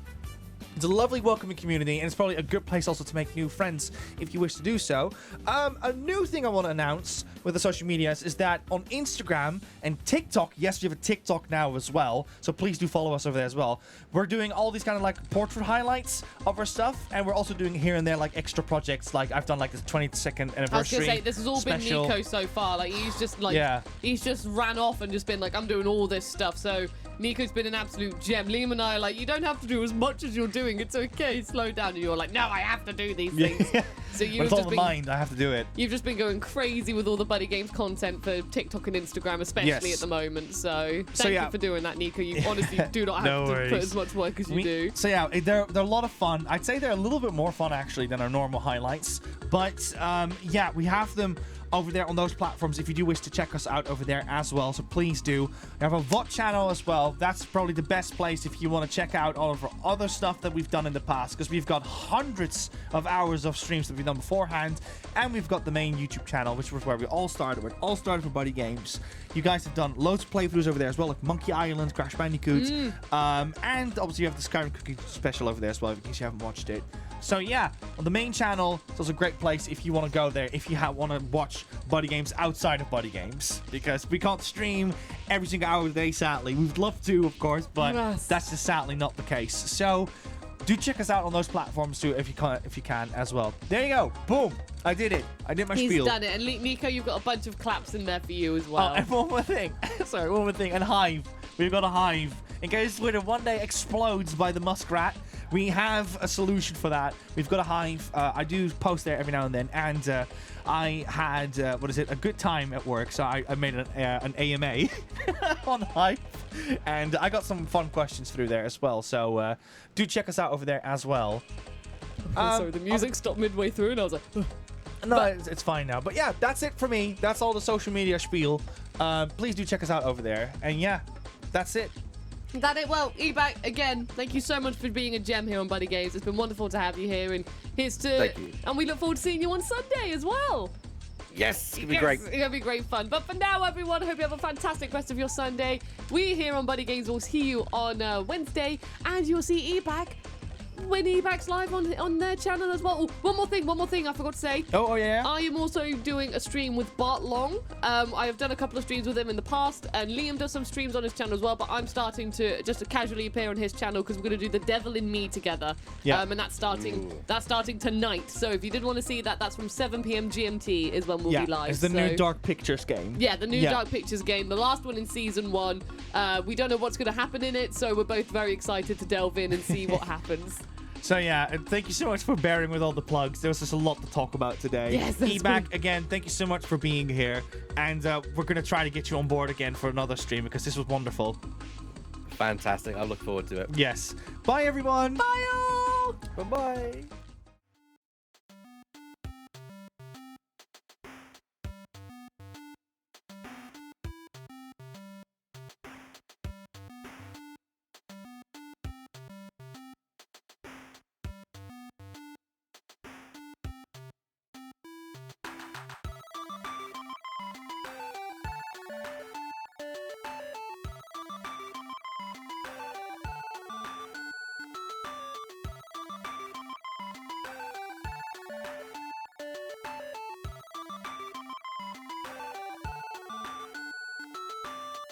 It's a lovely, welcoming community, and it's probably a good place also to make new friends if you wish to do so. A new thing I want to announce with the social medias is that on Instagram and TikTok, yes, we have a TikTok now as well, so please do follow us over there as well. We're doing all these kind of like portrait highlights of our stuff, and we're also doing here and there like extra projects. Like I've done like this 22nd anniversary. I was gonna say this has all special. been Nico so far. Like he's just like he's just ran off and just been like, I'm doing all this stuff. So Nico's been an absolute gem. Liam and I are like, you don't have to do as much as you're doing. It's okay. Slow down. And you're like, no, I have to do these things. So you've it's just on been, the mind. I have to do it. You've just been going crazy with all the BuddyGames content for TikTok and Instagram, especially at the moment. So thank you for doing that, Nico. You honestly do not have to put as much work as you do. So yeah, they're a lot of fun. I'd say they're a little bit more fun actually than our normal highlights. But yeah, we have them over there on those platforms if you do wish to check us out over there as well, so please do. We have a VOD channel as well. That's probably the best place if you want to check out all of our other stuff that we've done in the past, because we've got hundreds of hours of streams that we've done beforehand, and we've got the main YouTube channel, which was where we all started. It all started for BuddyGames. You guys have done loads of playthroughs over there as well, like Monkey Island, Crash Bandicoot, and obviously you have the Skyrim Cookie special over there as well, in case you haven't watched it. So yeah, on the main channel, it's also a great place if you want to go there, if you want to watch BuddyGames outside of BuddyGames, because we can't stream every single hour of the day, sadly. We'd love to, of course, but that's just sadly not the case. So do check us out on those platforms too, if you can as well. There you go. Boom. I did it. I did my spiel. He's done it. And Nico, you've got a bunch of claps in there for you as well. Oh, and one more thing. Sorry, one more thing. And Hive. We've got a Hive. In case Twitter one day explodes by the muskrat, we have a solution for that. We've got a Hive. I do post there every now and then. And I had, a good time at work. So I made an AMA on Hive. And I got some fun questions through there as well. So do check us out over there as well. Sorry, the music stopped midway through and I was like... No, it's fine now. But yeah, that's it for me. That's all the social media spiel. Please do check us out over there. And yeah, that's it. That it. Well, Ebak, again, thank you so much for being a gem here on BuddyGames. It's been wonderful to have you here, and here's to. Thank you. And we look forward to seeing you on Sunday as well. Yes, it'll be great. It's gonna be great fun. But for now, everyone, hope you have a fantastic rest of your Sunday. We here on BuddyGames will see you on Wednesday, and you'll see Ebak when Ebak's live on their channel as well. Oh, one more thing I forgot to say. Oh yeah. I am also doing a stream with Bart Long. I have done a couple of streams with him in the past, and Liam does some streams on his channel as well, but I'm starting to just casually appear on his channel because we're going to do The Devil in Me together. Yeah. And that's starting tonight. So if you did want to see that, that's from 7 p.m. GMT is when we'll be live. It's the new Dark Pictures game. Yeah, the new Dark Pictures game, the last one in Season 1. We don't know what's going to happen in it, so we're both very excited to delve in and see what happens. So yeah, and thank you so much for bearing with all the plugs. There was just a lot to talk about today. Yes, that's Ebak, again, thank you so much for being here. And we're going to try to get you on board again for another stream because this was wonderful. Fantastic. I look forward to it. Yes. Bye, everyone. Bye all! Bye-bye.